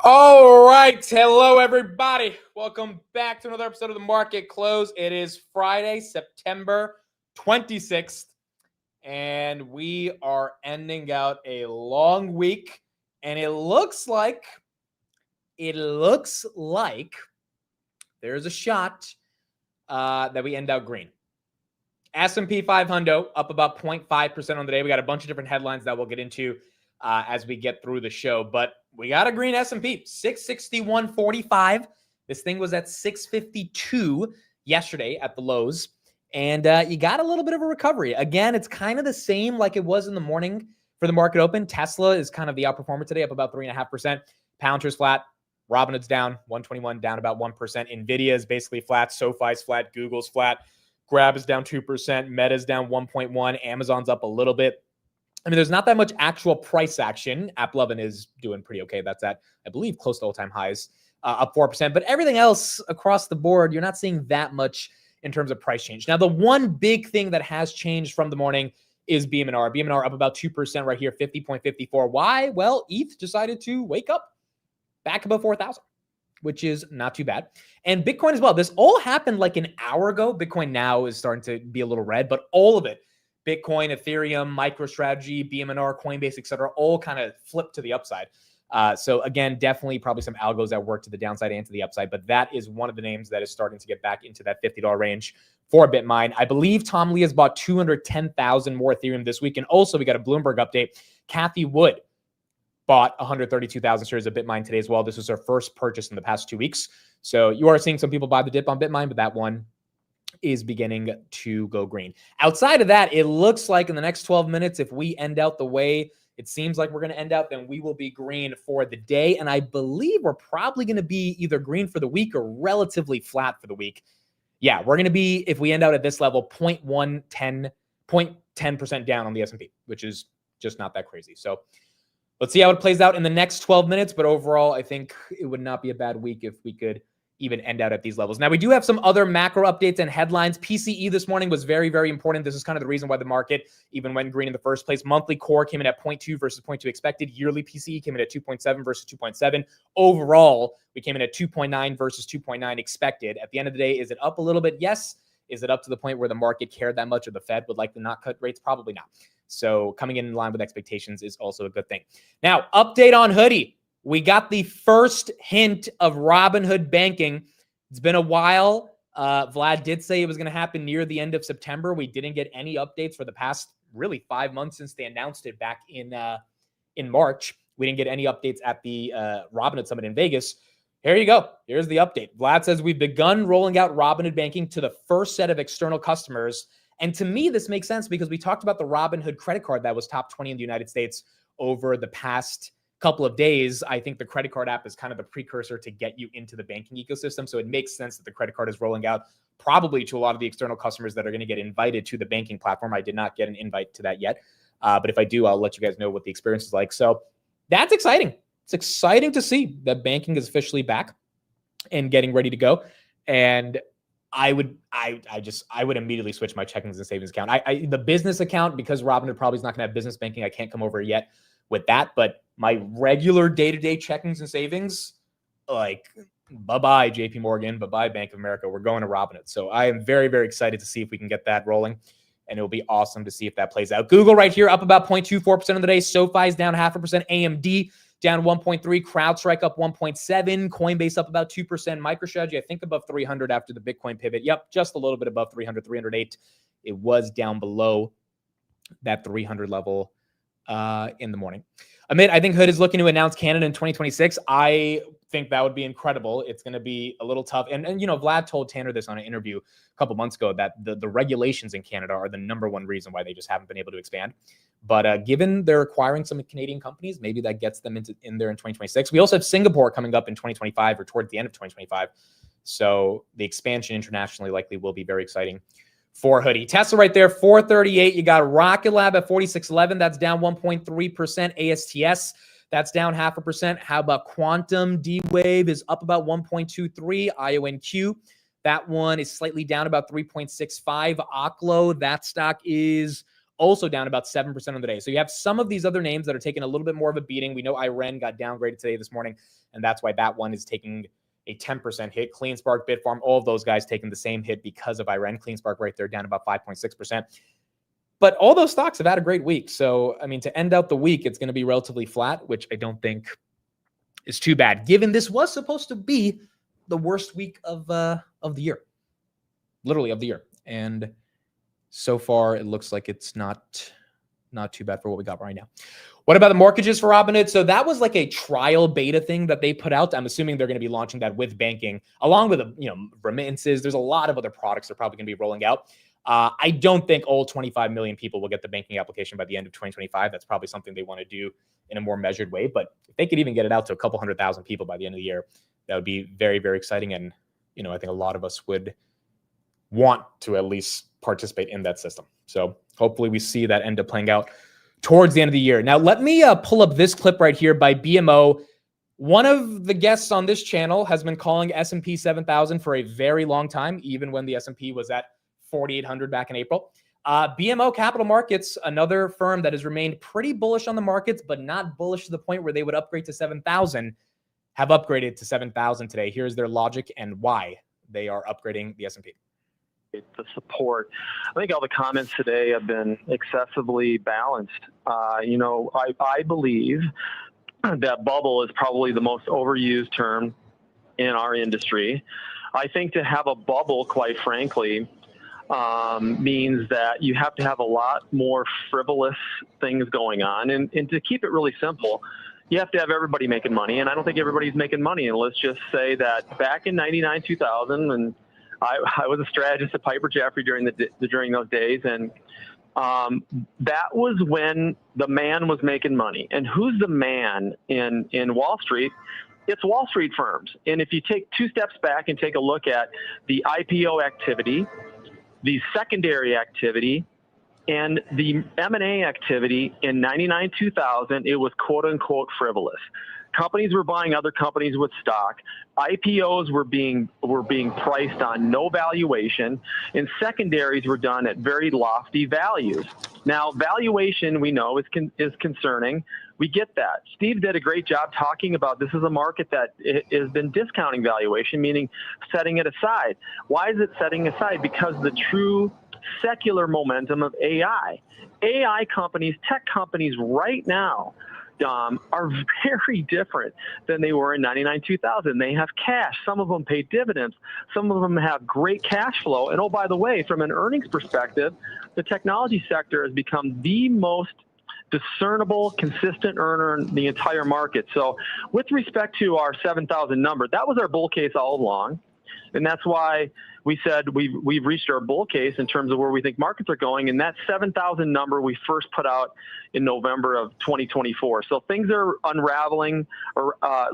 All right. Hello, everybody. Welcome back to another episode of the Market Close. It is Friday, September 26th, and we are ending out a long week. And it looks like there's a shot that we end out green. S&P 500 up about 0.5% on the day. We got a bunch of different headlines that we'll get into as we get through the show, but we got a green S&P, 661.45. This thing was at 652 yesterday at the lows, and you got a little bit of a recovery. Again, it's kind of the same like it was in the morning for the market open. Tesla is kind of the outperformer today, up about 3.5%. Palantir's flat. Robinhood's down 121, down about 1%. Nvidia is basically flat. SoFi's flat. Google's flat. Grab is down 2%. Meta's down 1.1%. Amazon's up a little bit. I mean, there's not that much actual price action. AppLovin is doing pretty okay. That's at, I believe, close to all-time highs, up 4%. But everything else across the board, you're not seeing that much in terms of price change. Now, the one big thing that has changed from the morning is BM&R. BM&R up about 2% right here, 50.54. Why? Well, ETH decided to wake up back above 4,000, which is not too bad. And Bitcoin as well. This all happened like an hour ago. Bitcoin now is starting to be a little red, but all of it, Bitcoin, Ethereum, MicroStrategy, BM&R, Coinbase, et cetera, all kind of flipped to the upside. So again, definitely probably some algos that work to the downside and to the upside, but that is one of the names that is starting to get back into that $50 range for BitMine. I believe Tom Lee has bought 210,000 more Ethereum this week. And also we got a Bloomberg update. Kathy Wood bought 132,000 shares of BitMine today as well. This was her first purchase in the past 2 weeks. So you are seeing some people buy the dip on BitMine, but that one is beginning to go green. Outside of that, it looks like in the next 12 minutes, if we end out the way it seems like we're going to end out, then we will be green for the day. And I believe we're probably going to be either green for the week or relatively flat for the week. Yeah, we're going to be, if we end out at this level, 0.10% down on the S&P, which is just not that crazy. So let's see how it plays out in the next 12 minutes. But overall, I think it would not be a bad week if we could even end out at these levels. Now, we do have some other macro updates and headlines. PCE this morning was very, very important. This is kind of the reason why the market even went green in the first place. Monthly core came in at 0.2 versus 0.2 expected. Yearly PCE came in at 2.7 versus 2.7. Overall, we came in at 2.9 versus 2.9 expected. At the end of the day, is it up a little bit? Yes. Is it up to the point where the market cared that much, or the Fed would like to not cut rates? Probably not. So coming in line with expectations is also a good thing. Now, update on Hoodie. We got the first hint of Robinhood banking. It's been a while. Vlad did say it was going to happen near the end of September. We didn't get any updates for the past really 5 months since they announced it back in March. We didn't get any updates at the Robinhood Summit in Vegas. Here you go. Here's the update. Vlad says we've begun rolling out Robinhood banking to the first set of external customers. And to me, this makes sense because we talked about the Robinhood credit card that was top 20 in the United States over the past couple of days. I think the credit card app is kind of the precursor to get you into the banking ecosystem. So it makes sense that the credit card is rolling out probably to a lot of the external customers that are going to get invited to the banking platform. I did not get an invite to that yet. But if I do, I'll let you guys know what the experience is like. So that's exciting. It's exciting to see that banking is officially back and getting ready to go. And I would immediately switch my checkings and savings account. The business account, because Robinhood probably is not going to have business banking, I can't come over yet with that. But my regular day-to-day checkings and savings, like bye-bye JP Morgan, bye-bye Bank of America. We're going to Robinhood. So I am very, very excited to see if we can get that rolling. And it'll be awesome to see if that plays out. Google right here up about 0.24% of the day. SoFi is down 0.5%. AMD down 1.3%. CrowdStrike up 1.7%. Coinbase up about 2%. MicroStrategy, I think above 300 after the Bitcoin pivot. Yep, just a little bit above 300, 308. It was down below that 300 level in the morning. Amit, I think Hood is looking to announce Canada in 2026. I think that would be incredible. It's going to be a little tough. And you know, Vlad told Tannor this on an interview a couple months ago that the regulations in Canada are the number one reason why they just haven't been able to expand. But given they're acquiring some Canadian companies, maybe that gets them in there in 2026. We also have Singapore coming up in 2025 or toward the end of 2025. So the expansion internationally likely will be very exciting for Hoodie. Tesla right there, 438. You got Rocket Lab at 4611. That's down 1.3%. ASTS, that's down 0.5%. How about Quantum? D-Wave is up about 1.23. IONQ, that one is slightly down about 3.65. Oklo, that stock is also down about 7% on the day. So you have some of these other names that are taking a little bit more of a beating. We know Iren got downgraded today this morning, and that's why that one is taking a 10% hit. CleanSpark, Bitfarm, all of those guys taking the same hit because of Iren. CleanSpark right there down about 5.6%. But all those stocks have had a great week. So, I mean, to end out the week, it's going to be relatively flat, which I don't think is too bad, given this was supposed to be the worst week of the year, literally of the year. And so far, it looks like it's not too bad for what we got right now. What about the mortgages for Robinhood? So that was like a trial beta thing that they put out. I'm assuming they're going to be launching that with banking, along with remittances. There's a lot of other products they're probably going to be rolling out. I don't think all 25 million people will get the banking application by the end of 2025. That's probably something they want to do in a more measured way. But if they could even get it out to a couple 100,000 people by the end of the year, that would be very, very exciting. And, I think a lot of us would want to at least participate in that system. So hopefully we see that end up playing out towards the end of the year. Now, let me pull up this clip right here by BMO. One of the guests on this channel has been calling S&P 7,000 for a very long time, even when the S&P was at 4,800 back in April. BMO Capital Markets, another firm that has remained pretty bullish on the markets, but not bullish to the point where they would upgrade to 7,000, have upgraded to 7,000 today. Here's their logic and why they are upgrading the S&P. The support. I think all the comments today have been excessively balanced. I believe that bubble is probably the most overused term in our industry. I think to have a bubble, quite frankly, means that you have to have a lot more frivolous things going on. And to keep it really simple, you have to have everybody making money. And I don't think everybody's making money. And let's just say that back in 99, 2000, and I was a strategist at Piper Jaffray during those days, and that was when the man was making money. And who's the man in Wall Street? It's Wall Street firms. And if you take two steps back and take a look at the IPO activity, the secondary activity, and the M&A activity in 99, 2000, it was quote unquote frivolous. Companies were buying other companies with stock. IPOs were being priced on no valuation, and secondaries were done at very lofty values. Now, valuation, we know, is concerning. We get that. Steve did a great job talking about this is a market that has been discounting valuation, meaning setting it aside. Why is it setting aside? Because the true secular momentum of AI companies, tech companies right now, are very different than they were in 99, 2000. They have cash. Some of them pay dividends. Some of them have great cash flow. And oh, by the way, from an earnings perspective, the technology sector has become the most discernible, consistent earner in the entire market. So with respect to our 7,000 number, that was our bull case all along. And that's why we said we've reached our bull case in terms of where we think markets are going. And that 7,000 number we first put out in November of 2024. So things are unraveling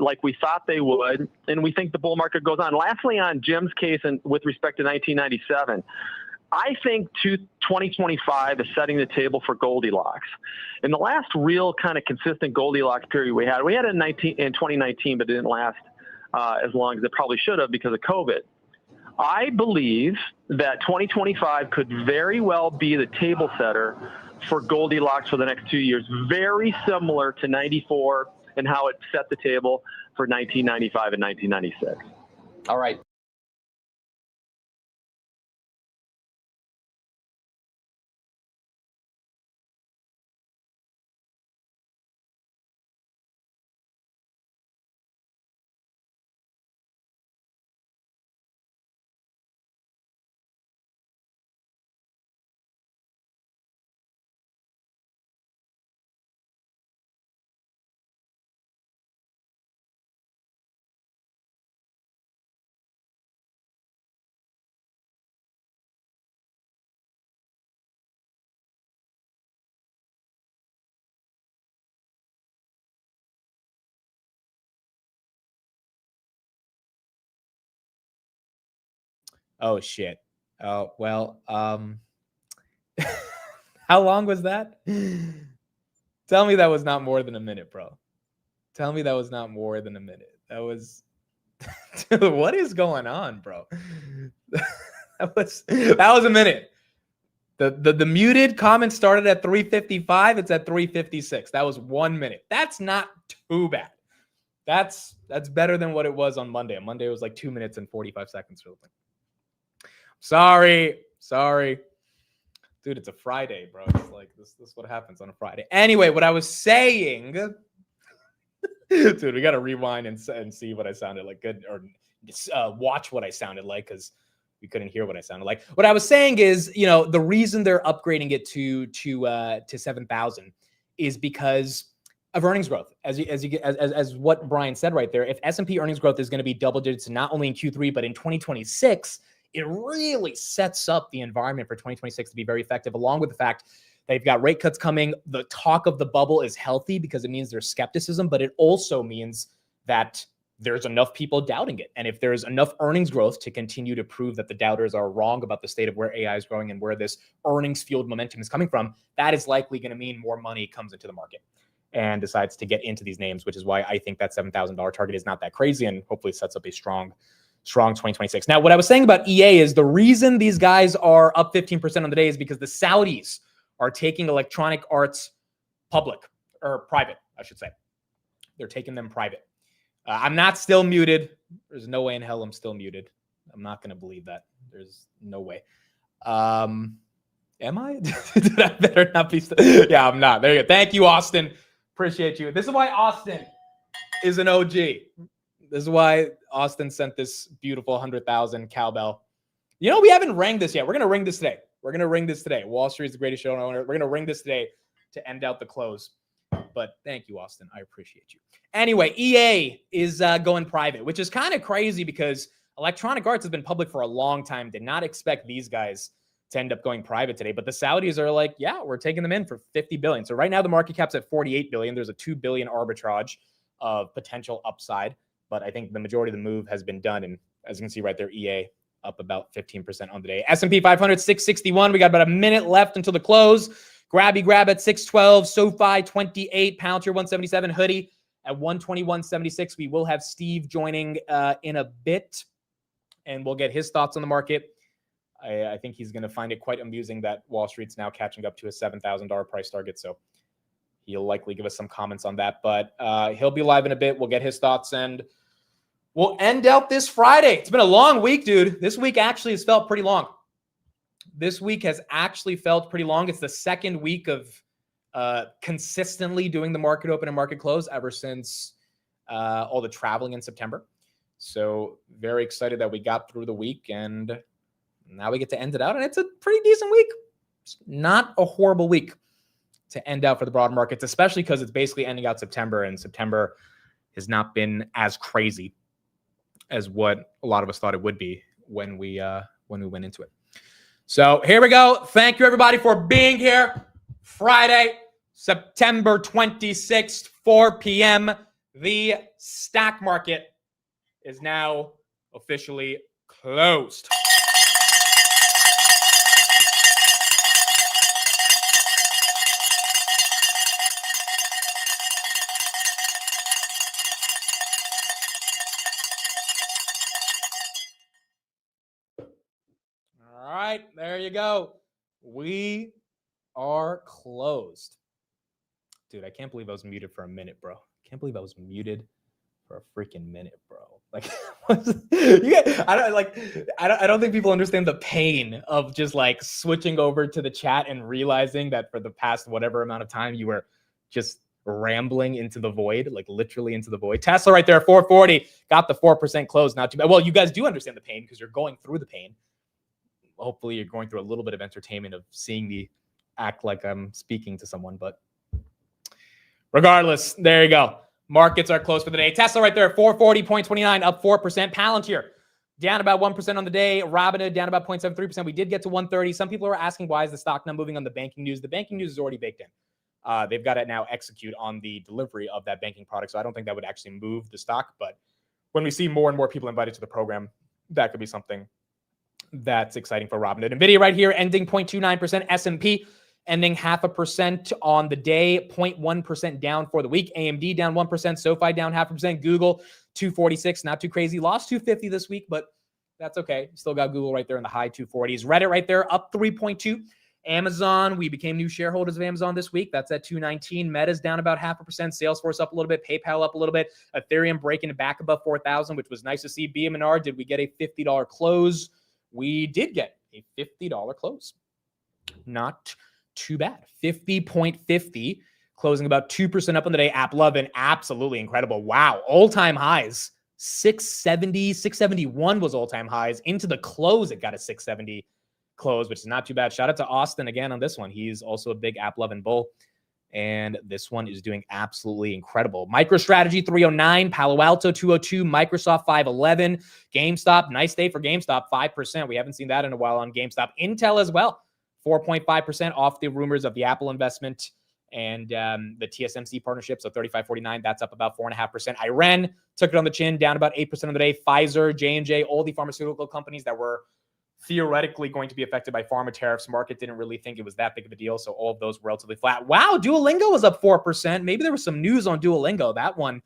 like we thought they would. And we think the bull market goes on. Lastly, on Jim's case and with respect to 1997, I think 2025 is setting the table for Goldilocks. In the last real kind of consistent Goldilocks period we had it in 2019, but it didn't last as long as it probably should have because of COVID. I believe that 2025 could very well be the table setter for Goldilocks for the next 2 years, very similar to 94 and how it set the table for 1995 and 1996. All right. Oh, shit. Oh, well, how long was that? Tell me that was not more than a minute, bro. Tell me that was not more than a minute. That was, what is going on, bro? That was a minute. The muted comment started at 3:55. It's at 3:56. That was 1 minute. That's not too bad. That's better than what it was on Monday. On Monday, it was like 2 minutes and 45 seconds or something. Sorry. Dude, it's a Friday, bro. It's like this is what happens on a Friday. Anyway, what I was saying, dude, we got to rewind and see what I sounded like. Good, or watch what I sounded like, because we couldn't hear what I sounded like. What I was saying is, the reason they're upgrading it to 7,000 is because of earnings growth. As what Brian said right there, if S&P earnings growth is going to be double digits, not only in Q3 but in 2026, it really sets up the environment for 2026 to be very effective. Along with the fact that you've got rate cuts coming, the talk of the bubble is healthy because it means there's skepticism, but it also means that there's enough people doubting it. And if there's enough earnings growth to continue to prove that the doubters are wrong about the state of where AI is growing and where this earnings fueled momentum is coming from, that is likely going to mean more money comes into the market and decides to get into these names, which is why I think that $7,000 target is not that crazy and hopefully sets up a strong 2026. Now, what I was saying about EA is the reason these guys are up 15% on the day is because the Saudis are taking Electronic Arts public, or private, I should say. They're taking them private. I'm not still muted. There's no way in hell I'm still muted. I'm not going to believe that. There's no way. Am I? Did I better not be Yeah, I'm not. There you go. Thank you, Austin. Appreciate you. This is why Austin is an OG. This is why Austin sent this beautiful 100,000 cowbell. We haven't rang this yet. We're going to ring this today. Wall Street's the greatest show on earth. We're going to ring this today to end out the close. But thank you, Austin. I appreciate you. Anyway, EA is going private, which is kind of crazy because Electronic Arts has been public for a long time. Did not expect these guys to end up going private today. But the Saudis are like, yeah, we're taking them in for $50 billion. So right now the market cap's at $48 billion. There's a $2 billion arbitrage of potential upside. But I think the majority of the move has been done. And as you can see right there, EA up about 15% on the day. S&P 500, 661. We got about a minute left until the close. Grab at 612. SoFi 28. Palantir 177. Hoodie at 121.76. We will have Steve joining in a bit, and we'll get his thoughts on the market. I think he's going to find it quite amusing that Wall Street's now catching up to a $7,000 price target. So he'll likely give us some comments on that. But he'll be live in a bit. We'll get his thoughts, and we'll end out this Friday. It's been a long week, dude. This week actually has felt pretty long. It's the second week of consistently doing the market open and market close ever since all the traveling in September. So very excited that we got through the week, and now we get to end it out. And it's a pretty decent week. It's not a horrible week to end out for the broad markets, especially because it's basically ending out September, and September has not been as crazy as what a lot of us thought it would be when we went into it. So here we go. Thank you, everybody, for being here. Friday, September 26th, 4 p.m. The stock market is now officially closed. All right, there you go. We are closed. Dude, I can't believe I was muted for a minute, bro. I can't believe I was muted for a freaking minute, bro. Like, I don't think people understand the pain of just like switching over to the chat and realizing that for the past whatever amount of time you were just rambling into the void, like literally into the void. Tesla right there, 440, got the 4% close. Not too bad. Well, you guys do understand the pain because you're going through the pain. Hopefully you're going through a little bit of entertainment of seeing me act like I'm speaking to someone, but regardless, there you go. Markets are closed for the day. Tesla right there, 440.29, up 4%. Palantir down about 1% on the day. Robinhood down about 0.73%. We did get to 130. Some people are asking, why is the stock not moving on the banking news? The banking news is already baked in. They've got to now execute on the delivery of that banking product. So I don't think that would actually move the stock. But when we see more and more people invited to the program, that could be something that's exciting for Robinhood. NVIDIA right here, ending 0.29%. S&P ending 0.5% on the day, 0.1% down for the week. AMD down 1%, SoFi down 0.5%, Google 246, not too crazy. Lost 250 this week, but that's okay. Still got Google right there in the high 240s. Reddit right there, up 3.2. Amazon, we became new shareholders of Amazon this week. That's at 219. Meta's down about 0.5%. Salesforce up a little bit. PayPal up a little bit. Ethereum breaking it back above 4,000, which was nice to see. BM&R, did we get a $50 close? We did get a $50 close. Not too bad. 50.50, closing about 2% up on the day. AppLovin, absolutely incredible. Wow. All-time highs. 670, 671 was all-time highs. Into the close, it got a 670 close, which is not too bad. Shout out to Austin again on this one. He's also a big AppLovin bull. And this one is doing absolutely incredible. MicroStrategy 309, Palo Alto 202, Microsoft 511, GameStop, nice day for GameStop, 5%. We haven't seen that in a while on GameStop. Intel as well, 4.5% off the rumors of the Apple investment and the TSMC partnership. So 35.49, that's up about 4.5%. Iran took it on the chin, down about 8% on the day. Pfizer, J&J, all the pharmaceutical companies that were theoretically going to be affected by pharma tariffs. Market didn't really think it was that big of a deal. So all of those were relatively flat. Wow, Duolingo was up 4%. Maybe there was some news on Duolingo. That one,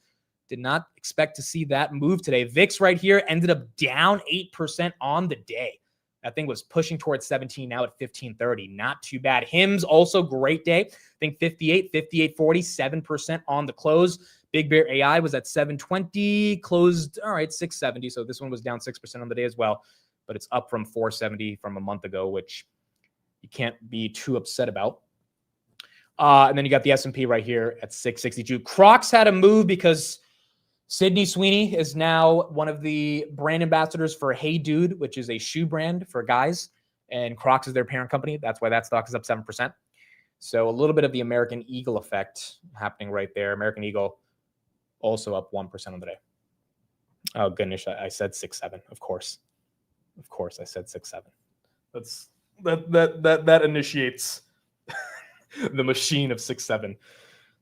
did not expect to see that move today. VIX right here ended up down 8% on the day. That thing was pushing towards 17, now at 1530. Not too bad. HIMS, also great day. I think 58, 58.40, 7% on the close. Big Bear AI was at 720, closed, all right, 670. So this one was down 6% on the day as well. But it's up from 470 from a month ago, which you can't be too upset about. And then you got the S&P right here at 662. Crocs had a move because Sydney Sweeney is now one of the brand ambassadors for Hey Dude, which is a shoe brand for guys. And Crocs is their parent company. That's why that stock is up 7%. So a little bit of the American Eagle effect happening right there. American Eagle also up 1% on the day. Oh, goodness. I said 6.7, of course. Of course, I said 6.7. That initiates the machine of 6.7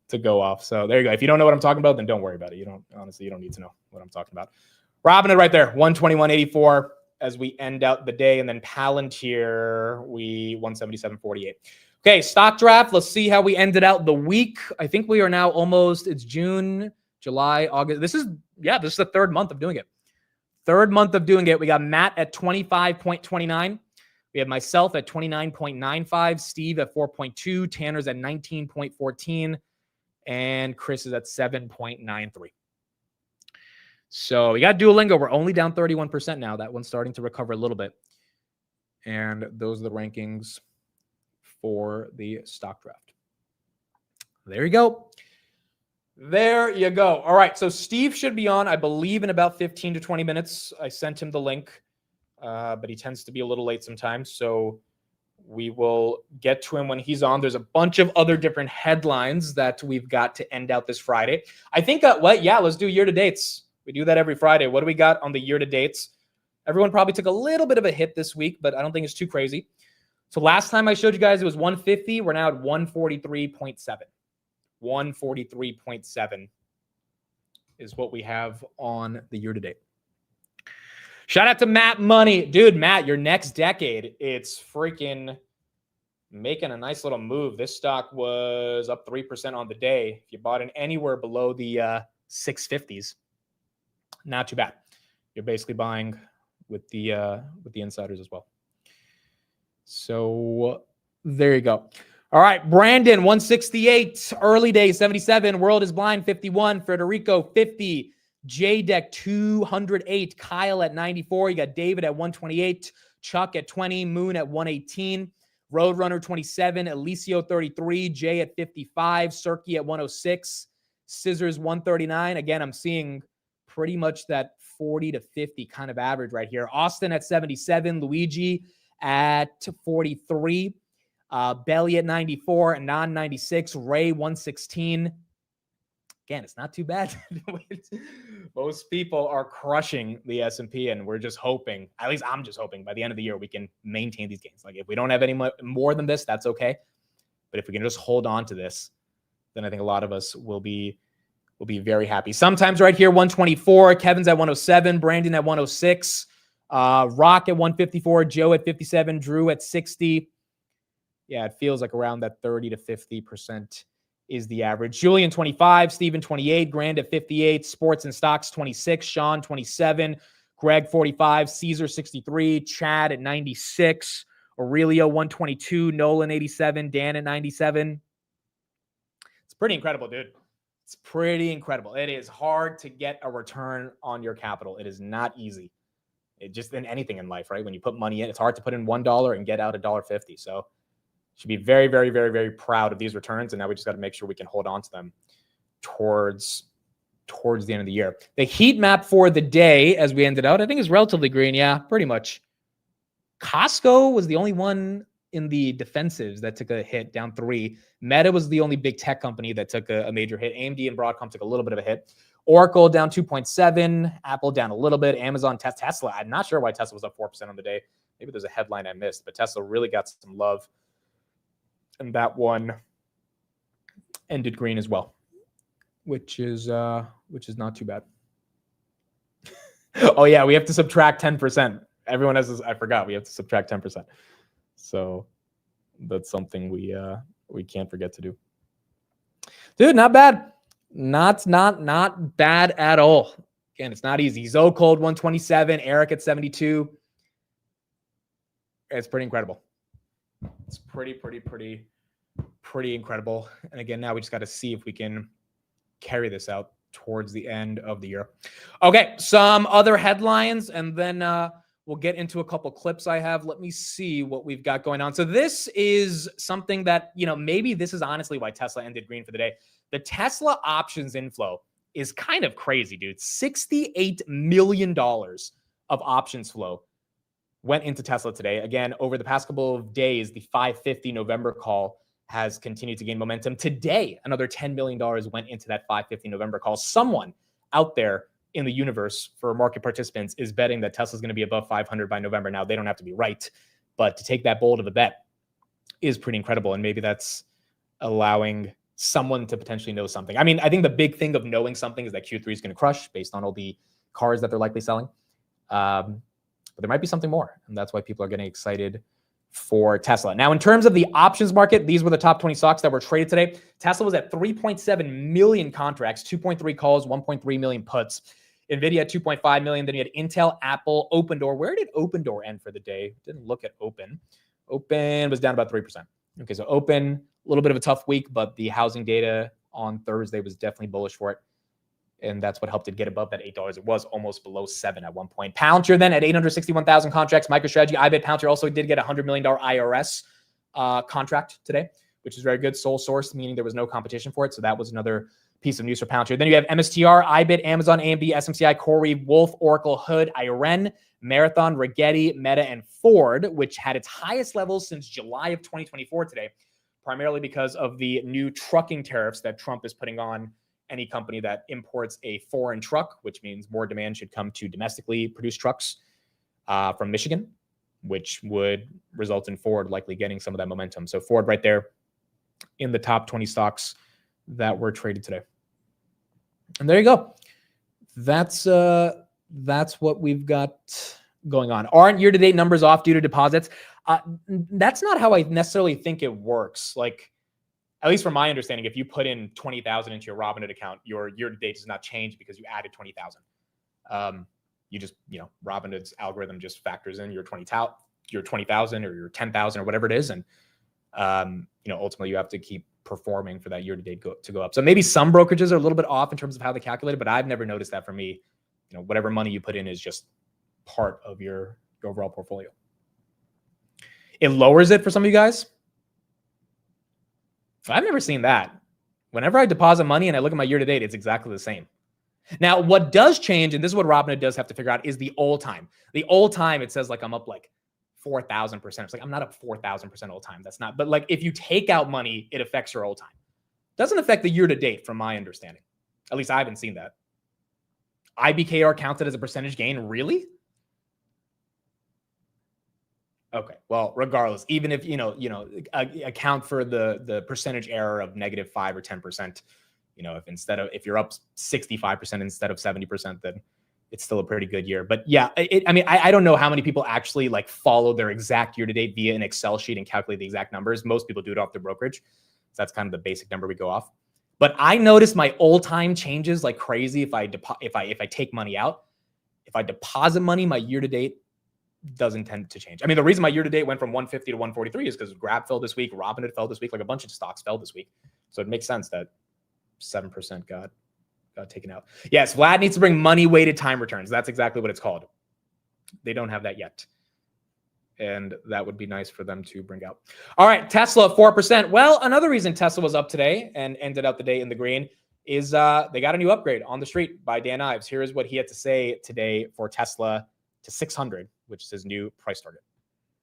to go off. So there you go. If you don't know what I'm talking about, then don't worry about it. You don't need to know what I'm talking about. Robinhood right there, 121.84 as we end out the day, and then Palantir 177.48. Okay, stock draft. Let's see how we ended out the week. I think we are now almost. It's June, July, August. This is the third month of doing it. Third month of doing it. We got Matt at 25.29. We have myself at 29.95. Steve at 4.2. Tanner's at 19.14. And Chris is at 7.93. So we got Duolingo. We're only down 31% now. That one's starting to recover a little bit. And those are the rankings for the stock draft. There you go. There you go. All right. So Steve should be on, I believe, in about 15 to 20 minutes. I sent him the link, but he tends to be a little late sometimes. So we will get to him when he's on. There's a bunch of other different headlines that we've got to end out this Friday. I think, let's do year-to-dates. We do that every Friday. What do we got on the year-to-dates? Everyone probably took a little bit of a hit this week, but I don't think it's too crazy. So last time I showed you guys, it was 150. We're now at 143.7. 143.7 is what we have on the year-to-date. Shout out to Matt Money. Dude, Matt, your next decade, it's freaking making a nice little move. This stock was up 3% on the day. If you bought it anywhere below the 650s, not too bad. You're basically buying with the insiders as well. So there you go. All right, Brandon, 168, early days, 77, World is Blind, 51, Federico, 50, J-Deck, 208, Kyle at 94, you got David at 128, Chuck at 20, Moon at 118, Roadrunner, 27, Alicio, 33, Jay at 55, Cirky at 106, Scissors, 139. Again, I'm seeing pretty much that 40 to 50 kind of average right here. Austin at 77, Luigi at 43, Belly at 94, Anon 96, Ray 116. Again, it's not too bad. Most people are crushing the S&P, and we're just hoping, at least I'm just hoping, by the end of the year we can maintain these gains. Like if we don't have any more than this, that's okay. But if we can just hold on to this, then I think a lot of us will be very happy. Sometimes right here, 124, Kevin's at 107, Brandon at 106, Rock at 154, Joe at 57, Drew at 60. Yeah, it feels like around that 30 to 50% is the average. Julian, 25, Steven, 28, Grand at 58, Sports and Stocks, 26, Sean, 27, Greg, 45, Caesar, 63, Chad at 96, Aurelio 122, Nolan 87, Dan at 97. It's pretty incredible, dude. It's pretty incredible. It is hard to get a return on your capital. It is not easy. It just in anything in life, right? When you put money in, it's hard to put in $1 and get out $1.50. So should be very, very, very, very proud of these returns. And now we just got to make sure we can hold on to them towards the end of the year. The heat map for the day as we ended out, I think is relatively green. Yeah, pretty much. Costco was the only one in the defensives that took a hit, down 3. Meta was the only big tech company that took a major hit. AMD and Broadcom took a little bit of a hit. Oracle down 2.7, Apple down a little bit, Amazon, Tesla. I'm not sure why Tesla was up 4% on the day. Maybe there's a headline I missed, but Tesla really got some love. And that one ended green as well, which is not too bad. Oh yeah, we have to subtract 10%. Everyone has this, I forgot, we have to subtract 10%. So that's something we can't forget to do. Dude, not bad. Not bad at all. Again, it's not easy. Zoe Cold 127, Eric at 72. It's pretty incredible. It's pretty incredible. And again, now we just got to see if we can carry this out towards the end of the year. Okay, some other headlines, and then we'll get into a couple clips I have. Let me see what we've got going on. So this is something that, maybe this is honestly why Tesla ended green for the day. The Tesla options inflow is kind of crazy, dude. $68 million of options flow went into Tesla today. Again, over the past couple of days, the 550 November call has continued to gain momentum. Today, another $10 million went into that 550 November call. Someone out there in the universe for market participants is betting that Tesla's going to be above 500 by November. Now, they don't have to be right, but to take that bold of a bet is pretty incredible. And maybe that's allowing someone to potentially know something. I mean, I think the big thing of knowing something is that Q3 is going to crush based on all the cars that they're likely selling. But there might be something more. And that's why people are getting excited for Tesla. Now, in terms of the options market, these were the top 20 stocks that were traded today. Tesla was at 3.7 million contracts, 2.3 calls, 1.3 million puts. NVIDIA, 2.5 million. Then you had Intel, Apple, Opendoor. Where did Opendoor end for the day? Didn't look at Open. Open was down about 3%. Okay, so Open, a little bit of a tough week, but the housing data on Thursday was definitely bullish for it. And that's what helped it get above that $8. It was almost below 7 at one point. Palantir then at 861,000 contracts. MicroStrategy, I bet Palantir also did get a $100 million IRS contract today, which is very good. Sole source, meaning there was no competition for it. So that was another piece of news for Palantir. Then you have MSTR, iBit, Amazon, AMD, SMCI, CoreWeave, Wolf, Oracle, Hood, Iren, Marathon, Rigetti, Meta, and Ford, which had its highest levels since July of 2024 today, primarily because of the new trucking tariffs that Trump is putting on any company that imports a foreign truck, which means more demand should come to domestically produced trucks from Michigan, which would result in Ford likely getting some of that momentum. So Ford right there in the top 20 stocks that were traded today. And there you go. That's what we've got going on. Aren't year-to-date numbers off due to deposits? That's not how I necessarily think it works. Like, at least from my understanding, if you put in 20,000 into your Robinhood account, your year-to-date does not change because you added 20,000. You just, Robinhood's algorithm just factors in your 20,000 or your 10,000 or whatever it is. And, ultimately you have to keep performing for that year-to-date to go up. So maybe some brokerages are a little bit off in terms of how they calculate it, but I've never noticed that for me. Whatever money you put in is just part of your overall portfolio. It lowers it for some of you guys. I've never seen that. Whenever I deposit money and I look at my year-to-date, it's exactly the same. Now, what does change, and this is what Robinhood does have to figure out, is the old time. The old time, it says like I'm up like 4,000%. It's like I'm not up 4,000% old time. That's not. But like if you take out money, it affects your old time. Doesn't affect the year-to-date, from my understanding. At least I haven't seen that. IBKR counted as a percentage gain, really? Okay. Well, regardless, even if, account for the percentage error of -5 or 10%, if you're up 65% instead of 70%, then it's still a pretty good year. But yeah, I don't know how many people actually like follow their exact year to date via an Excel sheet and calculate the exact numbers. Most people do it off their brokerage. So that's kind of the basic number we go off. But I notice my old time changes like crazy if I take money out. If I deposit money, my year to date doesn't tend to change. I mean, the reason my year-to-date went from 150 to 143 is because Grab fell this week, Robinhood fell this week, like a bunch of stocks fell this week. So it makes sense that 7% got taken out. Yes, Vlad needs to bring money-weighted time returns. That's exactly what it's called. They don't have that yet. And that would be nice for them to bring out. All right, Tesla, 4%. Well, another reason Tesla was up today and ended up the day in the green is they got a new upgrade on the street by Dan Ives. Here is what he had to say today for Tesla to 600, which is his new price target.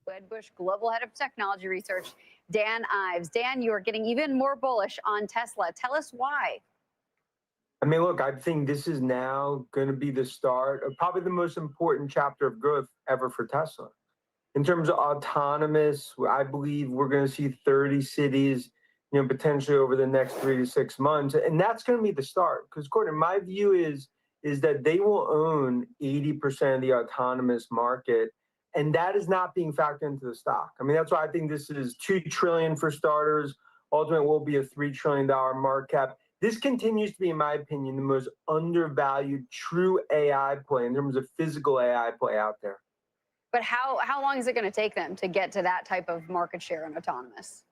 Wedbush Global Head of Technology Research, Dan Ives. Dan, you are getting even more bullish on Tesla. Tell us why. I mean, look, I think this is now going to be the start of probably the most important chapter of growth ever for Tesla. In terms of autonomous, I believe we're going to see 30 cities, potentially over the next 3 to 6 months. And that's going to be the start. Because, Courtney, my view is that they will own 80% of the autonomous market. And that is not being factored into the stock. I mean, that's why I think this is $2 trillion for starters. Ultimately, will be a $3 trillion market cap. This continues to be, in my opinion, the most undervalued true AI play in terms of physical AI play out there. But how long is it going to take them to get to that type of market share in autonomous?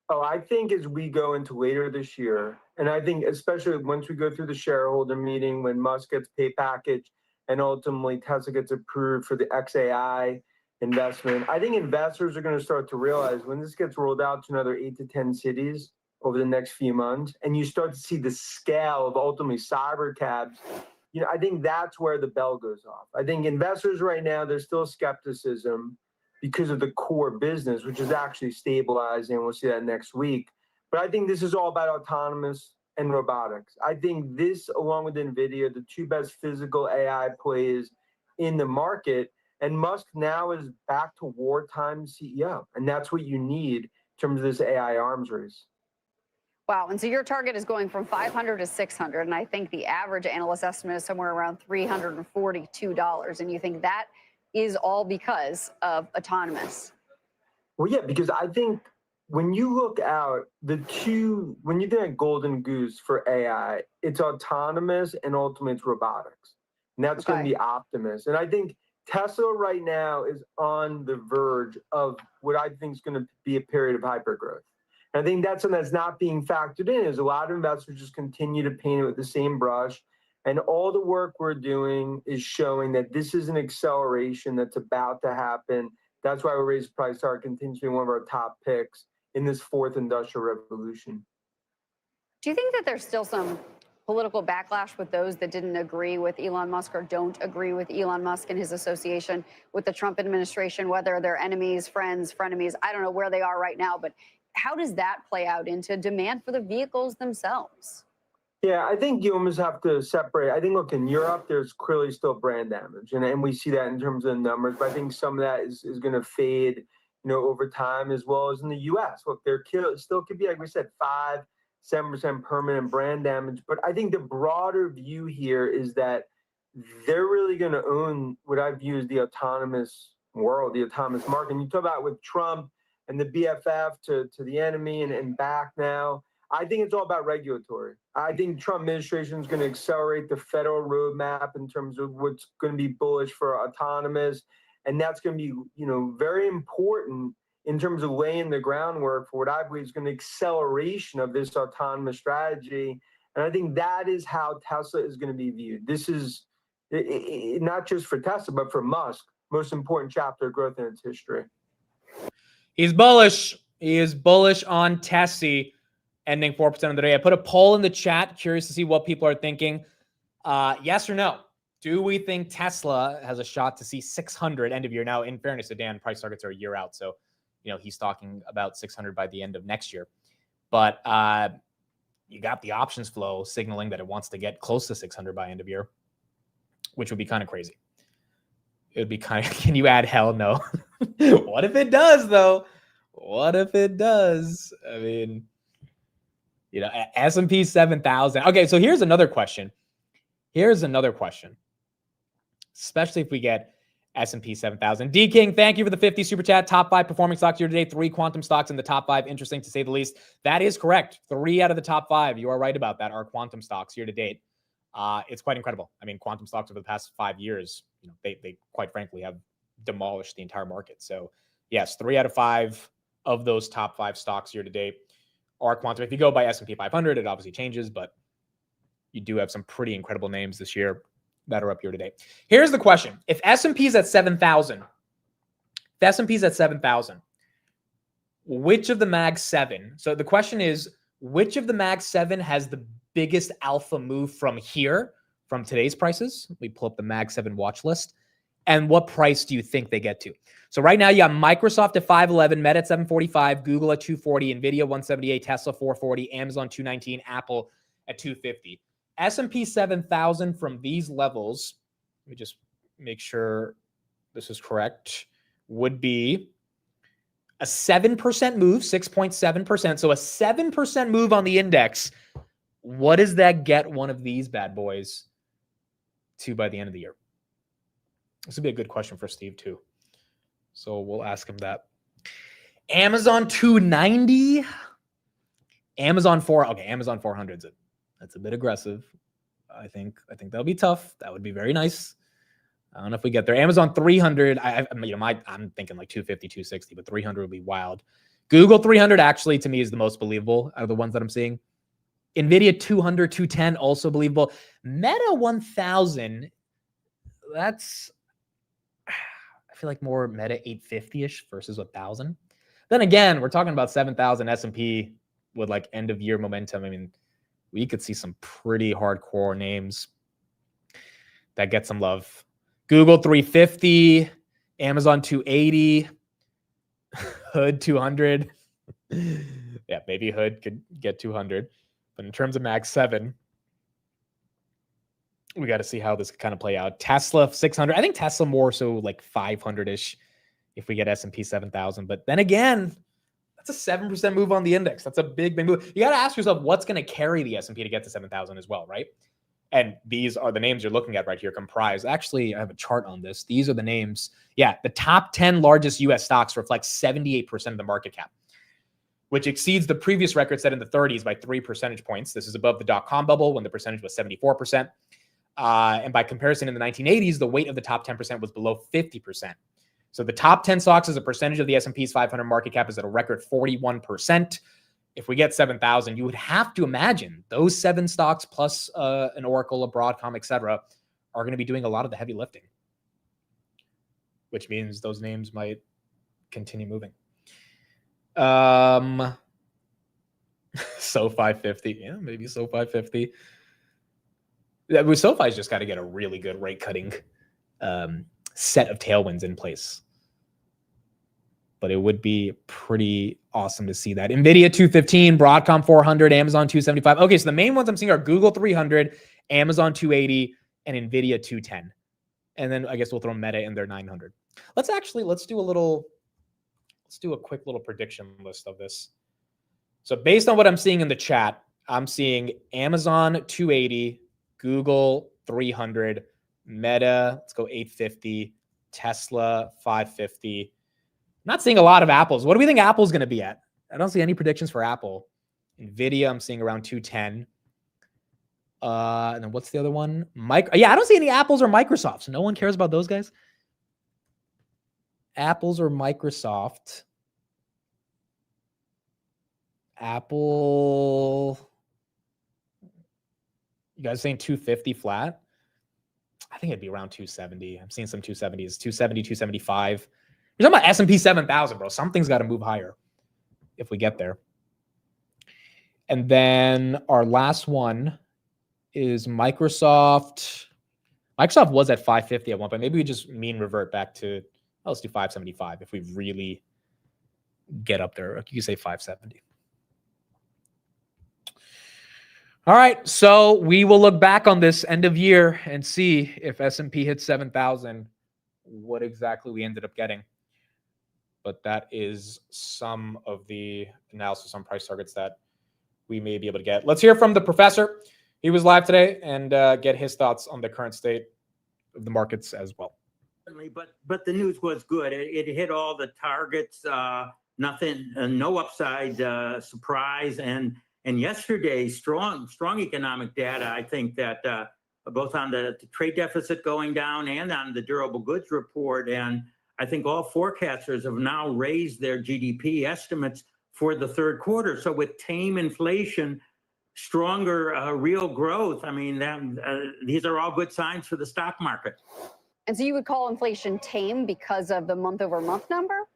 Oh, I think as we go into later this year, and I think especially once we go through the shareholder meeting, when Musk gets pay package and ultimately Tesla gets approved for the XAI investment, I think investors are going to start to realize when this gets rolled out to another 8 to 10 cities over the next few months, and you start to see the scale of ultimately cyber cabs, I think that's where the bell goes off. I think investors right now, there's still skepticism because of the core business, which is actually stabilizing. We'll see that next week. But I think this is all about autonomous and robotics. I think this, along with NVIDIA, the two best physical AI plays in the market. And Musk now is back to wartime CEO. And that's what you need in terms of this AI arms race. Wow. And so your target is going from 500 to 600. And I think the average analyst estimate is somewhere around $342. And you think that is all because of autonomous? Well, yeah, because I think when you look out when you think of golden goose for AI, it's autonomous and ultimately it's robotics. And that's going to be Optimus. And I think Tesla right now is on the verge of what I think is going to be a period of hypergrowth. I think that's something that's not being factored in, is a lot of investors just continue to paint it with the same brush. And all the work we're doing is showing that this is an acceleration that's about to happen. That's why we raised price target, continues to be one of our top picks in this fourth industrial revolution. Do you think that there's still some political backlash with those that didn't agree with Elon Musk or don't agree with Elon Musk and his association with the Trump administration, whether they're enemies, friends, frenemies? I don't know where they are right now, but how does that play out into demand for the vehicles themselves? Yeah, I think you almost have to separate. I think, look, in Europe, there's clearly still brand damage, and we see that in terms of the numbers. But I think some of that is going to fade, over time, as well as in the U.S. Look, there still could be, like we said, 5-7% permanent brand damage. But I think the broader view here is that they're really going to own what I view as the autonomous world, the autonomous market. And you talk about with Trump and the BFF to the enemy and back now. I think it's all about regulatory. I think Trump administration is going to accelerate the federal roadmap in terms of what's going to be bullish for autonomous. And that's going to be, very important in terms of laying the groundwork for what I believe is going to be acceleration of this autonomous strategy. And I think that is how Tesla is going to be viewed. This is not just for Tesla, but for Musk, most important chapter of growth in its history. He's bullish. He is bullish on Tessie, ending 4% of the day. I put a poll in the chat. Curious to see what people are thinking. Yes or no? Do we think Tesla has a shot to see 600 end of year? Now, in fairness to Dan, price targets are a year out. So, he's talking about 600 by the end of next year. But you got the options flow signaling that it wants to get close to 600 by end of year, which would be kind of crazy. It would be kind of, can you add hell no? What if it does, though? What if it does? I mean, S&P 7,000. Okay, so here's another question. Especially if we get S&P 7,000. D King, thank you for the 50 super chat. Top 5 performing stocks year to date. 3 quantum stocks in the top 5. Interesting to say the least. That is correct. 3 out of the top 5. You are right about that. Are quantum stocks year to date. It's quite incredible. I mean, quantum stocks over the past 5 years, they quite frankly have demolished the entire market. So yes, 3 out of 5 of those top 5 stocks year to date are quantum. If you go by S&P 500, it obviously changes, but you do have some pretty incredible names this year that are up year to date. Here's the question. If S&P's at 7,000, which of the Mag 7? So the question is, which of the Mag 7 has the biggest alpha move from here, from today's prices? We pull up the Mag 7 watch list. And what price do you think they get to? So right now you got Microsoft at 511, Meta at 745, Google at 240, Nvidia 178, Tesla 440, Amazon 219, Apple at 250. S&P 7,000 from these levels, let me just make sure this is correct, would be a 7% move, 6.7%. So a 7% move on the index. What does that get one of these bad boys to by the end of the year? This would be a good question for Steve too. So we'll ask him that. Amazon 290. Amazon 400's it. That's a bit aggressive. I think that'll be tough. That would be very nice. I don't know if we get there. Amazon 300. I'm thinking like 250, 260, but 300 would be wild. Google 300 actually to me is the most believable out of the ones that I'm seeing. Nvidia 200, 210 also believable. Meta 1000. That's, I feel like more Meta 850-ish versus 1,000. Then again, we're talking about 7,000 S&P with like end of year momentum. I mean, we could see some pretty hardcore names that get some love. Google 350, Amazon 280, Hood 200. Yeah, maybe Hood could get 200. But in terms of Mag 7, we got to see how this could kind of play out. Tesla 600. I think Tesla more so like 500-ish if we get S&P 7,000. But then again, that's a 7% move on the index. That's a big move. You got to ask yourself, what's going to carry the S&P to get to 7,000 as well, right? And these are the names you're looking at right here comprised. Actually, I have a chart on this. These are the names. Yeah, the top 10 largest U.S. stocks reflect 78% of the market cap, which exceeds the previous record set in the 30s by 3 percentage points. This is above the dot-com bubble when the percentage was 74%. And by comparison, in the 1980s, the weight of the top 10% was below 50%. So the top 10 stocks as a percentage of the S&P's 500 market cap is at a record 41%. If we get 7,000, you would have to imagine those 7 stocks plus an Oracle, a Broadcom, et cetera, are going to be doing a lot of the heavy lifting, which means those names might continue moving. So 550. Yeah, maybe so 550. With SoFi's just got to get a really good rate cutting set of tailwinds in place. But it would be pretty awesome to see that. Nvidia 215, Broadcom 400, Amazon 275. Okay, so the main ones I'm seeing are Google 300, Amazon 280, and Nvidia 210. And then I guess we'll throw Meta in there 900. Let's do a quick little prediction list of this. So based on what I'm seeing in the chat, I'm seeing Amazon 280, Google 300, Meta, let's go 850, Tesla 550. I'm not seeing a lot of Apples. What do we think Apple's going to be at? I don't see any predictions for Apple. Nvidia, I'm seeing around 210. And then what's the other one? I don't see any Apples or Microsofts. No one cares about those guys. Apples or Microsoft. Apple. You guys saying 250 flat? I think it'd be around 270. I'm seeing some 270s, 270, 275. You're talking about S&P 7,000, bro. Something's got to move higher if we get there. And then our last one is Microsoft. Microsoft was at 550 at one point. Maybe we just mean revert back to, let's do 575 if we really get up there. You could say 570. All right, so we will look back on this end of year and see if S&P hits 7,000, what exactly we ended up getting. But that is some of the analysis on price targets that we may be able to get. Let's hear from the professor. He was live today and get his thoughts on the current state of the markets as well. But the news was good. It hit all the targets. Nothing, no upside surprise. And yesterday, strong economic data. I think that both on the trade deficit going down and on the durable goods report. And I think all forecasters have now raised their GDP estimates for the third quarter. So with tame inflation, stronger real growth, I mean, these are all good signs for the stock market. And so you would call inflation tame because of the month-over-month number?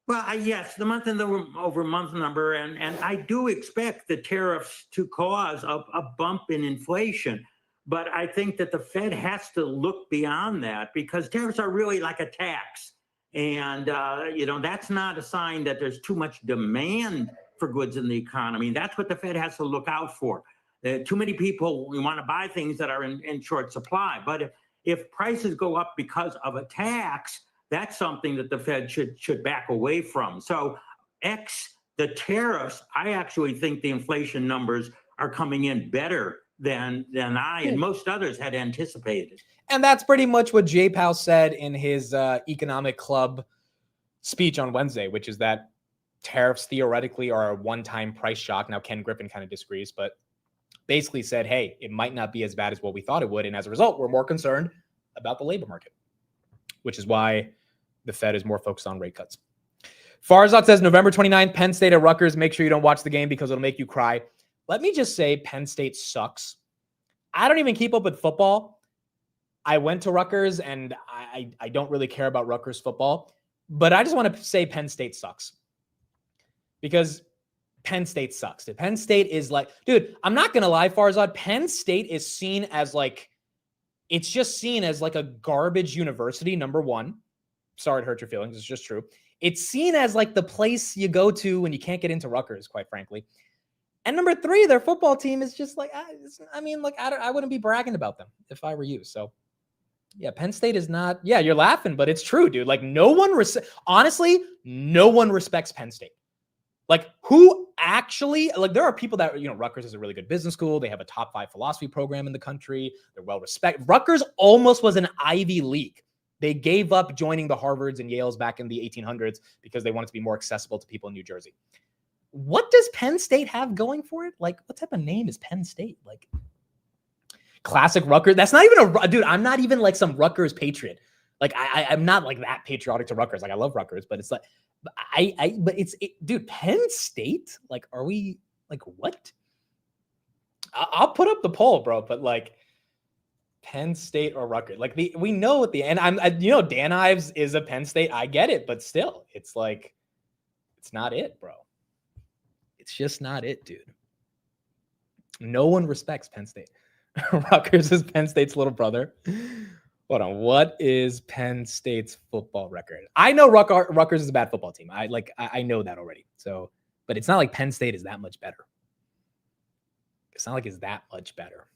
Well, yes, the month-over-month number, and I do expect the tariffs to cause a bump in inflation. But I think that the Fed has to look beyond that, because tariffs are really like a tax. And, that's not a sign that there's too much demand for goods in the economy. That's what the Fed has to look out for. Too many people want to buy things that are in short supply. But if prices go up because of a tax, that's something that the Fed should back away from. So the tariffs, I actually think the inflation numbers are coming in better than I and most others had anticipated. And that's pretty much what Jay Powell said in his economic club speech on Wednesday, which is that tariffs theoretically are a one-time price shock. Now, Ken Griffin kind of disagrees, but basically said, hey, it might not be as bad as what we thought it would. And as a result, we're more concerned about the labor market, which is why the Fed is more focused on rate cuts. Farzad says November 29th, Penn State at Rutgers. Make sure you don't watch the game because it'll make you cry. Let me just say Penn State sucks. I don't even keep up with football. I went to Rutgers, and I don't really care about Rutgers football. But I just want to say Penn State sucks. Because Penn State sucks. Penn State is like, dude, I'm not going to lie, Farzad. Penn State is seen as like, it's just seen as like a garbage university, number one. Sorry to hurt your feelings. It's just true. It's seen as like the place you go to when you can't get into Rutgers, quite frankly. And number three, their football team is just like, I wouldn't be bragging about them if I were you. So, yeah, Penn State is not, yeah, you're laughing, but it's true, dude. Like, honestly, no one respects Penn State. Like, who actually, like, there are people that, Rutgers is a really good business school. They have a top 5 philosophy program in the country. They're well respected. Rutgers almost was an Ivy League. They gave up joining the Harvards and Yales back in the 1800s because they wanted to be more accessible to people in New Jersey. What does Penn State have going for it? Like, what type of name is Penn State? Like, classic Rutgers. That's not even dude, I'm not even like some Rutgers patriot. Like, I'm not like that patriotic to Rutgers. Like, I love Rutgers, but it's like, dude, Penn State? Like, are we, like, what? I'll put up the poll, bro, but like, Penn State or Rutgers? Like, we know at the end, Dan Ives is a Penn State. I get it, but still, it's like, it's not it, bro. It's just not it, dude. No one respects Penn State. Rutgers is Penn State's little brother. Hold on. What is Penn State's football record? I know Rutgers is a bad football team. I know that already. So, but it's not like Penn State is that much better. It's not like it's that much better.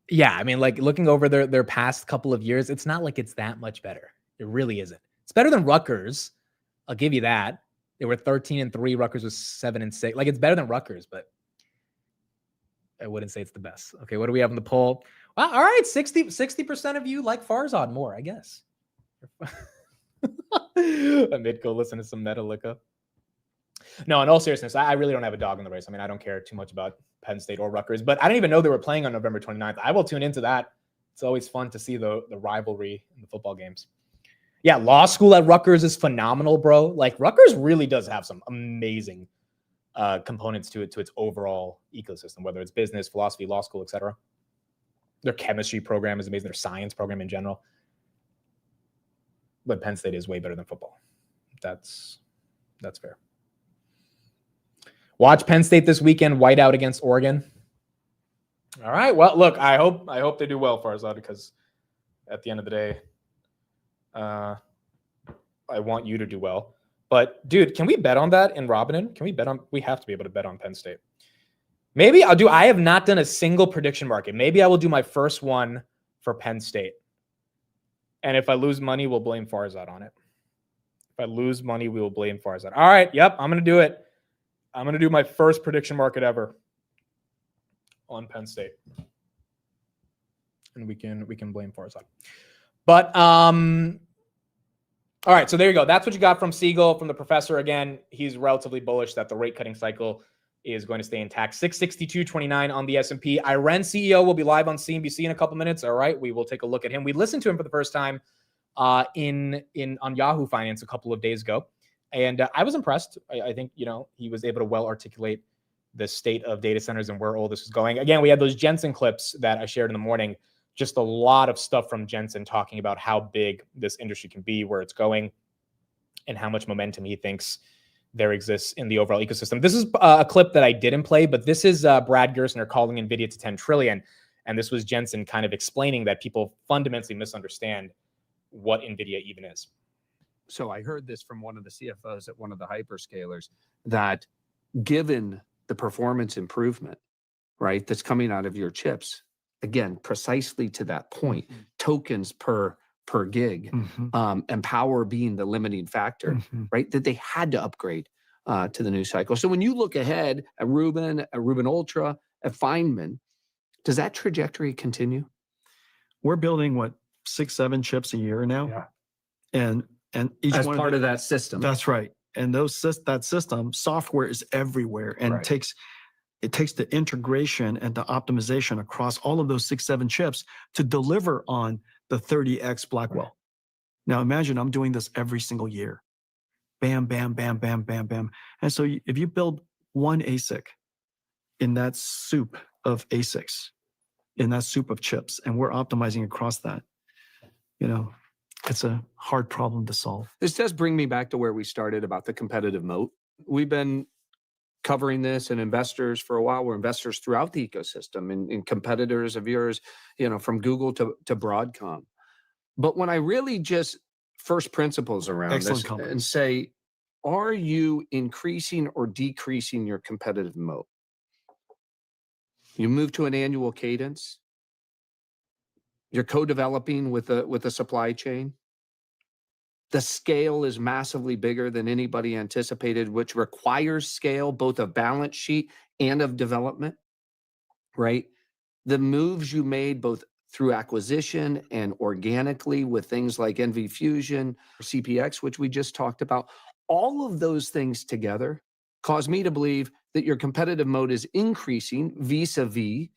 Yeah, I mean, like, looking over their past couple of years, it's not like it's that much better. It really isn't. It's better than Rutgers. I'll give you that. They were 13-3. Rutgers was 7-6. Like, it's better than Rutgers, but I wouldn't say it's the best. Okay, what do we have in the poll? Well, all right, 60% of you like Farzad more, I guess. I made go listen to some Metallica. No, in all seriousness, I really don't have a dog in the race. I mean, I don't care too much about Penn State or Rutgers, but I didn't even know they were playing on November 29th. I will tune into that. It's always fun to see the rivalry in the football games. Yeah, law school at Rutgers is phenomenal, bro. Like, Rutgers really does have some amazing components to its overall ecosystem, whether it's business, philosophy, law school, etc. Their chemistry program is amazing. Their science program in general. But Penn State is way better than football. That's fair. Watch Penn State this weekend, whiteout against Oregon. All right. Well, look, I hope they do well, Farzad, because at the end of the day, I want you to do well. But, dude, can we bet on that in Robin? We have to be able to bet on Penn State. Maybe I have not done a single prediction market. Maybe I will do my first one for Penn State. And if I lose money, we'll blame Farzad on it. If I lose money, we will blame Farzad. All right. Yep. I'm going to do it. I'm going to do my first prediction market ever on Penn State. And we can blame Farzad. But, all right, so there you go. That's what you got from Siegel, from the professor. Again, he's relatively bullish that the rate cutting cycle is going to stay intact. 662.29 on the S&P. Iran CEO will be live on CNBC in a couple minutes. All right, we will take a look at him. We listened to him for the first time on Yahoo Finance a couple of days ago, and I was impressed. I think he was able to well articulate the state of data centers and where all this is going. Again, we had those Jensen clips that I shared in the morning. Just a lot of stuff from Jensen talking about how big this industry can be, where it's going, and how much momentum he thinks there exists in the overall ecosystem. This is a clip that I didn't play, but this is Brad Gerstner calling NVIDIA to 10 trillion. And this was Jensen kind of explaining that people fundamentally misunderstand what NVIDIA even is. So I heard this from one of the CFOs at one of the hyperscalers, that given the performance improvement, right, that's coming out of your chips, again, precisely to that point, tokens per gig, and power being the limiting factor, right, that they had to upgrade to the new cycle. So when you look ahead at Rubin Ultra, at Feynman, does that trajectory continue? We're building what, 6-7 chips a year now, and each As one part of that system. That's right. And that system software is everywhere, and it takes the integration and the optimization across all of those 6-7 chips to deliver on the 30x Blackwell. Now imagine I'm doing this every single year. Bam, bam, bam, bam, bam, bam. And so if you build one ASIC in that soup of ASICs, in that soup of chips, and we're optimizing across that, it's a hard problem to solve. This does bring me back to where we started about the competitive moat. We've been covering this and investors for a while. We're investors throughout the ecosystem and competitors of yours, from Google to Broadcom. But when I really just first principles around this and say, are you increasing or decreasing your competitive moat? You move to an annual cadence. You're co-developing with a supply chain. The scale is massively bigger than anybody anticipated, which requires scale, both of balance sheet and of development, right? The moves you made both through acquisition and organically with things like NV Fusion, CPX, which we just talked about, all of those things together cause me to believe that your competitive moat is increasing vis-a-vis,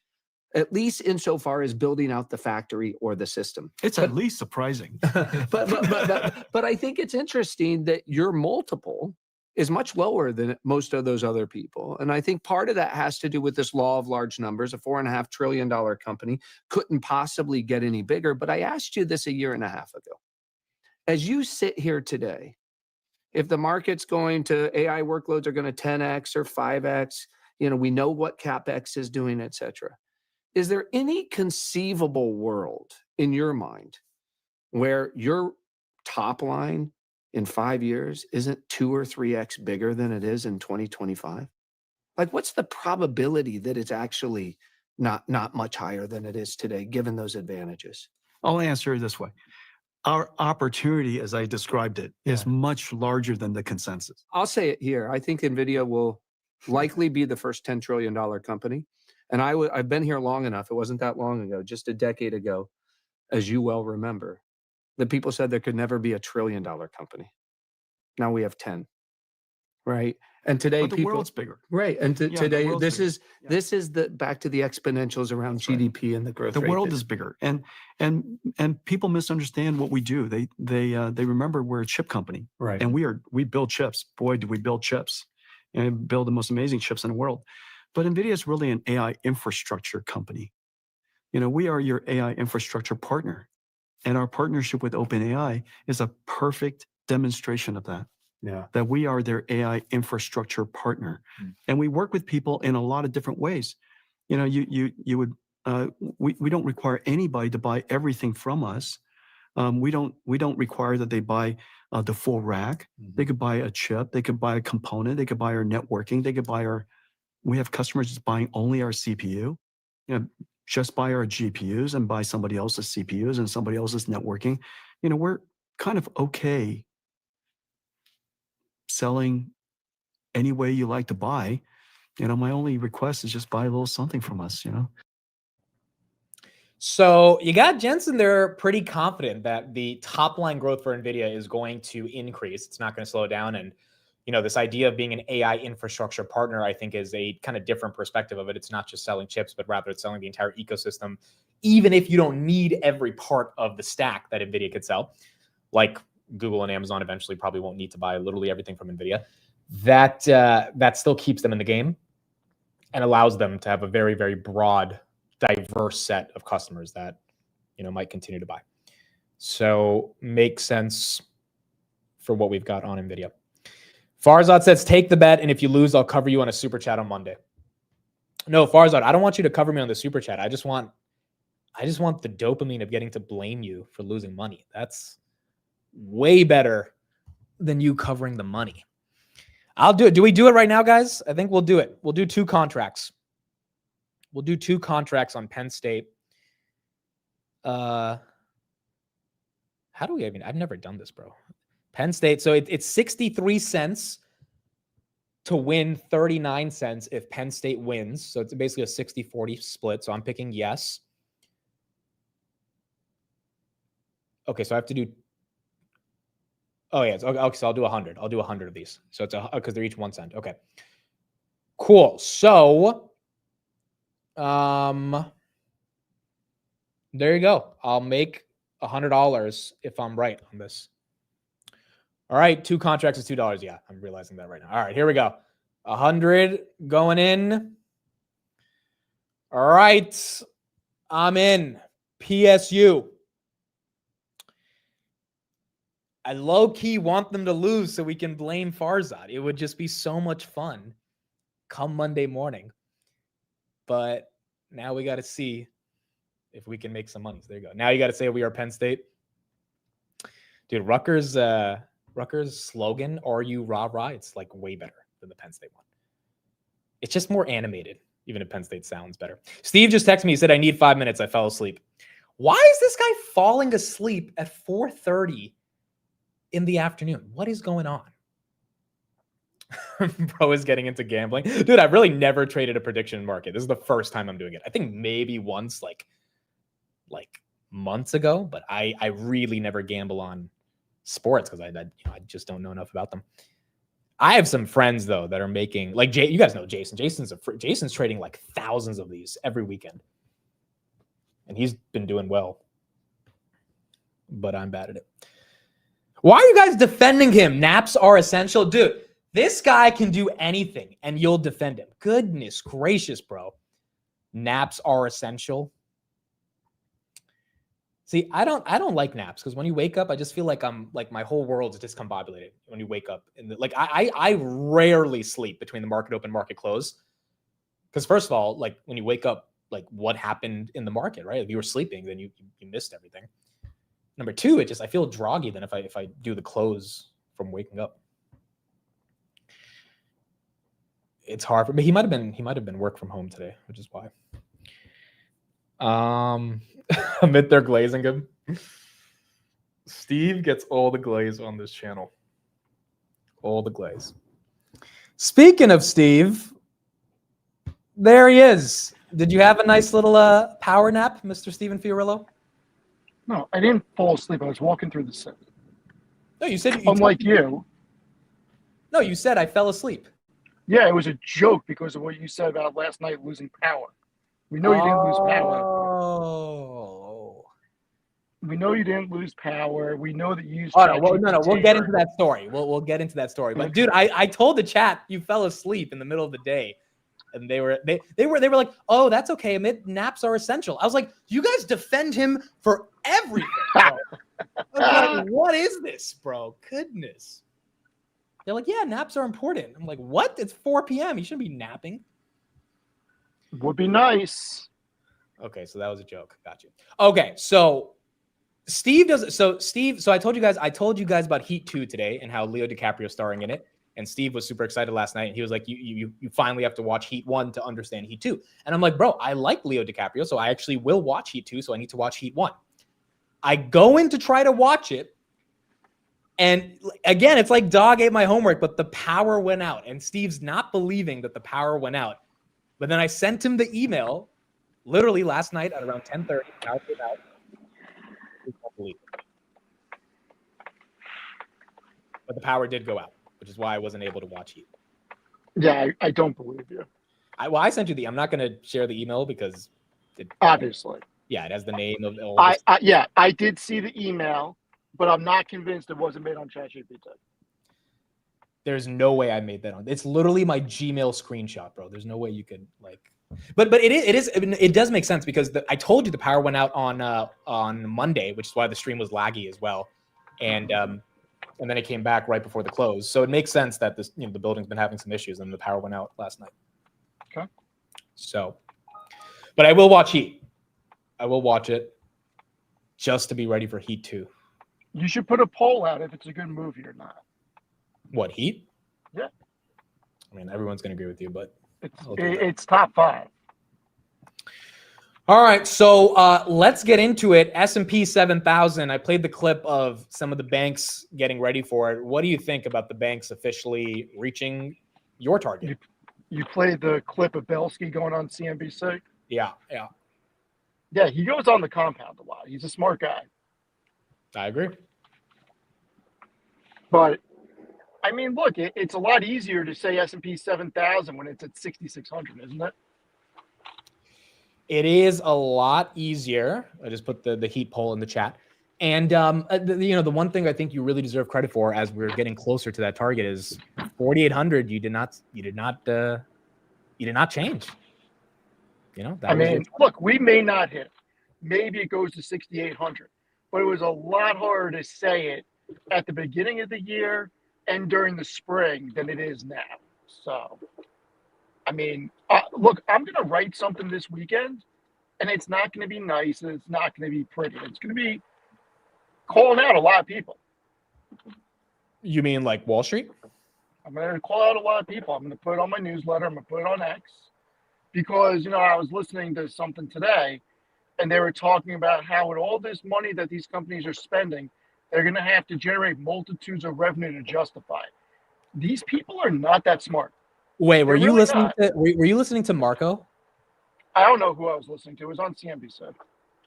at least insofar as building out the factory or the system. It's at least surprising. But I think it's interesting that your multiple is much lower than most of those other people. And I think part of that has to do with this law of large numbers. A $4.5 trillion company couldn't possibly get any bigger. But I asked you this a year and a half ago. As you sit here today, if the market's going to, AI workloads are going to 10x or 5x, we know what CapEx is doing, et cetera. Is there any conceivable world in your mind where your top line in 5 years isn't 2 or 3x bigger than it is in 2025? Like, what's the probability that it's actually not much higher than it is today, given those advantages? I'll answer it this way. Our opportunity, as I described it, is much larger than the consensus. I'll say it here. I think NVIDIA will likely be the first $10 trillion company. And I've been here long enough. It wasn't that long ago, just a decade ago, as you well remember, that people said there could never be $1 trillion company. Now we have 10, right? And today, but the world's bigger, right? And today, this is the back to the exponentials around GDP and the growth. The world is bigger, and people misunderstand what we do. They remember we're a chip company, right? And we build chips. Boy, do we build chips, and build the most amazing chips in the world. But NVIDIA is really an AI infrastructure company. We are your AI infrastructure partner. And our partnership with OpenAI is a perfect demonstration of that. Yeah. That we are their AI infrastructure partner. And we work with people in a lot of different ways. We don't require anybody to buy everything from us. We don't require that they buy the full rack. They could buy a chip, they could buy a component, they could buy our networking, they could buy we have customers just buying only our CPU, just buy our GPUs and buy somebody else's CPUs and somebody else's networking. We're kind of okay selling any way you like to buy. My only request is just buy a little something from us, So you got Jensen there pretty confident that the top line growth for NVIDIA is going to increase. It's not going to slow down. And this idea of being an AI infrastructure partner, I think, is a kind of different perspective of it. It's not just selling chips, but rather it's selling the entire ecosystem, even if you don't need every part of the stack that NVIDIA could sell, like Google and Amazon eventually probably won't need to buy literally everything from NVIDIA. That still keeps them in the game and allows them to have a very, very broad, diverse set of customers that, might continue to buy. So makes sense for what we've got on NVIDIA. Farzad says, take the bet, and if you lose, I'll cover you on a super chat on Monday. No, Farzad, I don't want you to cover me on the super chat. I just want the dopamine of getting to blame you for losing money. That's way better than you covering the money. I'll do it. Do we do it right now, guys? I think we'll do it. We'll do 2 contracts. We'll do 2 contracts on Penn State. How do we, I've never done this, bro. Penn State. So it's 63 cents to win 39 cents if Penn State wins. So it's basically a 60-40 split. So I'm picking yes. Okay, so I have to do. Oh yeah, okay. So I'll do 100. I'll do 100 of these. So it's because they're each 1 cent. Okay, cool. So, there you go. I'll make $100 if I'm right on this. All right, 2 contracts is $2. Yeah, I'm realizing that right now. All right, here we go. 100 going in. All right, I'm in. PSU. I low-key want them to lose so we can blame Farzad. It would just be so much fun come Monday morning. But now we got to see if we can make some money. So there you go. Now you got to say we are Penn State. Dude, Rutgers slogan, "Are you rah rah?" It's like way better than the Penn State one. It's just more animated, even if Penn State sounds better. Steve just texted me. He said, I need 5 minutes. I fell asleep. Why is this guy falling asleep at 4:30 in the afternoon? What is going on? Bro is getting into gambling. Dude, I've really never traded a prediction market. This is the first time I'm doing it. I think maybe once like months ago, but I really never gamble on sports because I just don't know enough about them. I have some friends though that are making, like, you guys know Jason. Jason's trading like thousands of these every weekend, and he's been doing well. But I'm bad at it. Why are you guys defending him? Naps are essential, dude. This guy can do anything, and you'll defend him. Goodness gracious, bro. Naps are essential. See, I don't like naps because when you wake up, I just feel like I'm like my whole world's discombobulated when you wake up. And like I rarely sleep between the market open, market close. Because first of all, like when you wake up, like what happened in the market, right? If you were sleeping, then you missed everything. Number 2, I feel groggy then if I do the close from waking up. It's hard for, but he might have been work from home today, which is why. Amid their glazing him. Steve gets all the glaze on this channel. All the glaze. Speaking of Steve, there he is. Did you have a nice little power nap, Mr. Steven Fiorillo? No, I didn't fall asleep. I was walking through the city. No, you said unlike you. No, you said I fell asleep. Yeah, it was a joke because of what you said about last night losing power. We know you didn't lose power. Oh. We know you didn't lose power. We know that you used. Oh no, we'll get into that story. We'll get into that story. But dude, I told the chat you fell asleep in the middle of the day, and they were like, "Oh, that's okay. Admit naps are essential." I was like, "You guys defend him for everything." Bro. I was like, what is this, bro? Goodness. They're like, "Yeah, naps are important." I'm like, "What? It's 4 p.m. You shouldn't be napping." Would be nice. Okay, so that was a joke. Got you. Okay, so Steve does. So I told you guys about Heat 2 today and how Leo DiCaprio is starring in it. And Steve was super excited last night. And he was like, you finally have to watch Heat 1 to understand Heat 2. And I'm like, bro, I like Leo DiCaprio, so I actually will watch Heat 2. So I need to watch Heat 1. I go in to try to watch it. And again, it's like dog ate my homework, but the power went out. And Steve's not believing that the power went out. But then I sent him the email literally last night at around 10:30. Power came out. He can't believe it. But the power did go out. which is why I wasn't able to watch Heat. Yeah, I don't believe you. I sent you I'm not going to share the email because Obviously. yeah, it has the name of all I did see the email, but I'm not convinced it wasn't made on ChatGPT. There's no way I made that on. It's literally my Gmail screenshot, bro. There's no way you could but it does make sense because I told you the power went out on Monday, which is why the stream was laggy as well. And then it came back right before the close. So it makes sense that the building's been having some issues and the power went out last night. Okay. So, but I will watch Heat. I will watch it just to be ready for Heat 2. You should put a poll out if it's a good movie or not. What, Heat? Yeah. I mean, everyone's going to agree with you, but it's top 5. All right, so let's get into it. S&P 7,000. I played the clip of some of the banks getting ready for it. What do you think about the banks officially reaching your target? You played the clip of Belsky going on CNBC? Yeah. Yeah, he goes on the compound a lot. He's a smart guy. I agree. But I mean, look, it's a lot easier to say S&P 7,000 when it's at 6,600, isn't it? It is a lot easier. I just put the Heat poll in the chat. And the one thing I think you really deserve credit for as we're getting closer to that target is 4,800. You did not change. Look, we may not hit. Maybe it goes to 6,800, but it was a lot harder to say it at the beginning of the year and during the spring than it is now. So, I mean, look, I'm going to write something this weekend, and it's not going to be nice, and it's not going to be pretty. It's going to be calling out a lot of people. You mean like Wall Street? I'm going to call out a lot of people. I'm going to put it on my newsletter. I'm going to put it on X. Because, I was listening to something today, and they were talking about how with all this money that these companies are spending, they're going to have to generate multitudes of revenue to justify it. These people are not that smart. Wait, were you listening to Marco? I don't know who I was listening to. It was on CNBC.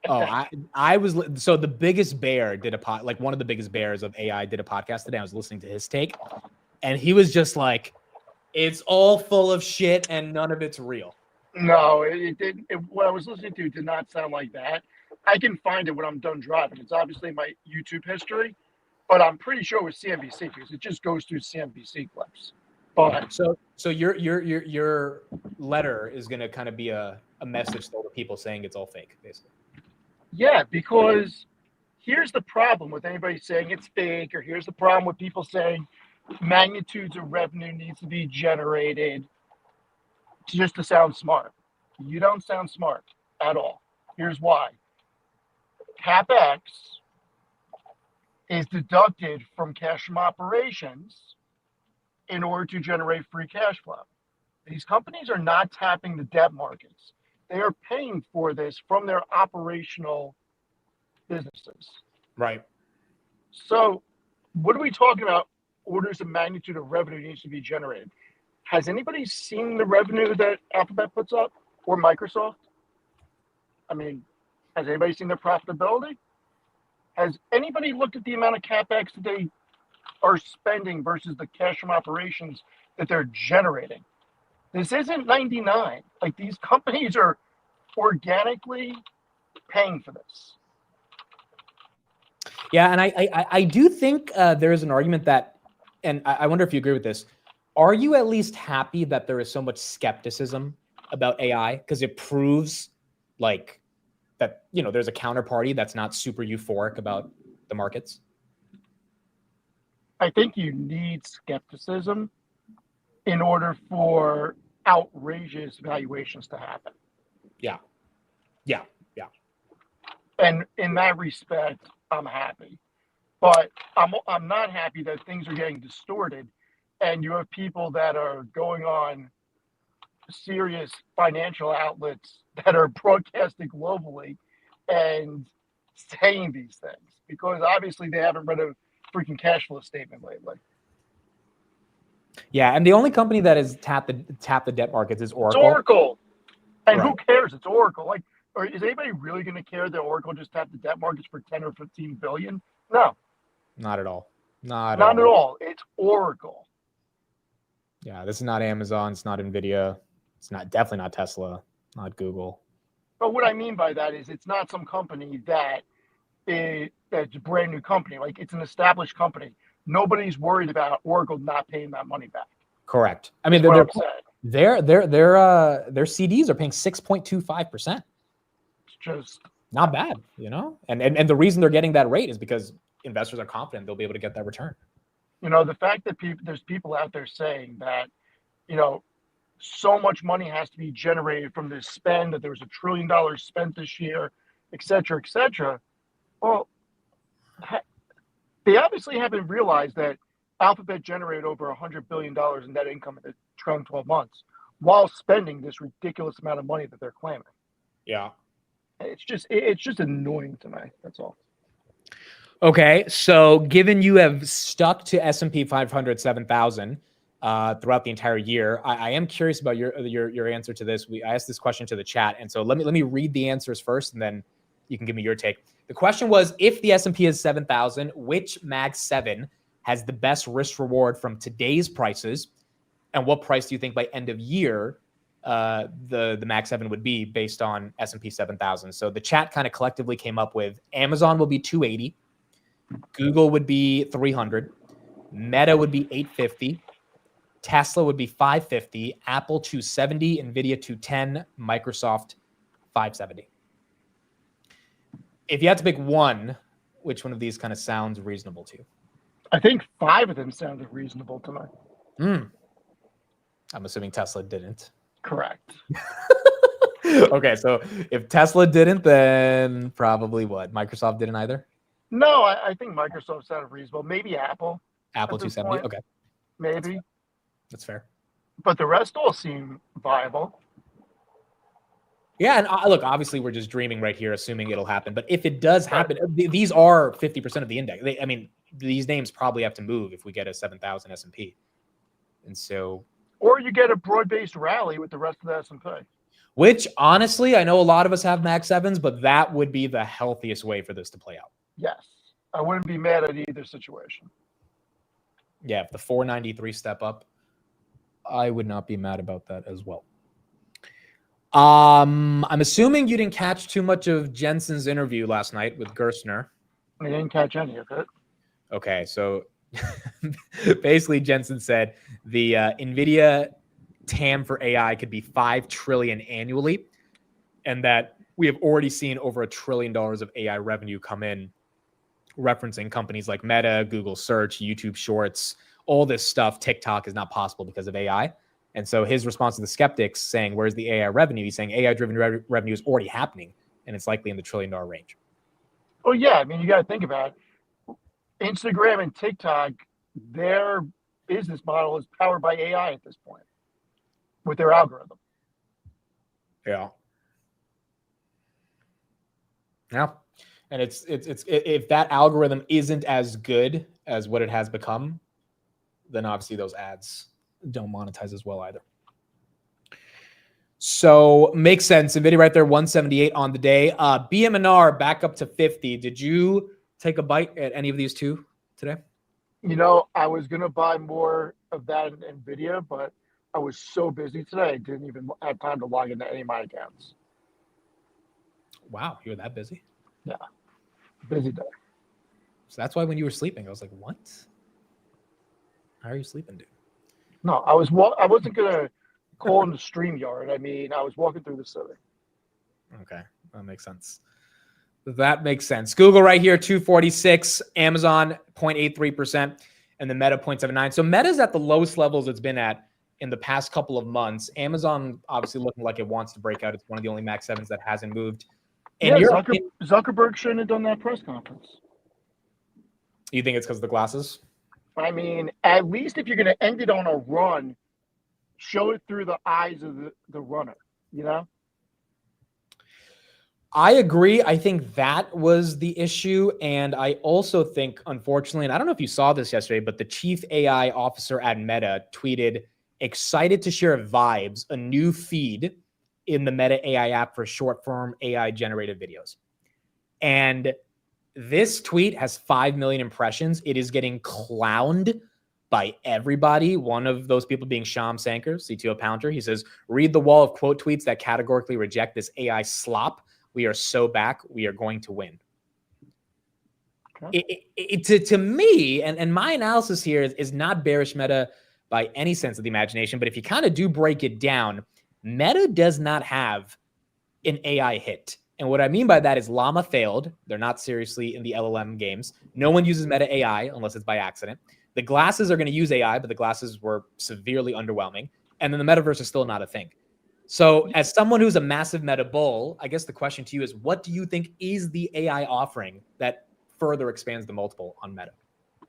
Oh, I was. So the biggest bear did one of the biggest bears of AI did a podcast today. I was listening to his take, and he was just like, "It's all full of shit, and none of it's real." No, it didn't. What I was listening to did not sound like that. I can find it when I'm done driving. It's obviously my YouTube history, but I'm pretty sure it was CNBC because it just goes through CNBC clips. But so your letter is going to kind of be a message to all the people saying it's all fake, basically. Yeah, because here's the problem with anybody saying it's fake, or here's the problem with people saying magnitudes of revenue needs to be generated just to sound smart. You don't sound smart at all. Here's why. CapEx is deducted from cash from operations in order to generate free cash flow. These companies are not tapping the debt markets. They are paying for this from their operational businesses. Right. So what are we talking about? Orders of magnitude of revenue needs to be generated. Has anybody seen the revenue that Alphabet puts up or Microsoft? I mean, has anybody seen their profitability? Has anybody looked at the amount of CapEx that they are spending versus the cash from operations that they're generating? This isn't 99. Like, these companies are organically paying for this. Yeah, and I do think there is an argument that, and I wonder if you agree with this. Are you at least happy that there is so much skepticism about AI? Because it proves like that, there's a counterparty that's not super euphoric about the markets. I think you need skepticism in order for outrageous valuations to happen. Yeah. And in that respect, I'm happy. But I'm not happy that things are getting distorted, and you have people that are going on serious financial outlets that are broadcasting globally and saying these things, because obviously they haven't read a freaking cash flow statement lately. Yeah, and the only company that has tapped the debt markets is Oracle. It's Oracle. And Right. Who cares? It's Oracle. Like, or is anybody really going to care that Oracle just tapped the debt markets for 10 or 15 billion? No. Not at all. Not at all. It's Oracle. Yeah, this is not Amazon. It's not Nvidia. It's definitely not Tesla, not Google. But what I mean by that is it's not some company that's a brand new company. Like, it's an established company. Nobody's worried about Oracle not paying that money back. Correct. I mean, That's what their I'm saying. CDs are paying 6.25%. It's just Not bad, you know? And the reason they're getting that rate is because investors are confident they'll be able to get that return. the fact that there's people out there saying that, so much money has to be generated from this spend, that there was $1 trillion spent this year, et cetera, et cetera. Well, they obviously haven't realized that Alphabet generated over $100 billion in net income in the trailing 12 months while spending this ridiculous amount of money that they're claiming. Yeah. It's just annoying to me. That's all. Okay, so given you have stuck to S&P 500 7,000 throughout the entire year, I am curious about your answer to this. I asked this question to the chat, and so let me read the answers first, and then you can give me your take. The question was, if the S&P is 7,000, which Mag 7 has the best risk reward from today's prices, and what price do you think by end of year the Mag 7 would be based on S&P 7,000? So the chat kind of collectively came up with Amazon will be 280, Google would be 300, Meta would be 850, Tesla would be 550, Apple 270, Nvidia 210, Microsoft 570. If you had to pick one, which one of these kind of sounds reasonable to you? I think 5 of them sounded reasonable to me. I'm assuming Tesla didn't. Correct. Okay, so if Tesla didn't, then probably what? Microsoft didn't either? No, I think Microsoft sounded reasonable. Maybe Apple. Apple At this 270? point, Okay, maybe. that's fair. But the rest all seem viable. Yeah, and look, obviously we're just dreaming right here, assuming it'll happen. But if it does happen, these are 50% of the index. These names probably have to move if we get a 7,000 S&P. And so... Or you get a broad-based rally with the rest of the S&P. Which, honestly, I know a lot of us have Mag 7s, but that would be the healthiest way for this to play out. Yes. I wouldn't be mad at either situation. Yeah, if the 493 step up, I would not be mad about that as well. I'm assuming you didn't catch too much of Jensen's interview last night with Gerstner. I didn't catch any of it. Okay, so basically Jensen said the NVIDIA TAM for AI could be $5 trillion annually, and that we have already seen over $1 trillion of AI revenue come in, referencing companies like Meta, Google Search, YouTube Shorts, all this stuff. TikTok is not possible because of AI. And so his response to the skeptics saying, where's the AI revenue? He's saying AI-driven revenue is already happening, and it's likely in the $1 trillion range. Oh, yeah. I mean, you got to think about it. Instagram and TikTok, their business model is powered by AI at this point with their algorithm. Yeah. Yeah. And it's if that algorithm isn't as good as what it has become, then obviously those ads don't monetize as well either. So makes sense. NVIDIA right there, 178 on the day. BM&R back up to 50. Did you take a bite at any of these two today? I was going to buy more of that in NVIDIA, but I was so busy today, I didn't even have time to log into any of my accounts. Wow, you were that busy? Yeah, busy day. So that's why when you were sleeping, I was like, what? How are you sleeping, dude? No, I wasn't going to call in the StreamYard. I mean, I was walking through the city. Okay, that makes sense. That makes sense. Google right here, 246. Amazon, 0.83%. And the Meta, 0.79. So Meta's at the lowest levels it's been at in the past couple of months. Amazon obviously looking like it wants to break out. It's one of the only Mag 7s that hasn't moved. And Zuckerberg shouldn't have done that press conference. You think it's because of the glasses? I mean, at least if you're going to end it on a run, show it through the eyes of the runner, I agree. I think that was the issue. And I also think, unfortunately, and I don't know if you saw this yesterday, but the chief AI officer at Meta tweeted, excited to share Vibes, a new feed in the Meta AI app for short-form AI-generated videos. And this tweet has 5 million impressions. It is getting clowned by everybody. One of those people being Sham Sankar, CTO Pounter. He says, read the wall of quote tweets that categorically reject this AI slop. We are so back. We are going to win. To me, and my analysis here is not bearish Meta by any sense of the imagination, but if you kind of do break it down, Meta does not have an AI hit. And what I mean by that is Llama failed. They're not seriously in the LLM games. No one uses Meta AI unless it's by accident. The glasses are going to use AI, but the glasses were severely underwhelming. And then the metaverse is still not a thing. So as someone who's a massive Meta bull, I guess the question to you is, what do you think is the AI offering that further expands the multiple on Meta?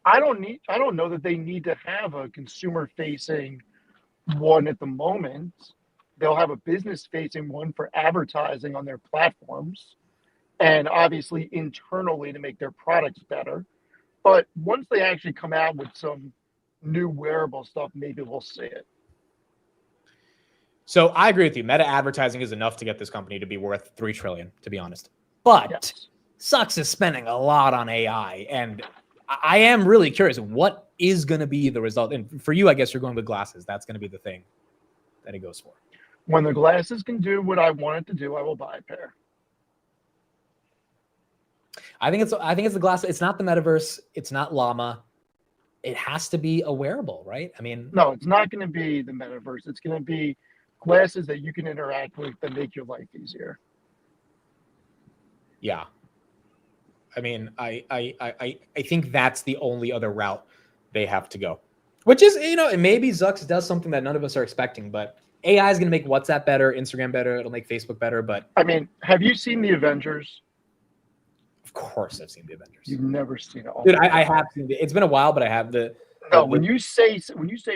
I don't know that they need to have a consumer facing one at the moment. They'll have a business facing one for advertising on their platforms and obviously internally to make their products better. But once they actually come out with some new wearable stuff, maybe we'll see it. So I agree with you. Meta advertising is enough to get this company to be worth $3 trillion, to be honest. But Yes. Sucks is spending a lot on AI. And I am really curious, what is going to be the result? And for you, I guess you're going with glasses. That's going to be the thing that he goes for. When the glasses can do what I want it to do, I will buy a pair. I think it's the glass. It's not the metaverse. It's not Llama. It has to be a wearable, right? I mean, No, it's not going to be the metaverse. It's going to be glasses that you can interact with that make your life easier. yeah. I mean, I think that's the only other route they have to go, which is, and maybe Zucks does something that none of us are expecting, but AI is going to make WhatsApp better, Instagram better. It'll make Facebook better. But I mean, have you seen the Avengers? of course I've seen the Avengers. You've never seen it. Dude, I have seen it. It's been a while, but I have No, when you say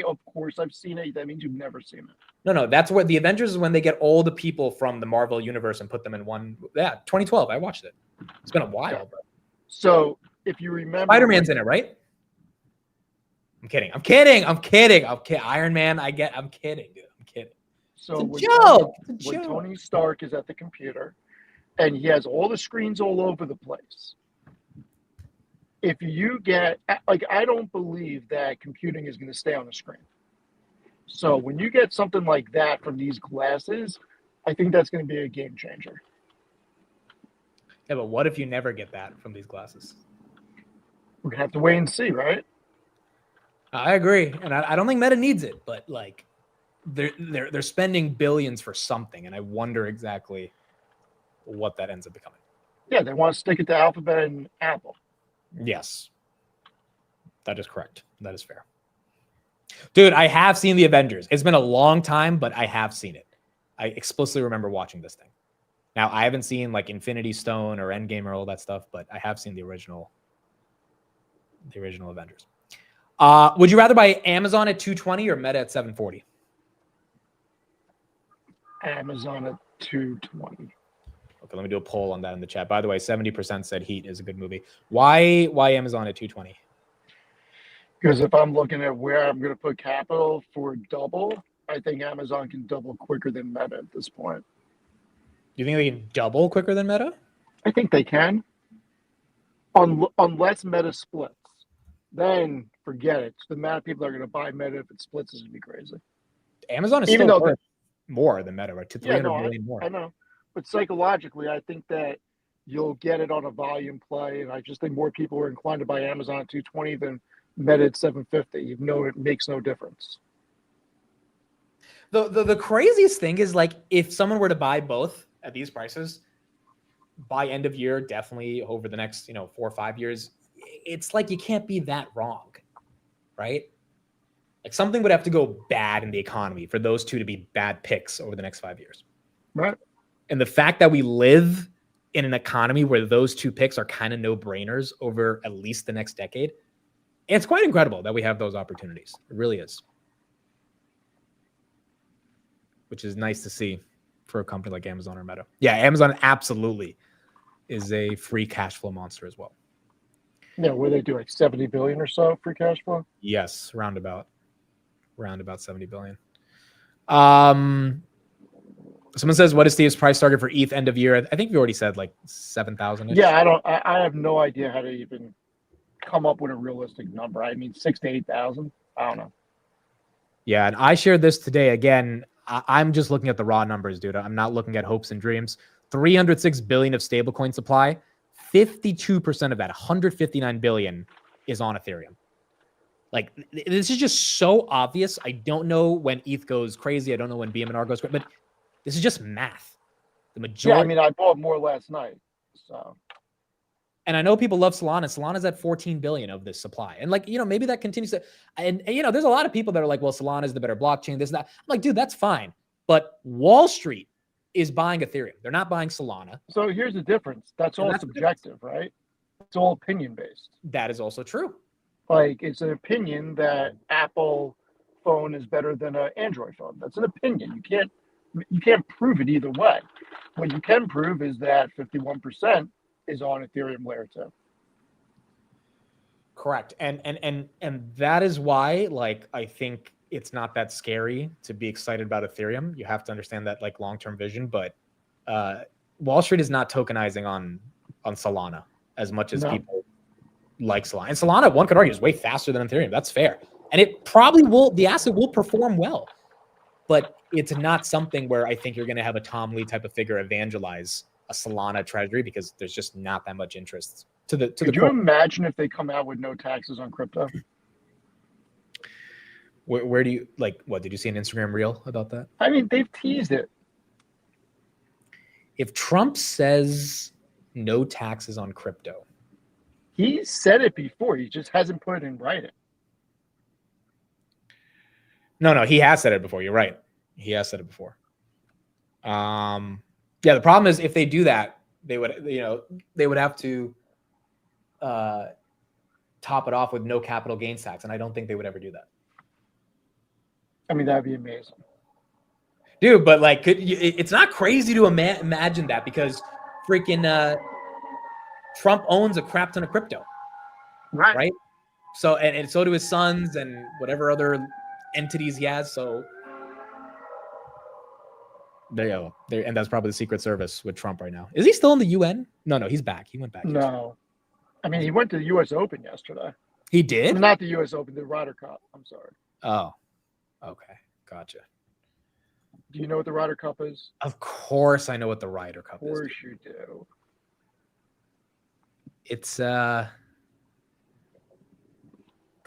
of course I've seen it, that means you've never seen it. No, that's where the Avengers is, when they get all the people from the Marvel universe and put them in one. Yeah, 2012. I watched it. It's been a while. Yeah. But So if you remember, Spider-Man's in it, right? I'm kidding. Iron Man. I'm kidding, dude. I'm kidding. So It's a joke. It's a when joke. Tony Stark is at the computer and he has all the screens all over the place. If you get, I don't believe that computing is going to stay on the screen. So when you get something like that from these glasses, I think that's going to be a game changer. Yeah, but what if you never get that from these glasses? We're going to have to wait and see, right? I agree, and I don't think Meta needs it, but like, they're spending billions for something, and I wonder exactly what that ends up becoming. Yeah, they want to stick it to Alphabet and Apple. Yes, that is correct. That is fair. Dude, I have seen the Avengers. It's been a long time, but I have seen it. I explicitly remember watching this thing. Now, I haven't seen like Infinity Stone or Endgame or all that stuff, but I have seen the original Avengers. Would you rather buy Amazon at 220 or Meta at 740? Amazon at 220. Okay, let me do a poll on that in the chat. By the way, 70% said Heat is a good movie. Why Amazon at 220? Because if I'm looking at where I'm going to put capital for double, I think Amazon can double quicker than Meta at this point. You think they can double quicker than Meta? I think they can. Unless Meta splits. Then forget it. The amount of people that are going to buy Meta if it splits is going to be crazy. Amazon is Even still though worth more than Meta, right? To 300 million more. I know. But psychologically, I think that you'll get it on a volume play. And I just think more people are inclined to buy Amazon at 220 than Meta at 750. You know, it makes no difference. The craziest thing is, like, if someone were to buy both at these prices by end of year, definitely over the next 4 or 5 years, it's like you can't be that wrong, right? Like, something would have to go bad in the economy for those two to be bad picks over the next 5 years. Right. And the fact that we live in an economy where those two picks are kind of no-brainers over at least the next decade, it's quite incredible that we have those opportunities. It really is. Which is nice to see for a company like Amazon or Meta. Yeah, Amazon absolutely is a free cash flow monster as well. Yeah, where they do like 70 billion or so free cash flow. Yes, roundabout 70 billion. Someone says, what is Steve's price target for ETH end of year? I think we already said like 7,000. Yeah, I have no idea how to even come up with a realistic number. I mean, 6,000 to 8,000. I don't know. Yeah, and I shared this today. Again, I'm just looking at the raw numbers, dude. I'm not looking at hopes and dreams. 306 billion of stablecoin supply. 52% of that, 159 billion, is on Ethereum. Like, this is just so obvious. I don't know when ETH goes crazy. I don't know when BMNR goes crazy, but this is just math. The Yeah, I majority. mean, I bought more last night. So And I know people love Solana. Solana's at 14 billion of this supply. And like, maybe that continues to, and there's a lot of people that are like, well, Solana is the better blockchain, this and that. I'm like, dude, that's fine. But Wall Street is buying Ethereum. They're not buying Solana. so here's the difference. That's all that's the subjective, right? It's all opinion based. That is also true. Like, it's an opinion that Apple phone is better than an Android phone. That's an opinion. You can't prove it either way. What you can prove is that 51% is on Ethereum layer 2. Correct. And that is why, like, I think it's not that scary to be excited about Ethereum. You have to understand that, like, long-term vision, but Wall Street is not tokenizing on Solana as much as people like Solana. And Solana, one could argue, is way faster than Ethereum. That's fair. And it probably will, the asset will perform well, but it's not something where I think you're going to have a Tom Lee type of figure evangelize a Solana treasury, because there's just not that much interest to the Could you imagine if they come out with no taxes on crypto? Where do you, like, what, did you see an Instagram reel about that? I mean, they've teased it. If Trump says no taxes on crypto, He said it before. He just hasn't put it in writing. no, he has said it before. You're right. He has said it before. Yeah, the problem is if they do that, they would have to top it off with no capital gains tax, and I don't think they would ever do that. I mean, that'd be amazing. Dude, but like, it's not crazy to imagine that, because freaking Trump owns a crap ton of crypto, right? So, and so do his sons and whatever other entities he has. So there you go. There, and that's probably the Secret Service with Trump right now. Is he still in the UN? No, he's back. He went back. No. I mean, he went to the U.S. Open yesterday. He did? I mean, not the U.S. Open, the Ryder Cup. I'm sorry. Oh, okay. Gotcha. Do you know what the Ryder Cup is? Of course I know what the Ryder Cup is. Of course you do. It's the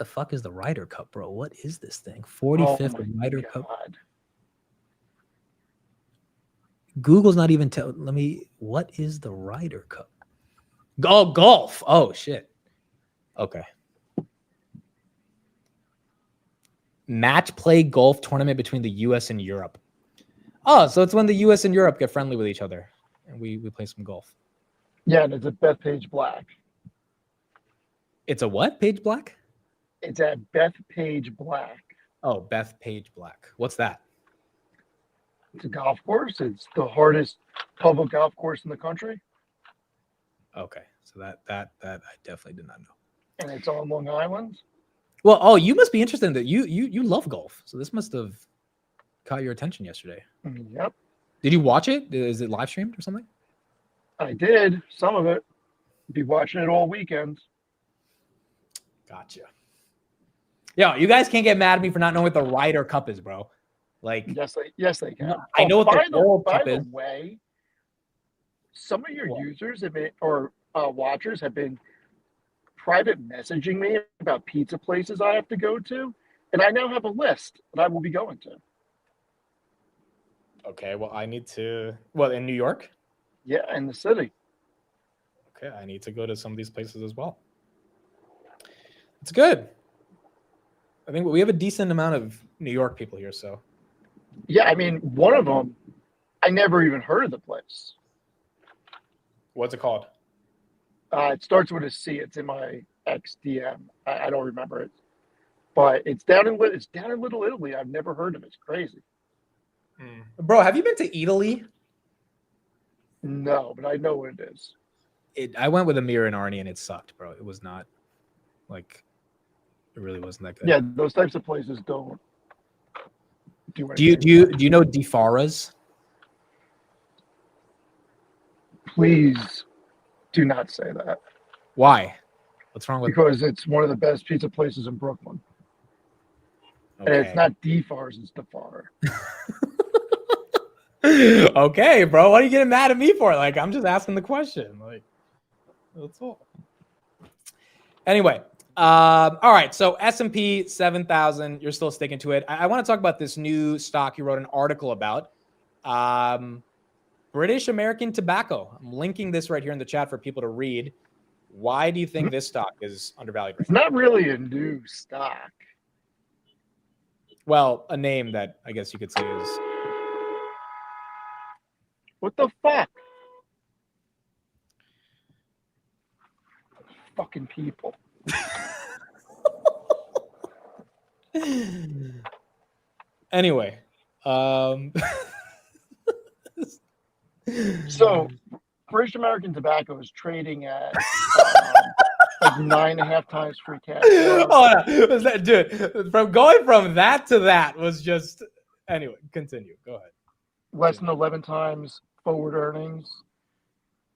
fuck is the Ryder Cup, bro? What is this thing? 45th Ryder Cup. Google's not even let me, what is the Ryder Cup? Oh, golf. Oh shit. Okay. Match play golf tournament between the US and Europe. Oh, so it's when the US and Europe get friendly with each other and we play some golf. Yeah, and it's at Bethpage Black. It's a what? Page Black? It's at Bethpage Black. Oh, Bethpage Black. What's that? It's a golf course. It's the hardest public golf course in the country. Okay, so that I definitely did not know. And it's on Long Island. Well, oh, you must be interested in that. You love golf, so this must have caught your attention yesterday. Yep. Did you watch it? Is it live streamed or something? I did some of it. Be watching it all weekend. Gotcha. Yo, you guys can't get mad at me for not knowing what the Ryder Cup is, bro. Like, yes, they can. I know what the World Cup is. By the way, some of your users have been, or watchers have been private messaging me about pizza places I have to go to, and I now have a list that I will be going to. Okay, well, I need to. Well, in New York? Yeah, in the city. Okay, I need to go to some of these places as well. It's good. I think we have a decent amount of New York people here, so. Yeah, I mean, one of them, I never even heard of the place. What's it called? It starts with a C. It's in my XDM. I don't remember it, but it's down in Little Italy. I've never heard of it. It's crazy. Bro, have you been to Italy? No, but I know what it is. I went with Amir and Arnie, and it sucked, bro. It was not like, it really wasn't that good. Yeah, those types of places don't do anything. Do you know Di Fara's? Please do not say that. Why? What's wrong with Because it's one of the best pizza places in Brooklyn. And it's not DFARS, it's DFAR. Okay, bro. What are you getting mad at me for? Like, I'm just asking the question. Like, that's all. Anyway, all right. So S&P 7,000. You're still sticking to it. I want to talk about this new stock you wrote an article about. British American Tobacco. I'm linking this right here in the chat for people to read. Why do you think this stock is undervalued? It's not really a new stock. Well, a name that I guess you could say is. What the fuck? Fucking people. Anyway, So British American Tobacco is trading at like 9.5 times free cash flow. Oh no, was that, dude? From going from that to that was just. Anyway, continue. Go ahead. Less than 11 times forward earnings.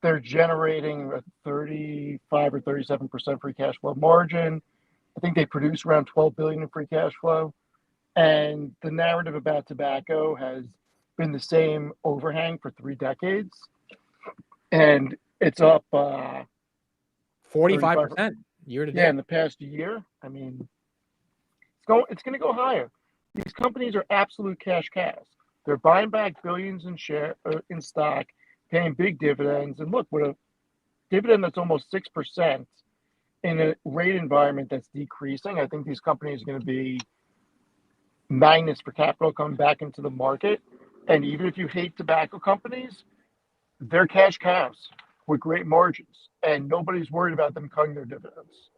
They're generating a 35 or 37% free cash flow margin. I think they produce around 12 billion in free cash flow. And the narrative about tobacco has been the same overhang for 3 decades. And it's up 45% year to date. Yeah, in the past year. I mean, it's going to go higher. These companies are absolute cash cows. They're buying back billions in stock, paying big dividends. And look, with a dividend that's almost 6% in a rate environment that's decreasing, I think these companies are going to be magnets for capital coming back into the market. And even if you hate tobacco companies, they're cash cows with great margins, and nobody's worried about them cutting their dividends.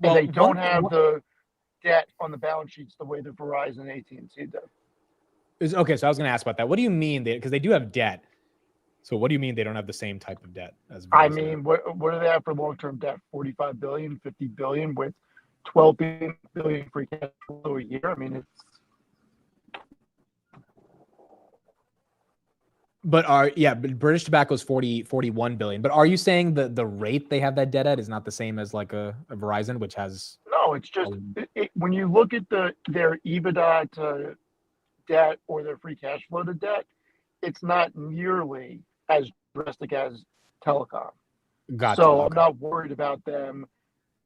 And they don't have the debt on the balance sheets the way that Verizon and AT&T do. Okay, so I was going to ask about that. What do you mean? Because they do have debt. So what do you mean they don't have the same type of debt as Verizon? I mean, what do they have for long-term debt? 45 billion, 50 billion with 12 billion free cash flow a year. I mean, it's. But British Tobacco is 41 billion. But are you saying the rate they have that debt at is not the same as like a Verizon, which has? No, it's just when you look at their EBITDA to debt or their free cash flow to debt, it's not nearly as drastic as telecom. Gotcha. So I'm not worried about them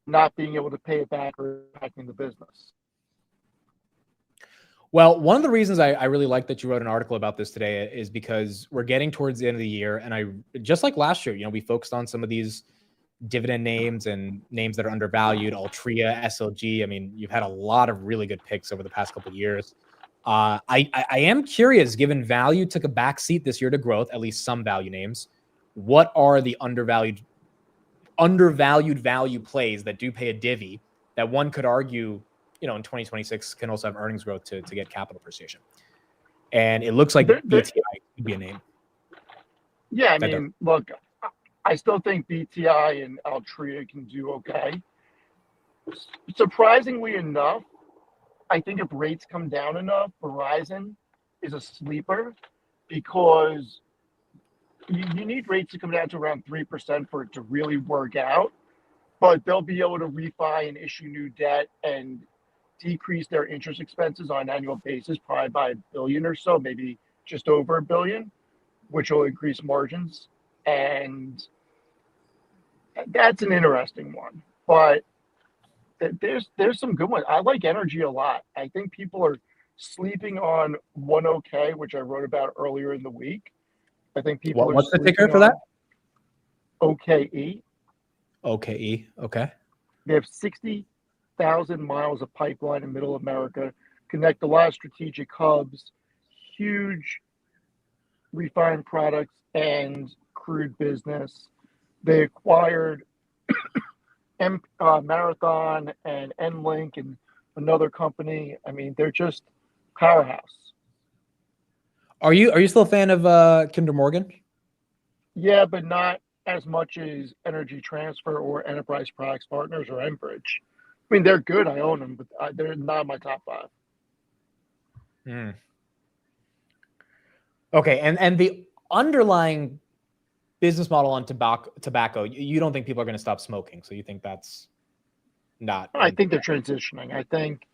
not being able to pay it back or impacting the business. Well, one of the reasons I really like that you wrote an article about this today is because we're getting towards the end of the year. And I, just like last year, we focused on some of these dividend names and names that are undervalued, Altria, SLG. I mean, you've had a lot of really good picks over the past couple of years. I am curious, given value took a backseat this year to growth, at least some value names, what are the undervalued value plays that do pay a divvy that one could argue, in 2026 can also have earnings growth to get capital appreciation? And it looks like BTI could be a name. Yeah, I mean, look, I still think BTI and Altria can do okay. Surprisingly enough, I think if rates come down enough, Verizon is a sleeper because you need rates to come down to around 3% for it to really work out. But they'll be able to refi and issue new debt and decrease their interest expenses on an annual basis, probably by $1 billion or so, maybe just over $1 billion, which will increase margins. And that's an interesting one. But there's some good ones. I like energy a lot. I think people are sleeping on ONEOK, which I wrote about earlier in the week. I think people what's the ticker for that? OKE. OKE. Okay. They have 60,000 miles of pipeline in Middle America, connect a lot of strategic hubs, huge refined products and crude business. They acquired Marathon and EnLink and another company. I mean, they're just powerhouse. Are you still a fan of Kinder Morgan? Yeah, but not as much as Energy Transfer or Enterprise Products Partners or Enbridge. I mean, they're good. I own them, but they're not my top 5. Okay, and the underlying business model on tobacco, you don't think people are going to stop smoking, so you think that's not? I think they're transitioning. I think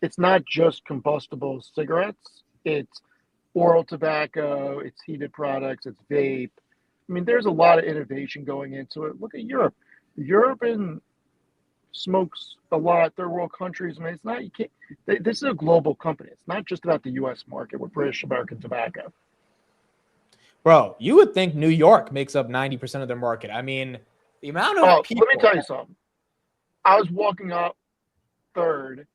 it's not just combustible cigarettes. It's oral tobacco, it's heated products, it's vape. I mean, there's a lot of innovation going into it. Look at Europe. Europe smokes a lot. Third world countries. I mean, it's not. You can't. This is a global company. It's not just about the U.S. market with British American tobacco. Bro, you would think New York makes up 90% of their market. I mean, the amount of people. Let me tell you something. I was walking up Third,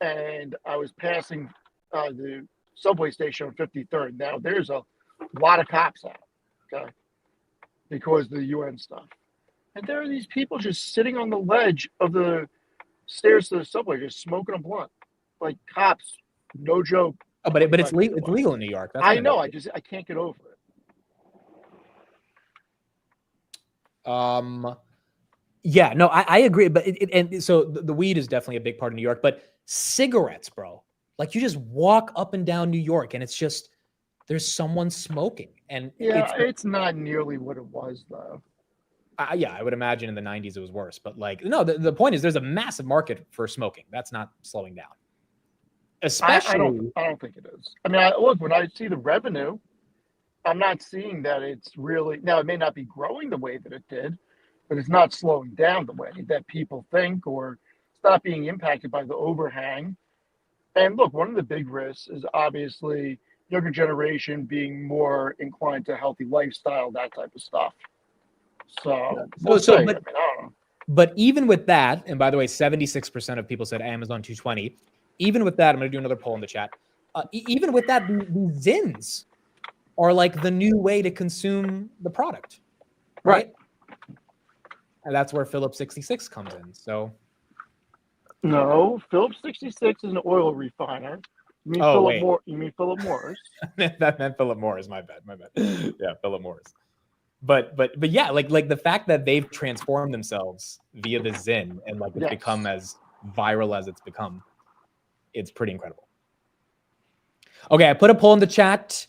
and I was passing the subway station on 53rd. Now there's a lot of cops out, okay, because of the UN stuff. And there are these people just sitting on the ledge of the stairs to the subway, just smoking a blunt, like cops. No joke. Oh, but it's legal. It's legal in New York. That's I know. I can't get over it. Yeah, no, I agree. But so the weed is definitely a big part of New York. But cigarettes, bro, like you just walk up and down New York, and it's just there's someone smoking, and yeah, it's not nearly what it was though. Yeah, I would imagine in the 90s it was worse. But like, no, the point is there's a massive market for smoking. That's not slowing down. Especially, I don't think it is. I mean, look, when I see the revenue, I'm not seeing that it's really, now it may not be growing the way that it did, but it's not slowing down the way that people think, or it's not being impacted by the overhang. And look, one of the big risks is obviously younger generation being more inclined to healthy lifestyle, that type of stuff. So, but, I don't know. But even with that, and by the way, 76% of people said Amazon 220. Even with that, I'm going to do another poll in the chat. Even with that, the Zins are like the new way to consume the product, right? And that's where Phillips 66 comes in. So, no, Phillips 66 is an oil refiner. You mean You mean Philip Morris? That meant Philip Morris. My bad. Yeah, Philip Morris. But yeah, like the fact that they've transformed themselves via the Zin and like it's become as viral as it's become, it's pretty incredible. Okay, I put a poll in the chat.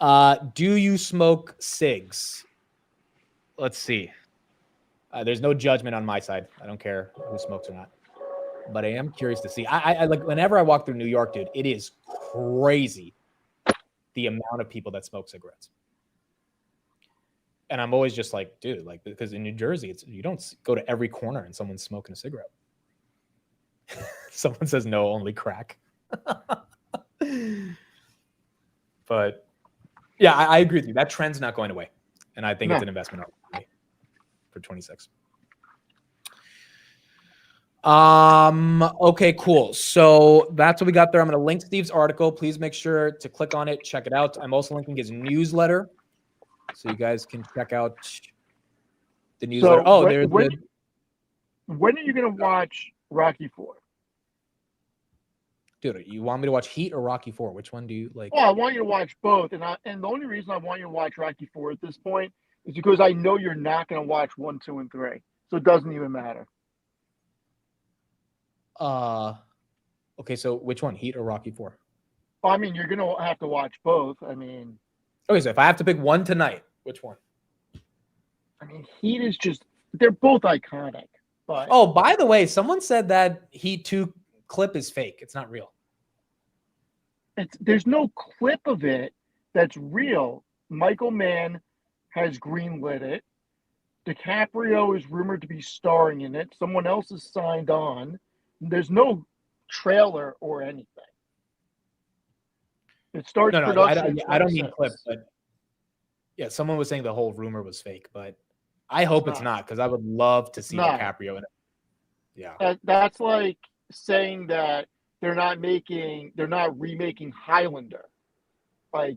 Do you smoke cigs? Let's see. There's no judgment on my side. I don't care who smokes or not. But I am curious to see. I like whenever I walk through New York, dude, it is crazy the amount of people that smoke cigarettes. And I'm always just like, dude, like, because in New Jersey, you don't go to every corner and someone's smoking a cigarette. Someone says no, only crack. But yeah, I agree with you. That trend's not going away. And I think it's an investment opportunity for 26. Okay, cool. So that's what we got there. I'm going to link Steve's article. Please make sure to click on it, check it out. I'm also linking his newsletter, so you guys can check out the newsletter. When are you going to watch Rocky IV? Dude, you want me to watch Heat or Rocky IV? Which one do you like? Well, I want you to watch both. And the only reason I want you to watch Rocky IV at this point is because I know you're not going to watch 1, 2, and 3. So it doesn't even matter. Okay, so which one, Heat or Rocky IV? Well, I mean, you're going to have to watch both. I mean, okay, so if I have to pick one tonight, which one? I mean, Heat is they're both iconic. But oh, by the way, someone said that Heat 2 clip is fake. It's not real. There's no clip of it that's real. Michael Mann has greenlit it. DiCaprio is rumored to be starring in it. Someone else is signed on. There's no trailer or anything. It starts production. I don't mean clip, but yeah, someone was saying the whole rumor was fake, but I hope it's not, because I would love to see DiCaprio in it. Yeah, that's like saying that they're not remaking Highlander. Like,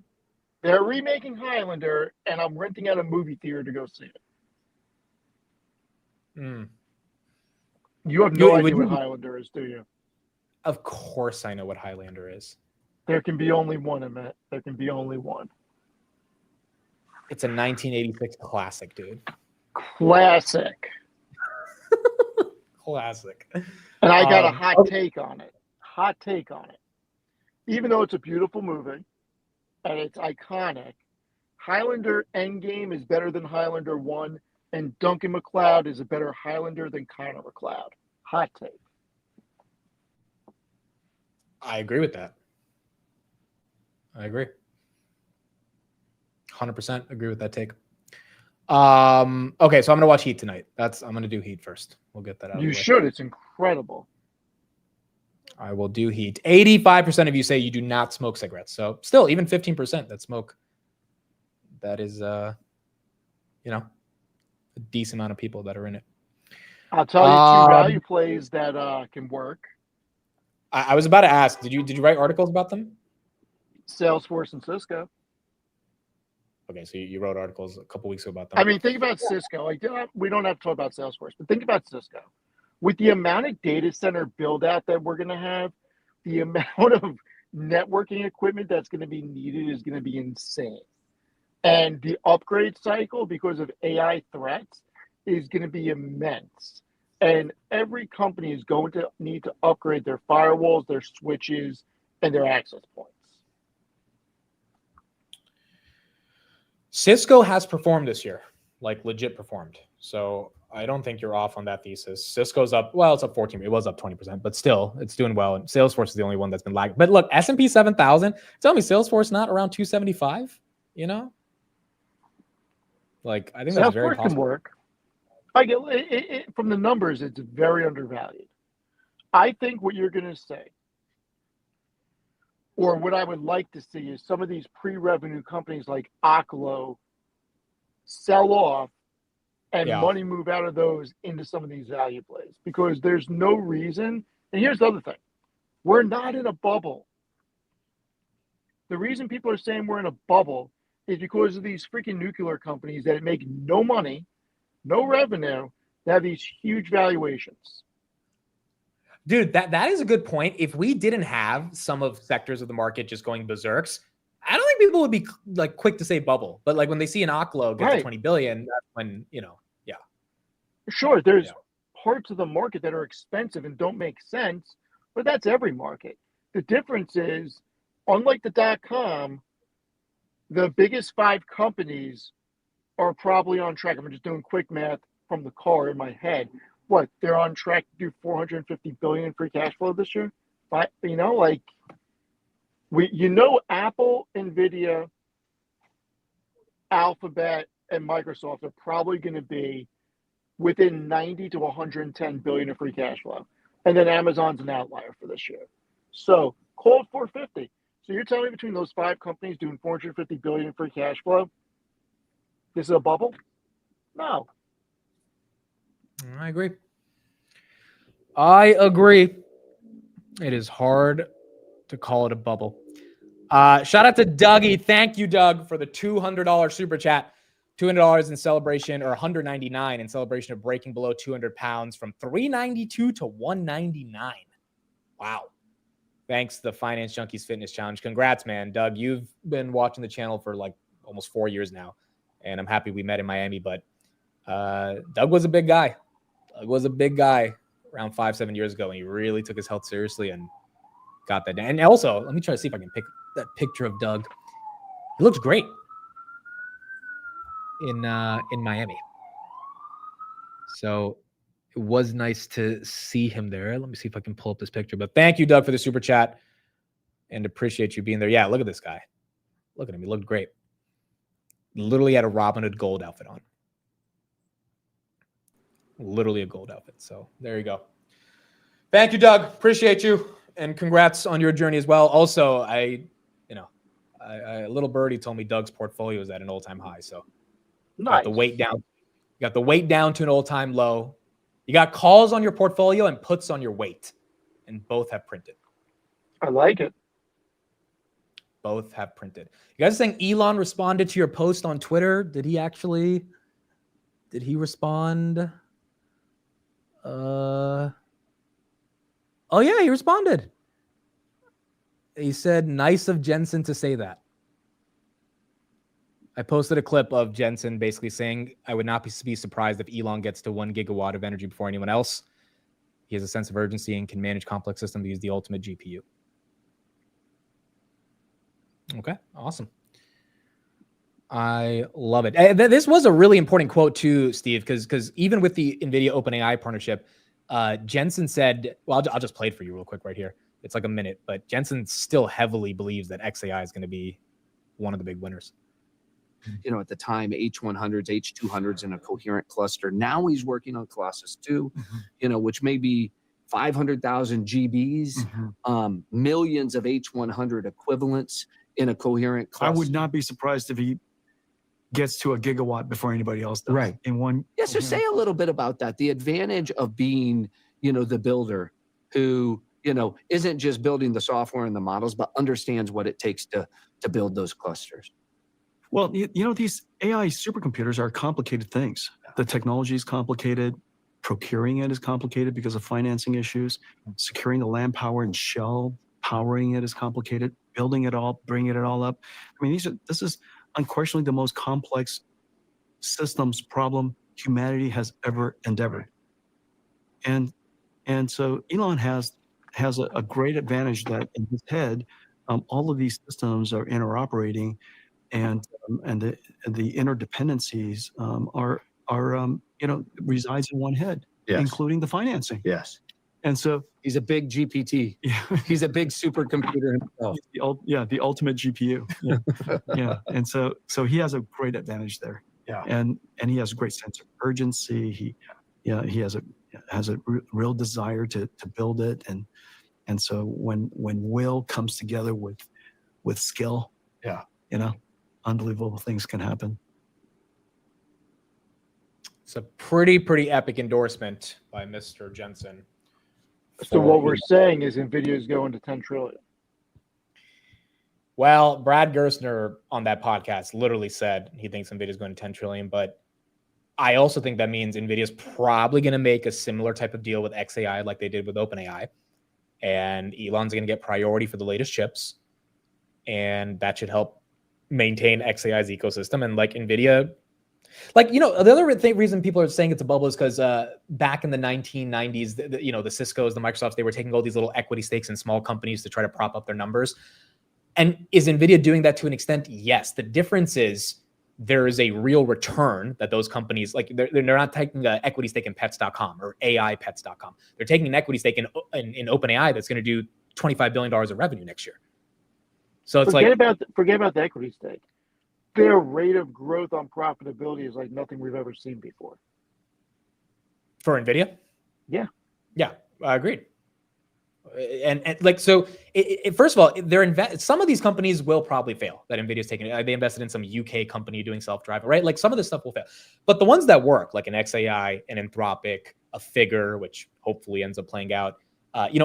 they're remaking Highlander, and I'm renting out a movie theater to go see it. You have no idea what Highlander is, do you? Of course I know what Highlander is. There can be only one, Emmett. There can be only one. It's a 1986 classic, dude. Classic. Classic. And I got a hot take on it. Hot take on it. Even though it's a beautiful movie and it's iconic, Highlander Endgame is better than Highlander 1, and Duncan MacLeod is a better Highlander than Connor MacLeod. Hot take. I agree with that. I agree. 100% agree with that take. Okay, so I'm gonna watch Heat tonight. I'm gonna do Heat first. We'll get that out of the You way. should. It's incredible. I will do Heat. 85% of you say you do not smoke cigarettes. So still, even 15% that smoke. That is, a decent amount of people that are in it. I'll tell you two value plays that can work. I was about to ask, did you write articles about them? Salesforce and Cisco. Okay, so you wrote articles a couple weeks ago about them. I mean, think about Cisco. We don't have to talk about Salesforce, but think about Cisco. With the amount of data center build out that we're going to have, the amount of networking equipment that's going to be needed is going to be insane. And the upgrade cycle, because of AI threats, is going to be immense. And every company is going to need to upgrade their firewalls, their switches, and their access points. Cisco has performed this year, like legit performed. So I don't think you're off on that thesis. Cisco's up, well, it's up 14. It was up 20%, but still, it's doing well. And Salesforce is the only one that's been lagging. But look, S&P 7,000, tell me Salesforce not around 275, Like, I think that's very possible. Can work. I get it, from the numbers, it's very undervalued. I think what you're going to say, or what I would like to see, is some of these pre-revenue companies like Oklo sell off and money move out of those into some of these value plays, because there's no reason. And here's the other thing. We're not in a bubble. The reason people are saying we're in a bubble is because of these freaking nuclear companies that make no money, no revenue, that have these huge valuations. Dude, that is a good point. If we didn't have some of sectors of the market just going berserks, I don't think people would be like quick to say bubble. But like when they see an Oklo get to 20 billion, that's when, Sure, there's parts of the market that are expensive and don't make sense, but that's every market. The difference is, unlike the .com, the biggest 5 companies are probably on track. I'm just doing quick math from the car in my head. What, they're on track to do 450 billion in free cash flow this year? But Apple, Nvidia, Alphabet, and Microsoft are probably going to be within 90 to 110 billion of free cash flow. And then Amazon's an outlier for this year. So call it 450. So you're telling me between those 5 companies doing 450 billion in free cash flow, this is a bubble? No. I agree. It is hard to call it a bubble. Shout out to Dougie. Thank you, Doug, for the $200 super chat. $200 in celebration, or $199 in celebration of breaking below 200 pounds from 392 to 199. Wow. Thanks to the Finance Junkies Fitness Challenge. Congrats, man. Doug, you've been watching the channel for like almost 4 years now, and I'm happy we met in Miami, but Doug was a big guy. Doug was a big guy around 5-7 years ago, and he really took his health seriously and got that down. And also, let me try to see if I can pick that picture of Doug. He looks great in Miami. So it was nice to see him there. Let me see if I can pull up this picture. But thank you, Doug, for the super chat, and appreciate you being there. Yeah, look at this guy. Look at him. He looked great. Literally had a Robin Hood gold outfit on. Literally a gold outfit. So there you go. Thank you, Doug. Appreciate you. And congrats on your journey as well. Also, a little birdie told me Doug's portfolio is at an all-time high. So nice. Got the weight down. You got the weight down to an all-time low. You got calls on your portfolio and puts on your weight. And both have printed. I like it. Both have printed. You guys are saying Elon responded to your post on Twitter. Did he respond? Oh yeah, he responded. He said, nice of Jensen to say that. I posted a clip of Jensen basically saying, I would not be surprised if Elon gets to 1 gigawatt of energy before anyone else. He has a sense of urgency and can manage complex systems. He's the ultimate GPU. Okay, awesome. I love it. This was a really important quote too, Steve, because even with the NVIDIA OpenAI partnership, Jensen said, well, I'll just play it for you real quick right here. It's like a minute, but Jensen still heavily believes that XAI is going to be one of the big winners. At the time, H100s, H200s in a coherent cluster. Now he's working on Colossus 2, which may be 500,000 GBs, millions of H100 equivalents in a coherent cluster. I would not be surprised if he gets to a gigawatt before anybody else does. Right. In one. Yeah, so say a little bit about that. The advantage of being, the builder who, isn't just building the software and the models, but understands what it takes to build those clusters. Well, these AI supercomputers are complicated things. The technology is complicated. Procuring it is complicated because of financing issues. Securing the land power and shell powering it is complicated. Building it all, bringing it all up. I mean, this is unquestionably the most complex systems problem humanity has ever endeavored. And so Elon has a great advantage that in his head, all of these systems are interoperating, and the interdependencies resides in one head, including the financing. Yes. And so he's a big GPT. He's a big supercomputer himself. The ultimate GPU. Yeah. And so he has a great advantage there. Yeah. And he has a great sense of urgency. He has a real desire to build it. And so when will comes together with skill, unbelievable things can happen. It's a pretty epic endorsement by Mr. Jensen. So what we're saying is NVIDIA is going to 10 trillion. Well, Brad Gerstner on that podcast literally said he thinks NVIDIA is going to 10 trillion, but I also think that means NVIDIA is probably going to make a similar type of deal with XAI like they did with OpenAI. And Elon's going to get priority for the latest chips. And that should help maintain XAI's ecosystem. And like NVIDIA, the other reason people are saying it's a bubble is because back in the 1990s, the Ciscos, the Microsofts, they were taking all these little equity stakes in small companies to try to prop up their numbers. And is NVIDIA doing that to an extent? Yes. The difference is there is a real return that those companies, like they're not taking an equity stake in pets.com or AIpets.com. They're taking an equity stake in OpenAI that's going to do $25 billion of revenue next year. So it's forget about the equity stake. Their rate of growth on profitability is like nothing we've ever seen before. For NVIDIA? Yeah. Yeah, I agreed. And so first of all, some of these companies will probably fail that NVIDIA's taking. They invested in some UK company doing self-driving, right? Like some of this stuff will fail. But the ones that work, like an XAI, an Anthropic, a Figure, which hopefully ends up playing out,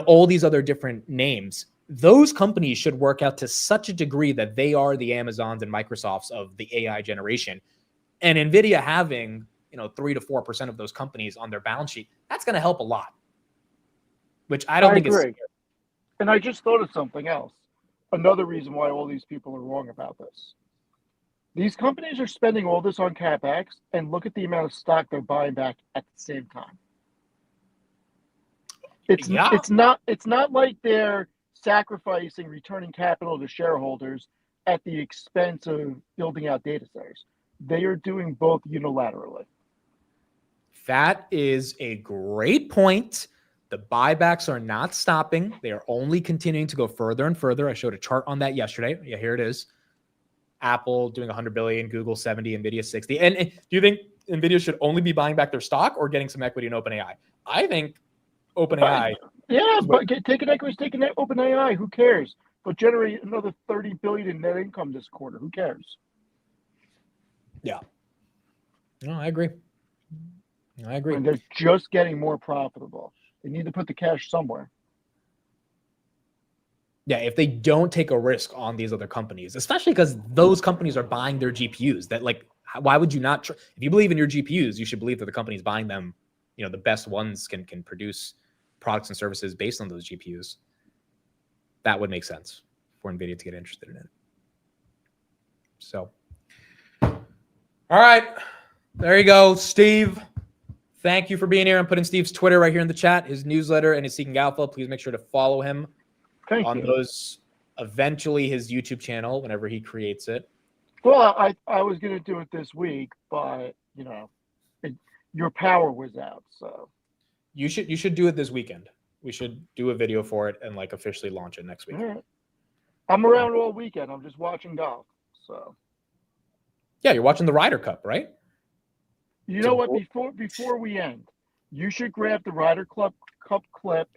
all these other different names, those companies should work out to such a degree that they are the Amazons and Microsofts of the AI generation. And NVIDIA having, 3 to 4% of those companies on their balance sheet, that's going to help a lot. Which I don't think agree. And I just thought of something else. Another reason why all these people are wrong about this. These companies are spending all this on CapEx, and look at the amount of stock they're buying back at the same time. It's not like they're sacrificing returning capital to shareholders at the expense of building out data centers. They are doing both unilaterally. That is a great point. The buybacks are not stopping. They are only continuing to go further and further. I showed a chart on that yesterday. Yeah, here it is. Apple doing 100 billion, Google 70, NVIDIA 60. And do you think NVIDIA should only be buying back their stock or getting some equity in OpenAI? I think OpenAI. Yeah, but taking equity, taking OpenAI. Who cares? But generate another 30 billion in net income this quarter. Who cares? Yeah. No, I agree. And they're just getting more profitable. They need to put the cash somewhere. Yeah, if they don't take a risk on these other companies, especially because those companies are buying their GPUs, why would you not? If you believe in your GPUs, you should believe that the companies buying them, the best ones can produce products and services based on those GPUs. That would make sense for NVIDIA to get interested in it. So, all right, there you go, Steve. Thank you for being here. I'm putting Steve's Twitter right here in the chat, his newsletter, and his Seeking Alpha. Please make sure to follow him on those. Eventually, his YouTube channel whenever he creates it. Well, I was going to do it this week, but your power was out, so you should do it this weekend. We should do a video for it and like officially launch it next week. All right. I'm around all weekend. I'm just watching golf. So Yeah, you're watching the Ryder Cup, right? you So know what? cool. Before we end, you should grab the Ryder Cup clip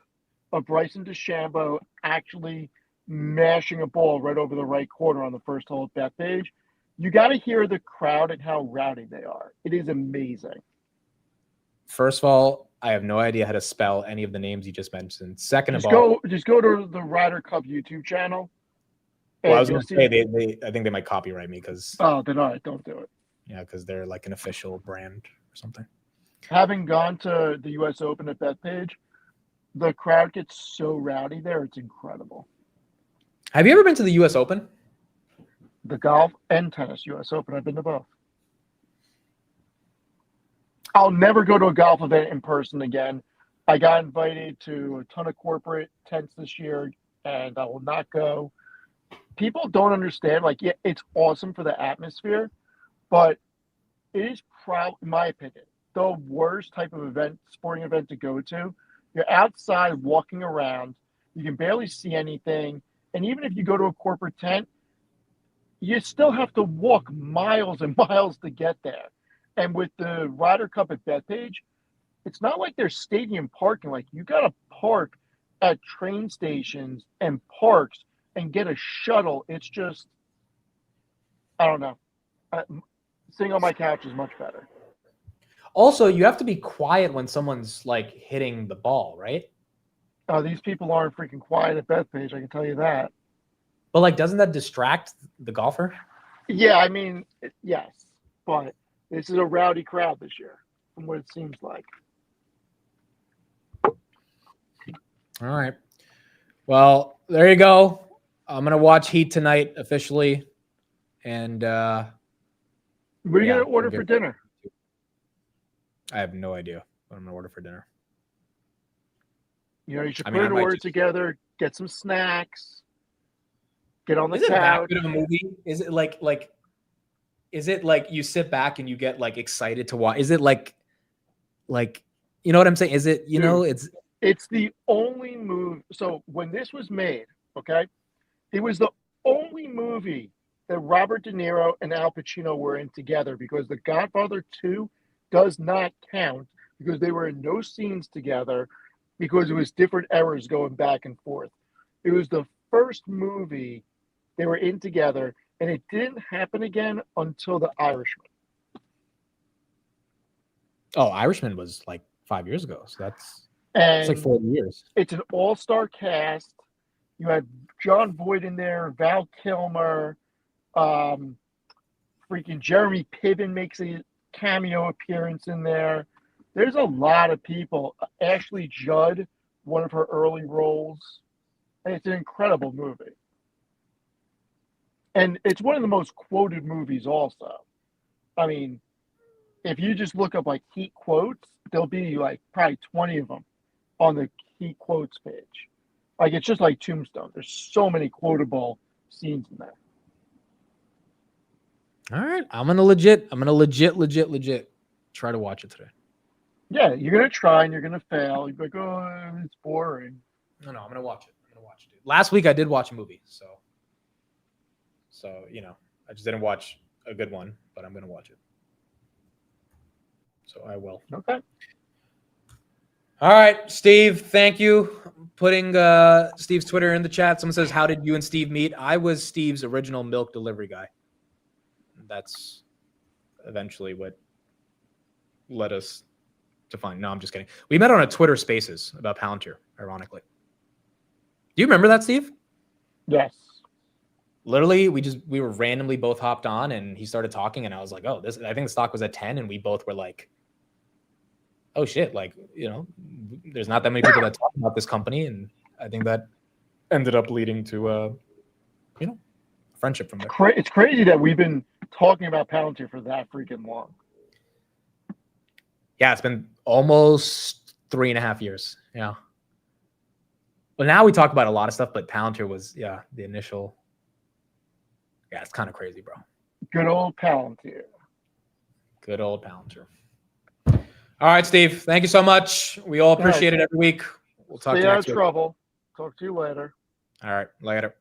of Bryson DeChambeau actually mashing a ball right over the right corner on the first hole at Bethpage. You got to hear the crowd and how rowdy they are. It is amazing. First of all, I have no idea how to spell any of the names you just mentioned. Second Just of all, go to the Ryder Cup YouTube channel. well, I was and going to you'll say see- I think they might copyright me because Oh, then all right, don't do it. yeah, because they're like an official brand or something. Having gone to the U.S. Open at Bethpage, the crowd gets so rowdy there. It's incredible. Have you ever been to the U.S. Open? The golf and tennis U.S. Open. I've been to both. I'll never go to a golf event in person again. I got invited to a ton of corporate tents this year, and I will not go. People don't understand. Like, yeah, it's awesome for the atmosphere, but it is probably, in my opinion, the worst type of event, sporting event to go to. You're outside walking around. You can barely see anything. And even if you go to a corporate tent, you still have to walk miles and miles to get there. And with the Ryder Cup at Bethpage, it's not like there's stadium parking. Like, you got to park at train stations and parks and get a shuttle. It's just, I don't know. Sitting on my couch is much better. Also, you have to be quiet when someone's like hitting the ball, right? These people aren't freaking quiet at Bethpage, I can tell you that. But like, doesn't that distract the golfer? Yeah, I mean, yes. But this is a rowdy crowd this year, from what it seems like. All right. Well, there you go. I'm gonna watch Heat tonight officially, and What are you Yeah, going to order I'm for good. dinner? I have no idea what I'm gonna order for dinner. You know, you should I put mean, I an might order just- together, get some snacks, get on the Is it that couch. good of a movie? Is it like? Is it like you sit back and you get like excited to watch? Is it like you know what I'm saying? Is it It's the only movie. So when this was made, okay, it was the only movie that Robert De Niro and Al Pacino were in together, because The Godfather 2 does not count because they were in no scenes together because it was different eras going back and forth. It was the first movie they were in together, and it didn't happen again until The Irishman. Oh, Irishman was like 5 years ago, so it's And like 40 years. it's an all-star cast. You had John Voight in there, Val Kilmer, freaking Jeremy Piven makes a cameo appearance in there. There's a lot of people. Ashley Judd, one of her early roles. And it's an incredible movie. And it's one of the most quoted movies also. I mean, if you just look up like Heat quotes, there'll be like probably 20 of them on the Heat quotes page. Like, it's just like Tombstone. There's so many quotable scenes in there. All right, I'm gonna legit try to watch it today. Yeah, you're going to try and you're going to fail. You're like, oh, it's boring. No, I'm gonna watch it. Dude. Last week I did watch a movie, so you know, I just didn't watch a good one, but I'm gonna watch it. So I will. Okay. All right, Steve, thank you. I'm putting Steve's Twitter in the chat. Someone says, how did you and Steve meet? I was Steve's original milk delivery guy. That's eventually what led us to find. No, I'm just kidding. We met on a Twitter Spaces about Palantir, ironically. Do you remember that, Steve? Yes. Literally, we were randomly both hopped on, and he started talking, and I was like, oh, this. I think the stock was at 10, and we both were like, oh shit, like, you know, there's not that many people that talk about this company, and I think that ended up leading to you know, friendship from there. It's crazy that we've been talking about Palantir for that freaking long. Yeah, it's been almost 3.5 years. Yeah. But now we talk about a lot of stuff, but Palantir was, the initial. Yeah, it's kind of crazy, bro. Good old Palantir. Good old Palantir. All right, Steve. Thank you so much. We all appreciate it every week. We'll talk to Stay you out next of week. trouble. Talk to you later. All right. Later.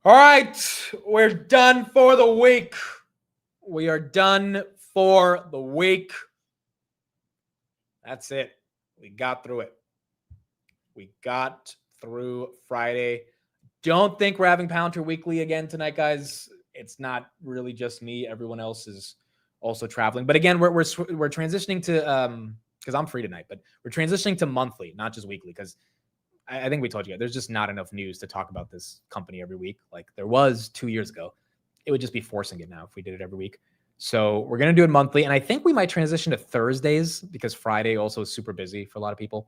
All right. We're done for the week. We are done for the week. That's it. We got through it. We got through Friday. Don't think we're having Palantir Weekly again tonight, guys. It's not really just me. Everyone else is also traveling. But again, we're transitioning to because I'm free tonight, but we're transitioning to monthly, not just weekly, because I think we told you there's just not enough news to talk about this company every week like there was 2 years ago. It would just be forcing it now if we did it every week. So we're going to do it monthly. And I think we might transition to Thursdays because Friday also is super busy for a lot of people.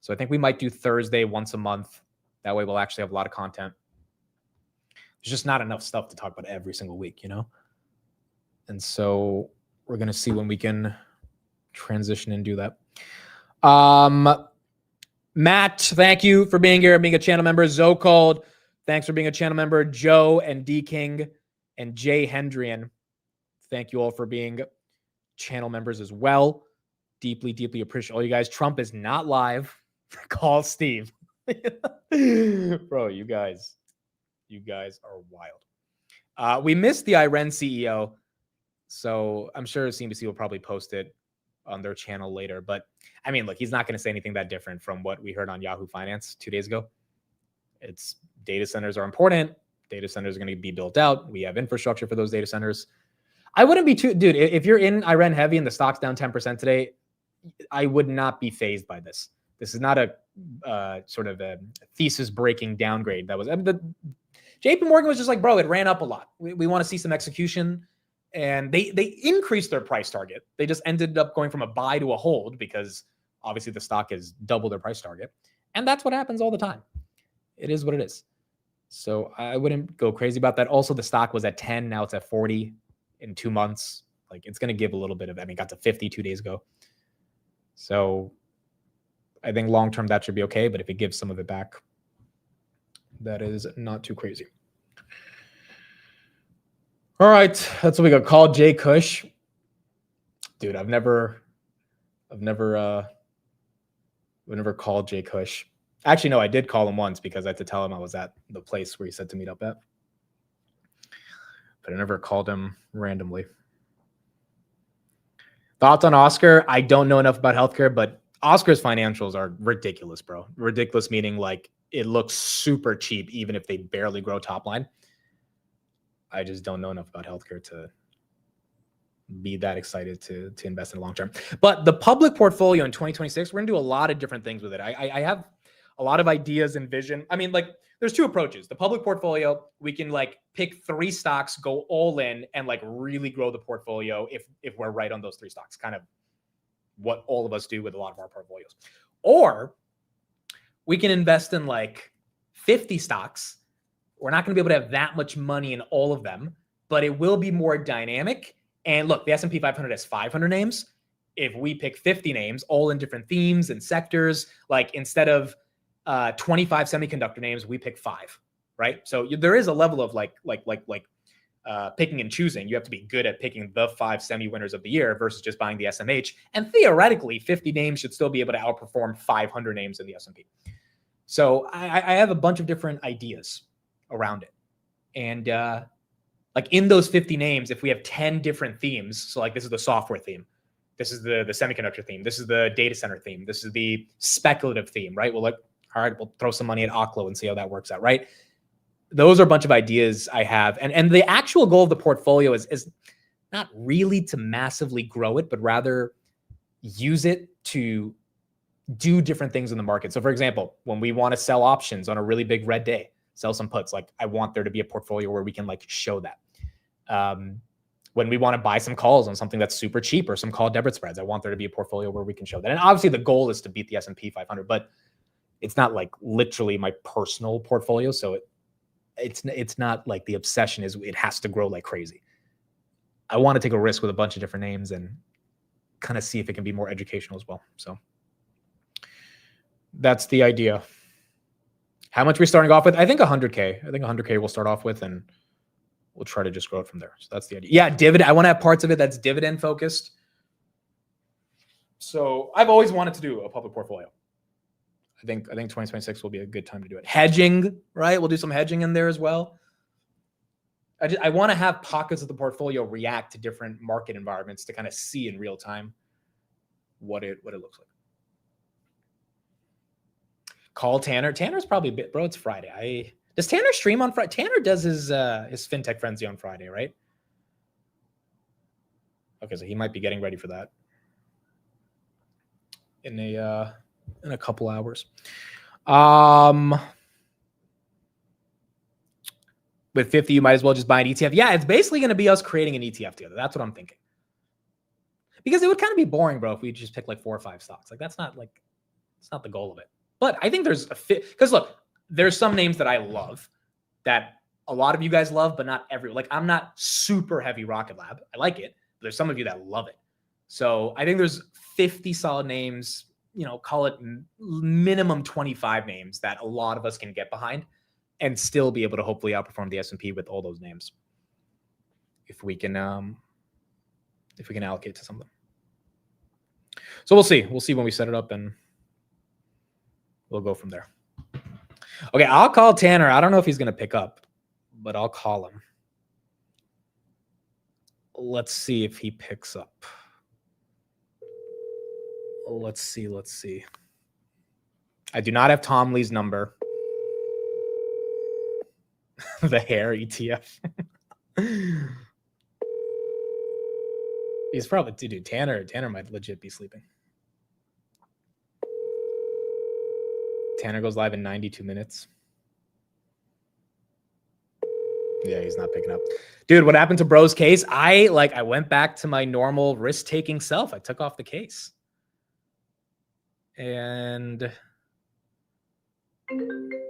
So I think we might do Thursday once a month. That way we'll actually have a lot of content. There's just not enough stuff to talk about every single week, you know? And so we're going to see when we can transition and do that. Matt, thank you for being here, being a channel member. Zocold, thanks for being a channel member. Joe and D King and Jay Hendrian, thank you all for being channel members as well. Deeply, deeply appreciate all you guys. Trump is not live. Call Steve. Bro, you guys are wild. We missed the Iren CEO, so I'm sure CNBC will probably post it on their channel later. But I mean, look, he's not going to say anything that different from what we heard on Yahoo Finance 2 days ago. It's data centers are important. Data centers are going to be built out. We have infrastructure for those data centers. I wouldn't be too, dude, if you're in Iran heavy and the stock's down 10% today, I would not be fazed by this. This is not a sort of a thesis breaking downgrade. That was, JP Morgan was just like, bro, it ran up a lot. We want to see some execution. And they increased their price target. They just ended up going from a buy to a hold because obviously the stock has doubled their price target. And that's what happens all the time. It is what it is. So I wouldn't go crazy about that. Also, the stock was at 10. Now it's at 40 in 2 months. Like it's going to give a little bit of, got to 50 2 days ago. So I think long-term that should be okay. But if it gives some of it back, that is not too crazy. All right, that's what we got. Call Jay Cush. Dude, I've never called Jay Cush. Actually, no, I did call him once because I had to tell him I was at the place where he said to meet up at. But I never called him randomly. Thoughts on Oscar? I don't know enough about healthcare, but Oscar's financials are ridiculous, bro. Ridiculous meaning like it looks super cheap even if they barely grow top line. I just don't know enough about healthcare to be that excited to invest in the long term. But the public portfolio in 2026, we're going to do a lot of different things with it. I have a lot of ideas and vision. I mean, like, there's two approaches. The public portfolio, we can like pick 3 stocks, go all in, and like really grow the portfolio if we're right on those 3 stocks. Kind of what all of us do with a lot of our portfolios. Or we can invest in like 50 stocks. We're not going to be able to have that much money in all of them, but it will be more dynamic. And look, the S&P 500 has 500 names. If we pick 50 names, all in different themes and sectors, like instead of 25 semiconductor names, we pick 5, right? So there is a level of picking and choosing. You have to be good at picking the 5 semi winners of the year versus just buying the SMH. And theoretically, 50 names should still be able to outperform 500 names in the S&P. So I have a bunch of different ideas around it. And like in those 50 names, if we have 10 different themes, so like this is the software theme, this is the semiconductor theme, this is the data center theme, this is the speculative theme, right? Well, like, all right, we'll throw some money at Oklo and see how that works out, right? Those are a bunch of ideas I have. And the actual goal of the portfolio is not really to massively grow it, but rather use it to do different things in the market. So for example, when we want to sell options on a really big red day, sell some puts, like I want there to be a portfolio where we can like show that. When we want to buy some calls on something that's super cheap or some call debit spreads, I want there to be a portfolio where we can show that. And obviously the goal is to beat the S&P 500, but it's not like literally my personal portfolio. So it's not like the obsession is it has to grow like crazy. I want to take a risk with a bunch of different names and kind of see if it can be more educational as well. So that's the idea. How much are we starting off with? I think 100K. I think 100K we'll start off with, and we'll try to just grow it from there. So that's the idea. Yeah, dividend. I want to have parts of it that's dividend focused. So I've always wanted to do a public portfolio. I think 2026 will be a good time to do it. Hedging, right? We'll do some hedging in there as well. I want to have pockets of the portfolio react to different market environments to kind of see in real time what it looks like. Call Tanner. Tanner's probably a bit, bro. It's Friday. Does Tanner stream on Friday? Tanner does his FinTech Frenzy on Friday, right? Okay, so he might be getting ready for that in a couple hours. With 50, you might as well just buy an ETF. Yeah, it's basically going to be us creating an ETF together. That's what I'm thinking. Because it would kind of be boring, bro, if we just pick like 4 or 5 stocks. Like it's not the goal of it. But I think there's a fit. Because look, there's some names that I love that a lot of you guys love, but not everyone. Like I'm not super heavy Rocket Lab. I like it. But there's some of you that love it. So I think there's 50 solid names, call it minimum 25 names that a lot of us can get behind and still be able to hopefully outperform the S&P with all those names. If we can allocate to some of them. So we'll see. We'll see when we set it up and we'll go from there. Okay, I'll call Tanner. I don't know if he's going to pick up, but I'll call him. Let's see if he picks up. Let's see. I do not have Tom Lee's number. The hair ETF. He's probably, dude, Tanner might legit be sleeping. Tanner goes live in 92 minutes. Yeah, he's not picking up. Dude, what happened to bro's case? I went back to my normal risk-taking self. I took off the case. And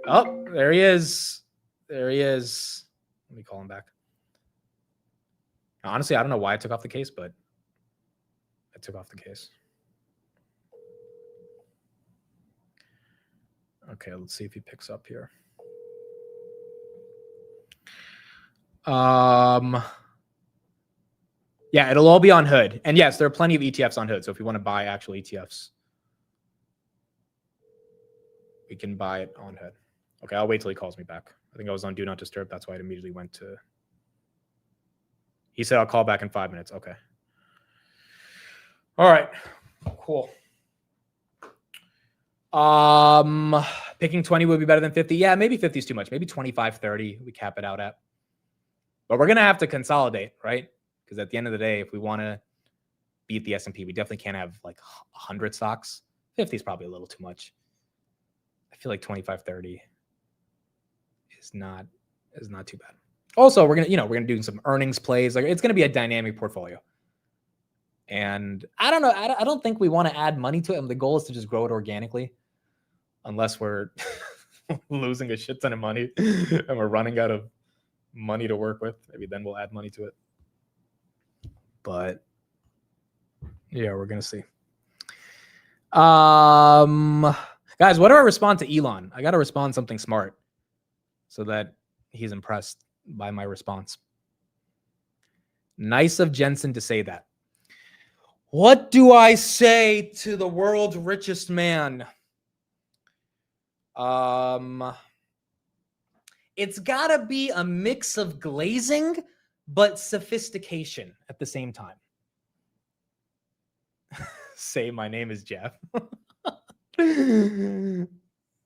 oh, there he is. There he is. Let me call him back. Honestly, I don't know why I took off the case, but I took off the case. Okay, let's see if he picks up here. Yeah, it'll all be on Hood. And yes, there are plenty of ETFs on Hood. So if you want to buy actual ETFs, we can buy it on Hood. Okay, I'll wait till he calls me back. I think I was on Do Not Disturb. That's why it immediately went to... He said, I'll call back in 5 minutes. Okay. All right. Cool. Picking 20 would be better than 50. Yeah, maybe 50 is too much. Maybe 25, 30 we cap it out at. But we're going to have to consolidate, right? Because at the end of the day, if we want to beat the S&P, we definitely can't have like 100 stocks. 50 is probably a little too much. I feel like 25, 30 is not too bad. Also, we're gonna do some earnings plays. Like it's gonna be a dynamic portfolio. And I don't know. I don't think we want to add money to it. And the goal is to just grow it organically, unless we're losing a shit ton of money and we're running out of money to work with. Maybe then we'll add money to it. But yeah, we're gonna see. Guys, what do I respond to Elon? I got to respond something smart so that he's impressed by my response. Nice of Jensen to say that. What do I say to the world's richest man? It's got to be a mix of glazing but sophistication at the same time. Say my name is Jeff.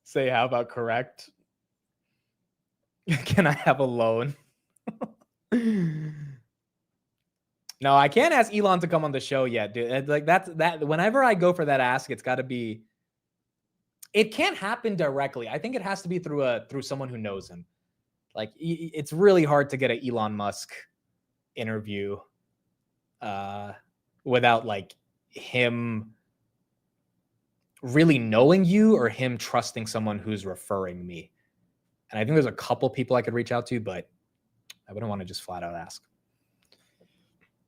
Say, how about correct? Can I have a loan? No, I can't ask Elon to come on the show yet, dude. Like that. Whenever I go for that ask, it's got to be. It can't happen directly. I think it has to be through someone who knows him. Like it's really hard to get an Elon Musk interview without like him really knowing you or him trusting someone who's referring me. And I think there's a couple people I could reach out to, but I wouldn't want to just flat out ask.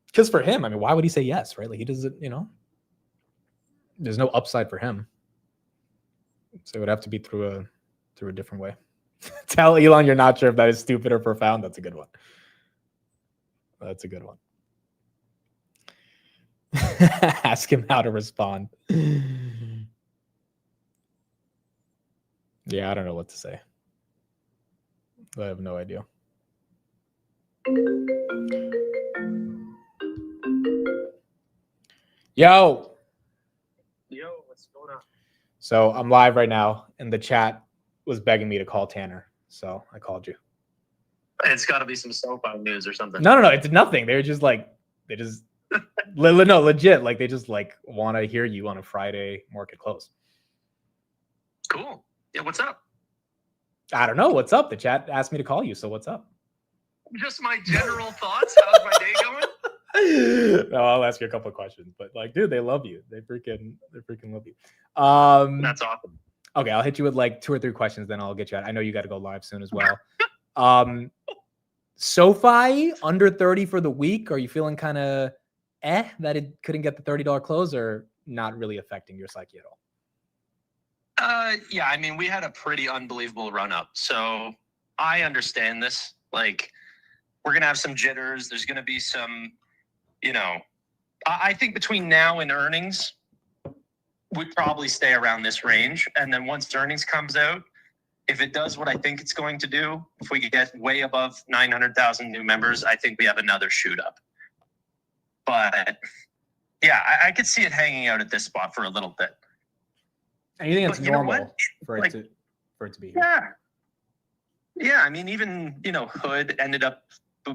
Because for him, I mean, why would he say yes, right? Like he doesn't, there's no upside for him. So it would have to be through a different way. Tell Elon you're not sure if that is stupid or profound. That's a good one. That's a good one. Ask him how to respond. Yeah, I don't know what to say. I have no idea. Yo, what's going on? so I'm live right now, and the chat was begging me to call Tanner, so I called you. It's got to be some SoFi news or something. No, it's nothing. They're just like, no, legit. Like they just like want to hear you on a Friday market close. Cool. Yeah, what's up? I don't know what's up. The chat asked me to call you, so what's up? Just my general thoughts. How's my day going? No, I'll ask you a couple of questions, but like, dude, they love you. They freaking love you. That's awesome. Okay, I'll hit you with like 2 or 3 questions, then I'll get you out. I know you got to go live soon as well. SoFi under 30 for the week. Are you feeling kind of that it couldn't get the $30 close, or not really affecting your psyche at all? Yeah, I mean, we had a pretty unbelievable run up. So I understand this. Like, we're going to have some jitters. There's going to be some, I think between now and earnings, we'd probably stay around this range. And then once earnings comes out, if it does what I think it's going to do, if we could get way above 900,000 new members, I think we have another shoot up. But yeah, I could see it hanging out at this spot for a little bit. And you think it's But you know normal what? for it Like, to be here? Yeah. I mean, even, Hood ended up,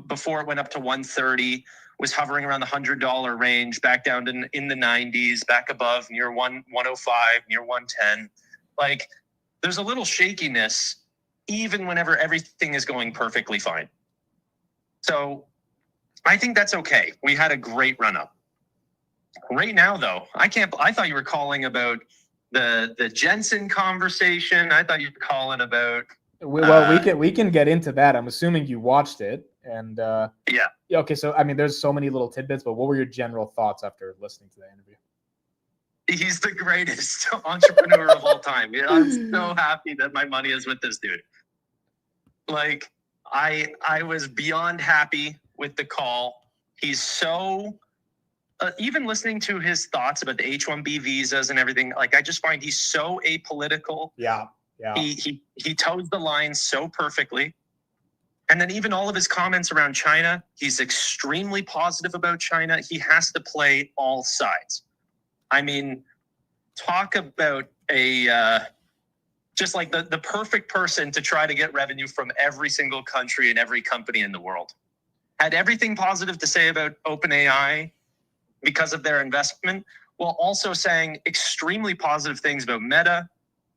before it went up to 130, was hovering around the $100 range, back down to in the 90s, back above near 105, near 110. Like, there's a little shakiness even whenever everything is going perfectly fine. So I think that's okay. We had a great run up. Right now, though, I thought you were calling about the Jensen conversation. I thought you were calling about. Well, we can get into that. I'm assuming you watched it, and Yeah. Okay, so I mean, there's so many little tidbits, but what were your general thoughts after listening to the interview? He's the greatest entrepreneur of all time. I'm so happy that my money is with this dude. Like, I was beyond happy with the call. He's so, even listening to his thoughts about the H-1B visas and everything, like, I just find he's so apolitical. Yeah. He toes the line so perfectly. And then even all of his comments around China, he's extremely positive about China. He has to play all sides. I mean, talk about just like the perfect person to try to get revenue from every single country and every company in the world. Had everything positive to say about OpenAI because of their investment, while also saying extremely positive things about Meta,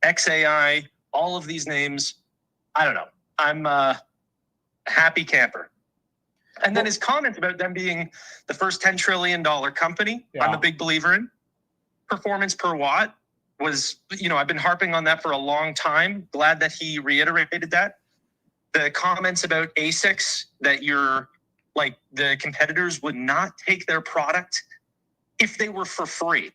XAI, all of these names. I don't know. I'm a happy camper. And then his comments about them being the first $10 trillion company, I'm a big believer in. Performance per watt was, I've been harping on that for a long time. Glad that he reiterated that. The comments about ASICs, that the competitors would not take their product if they were for free.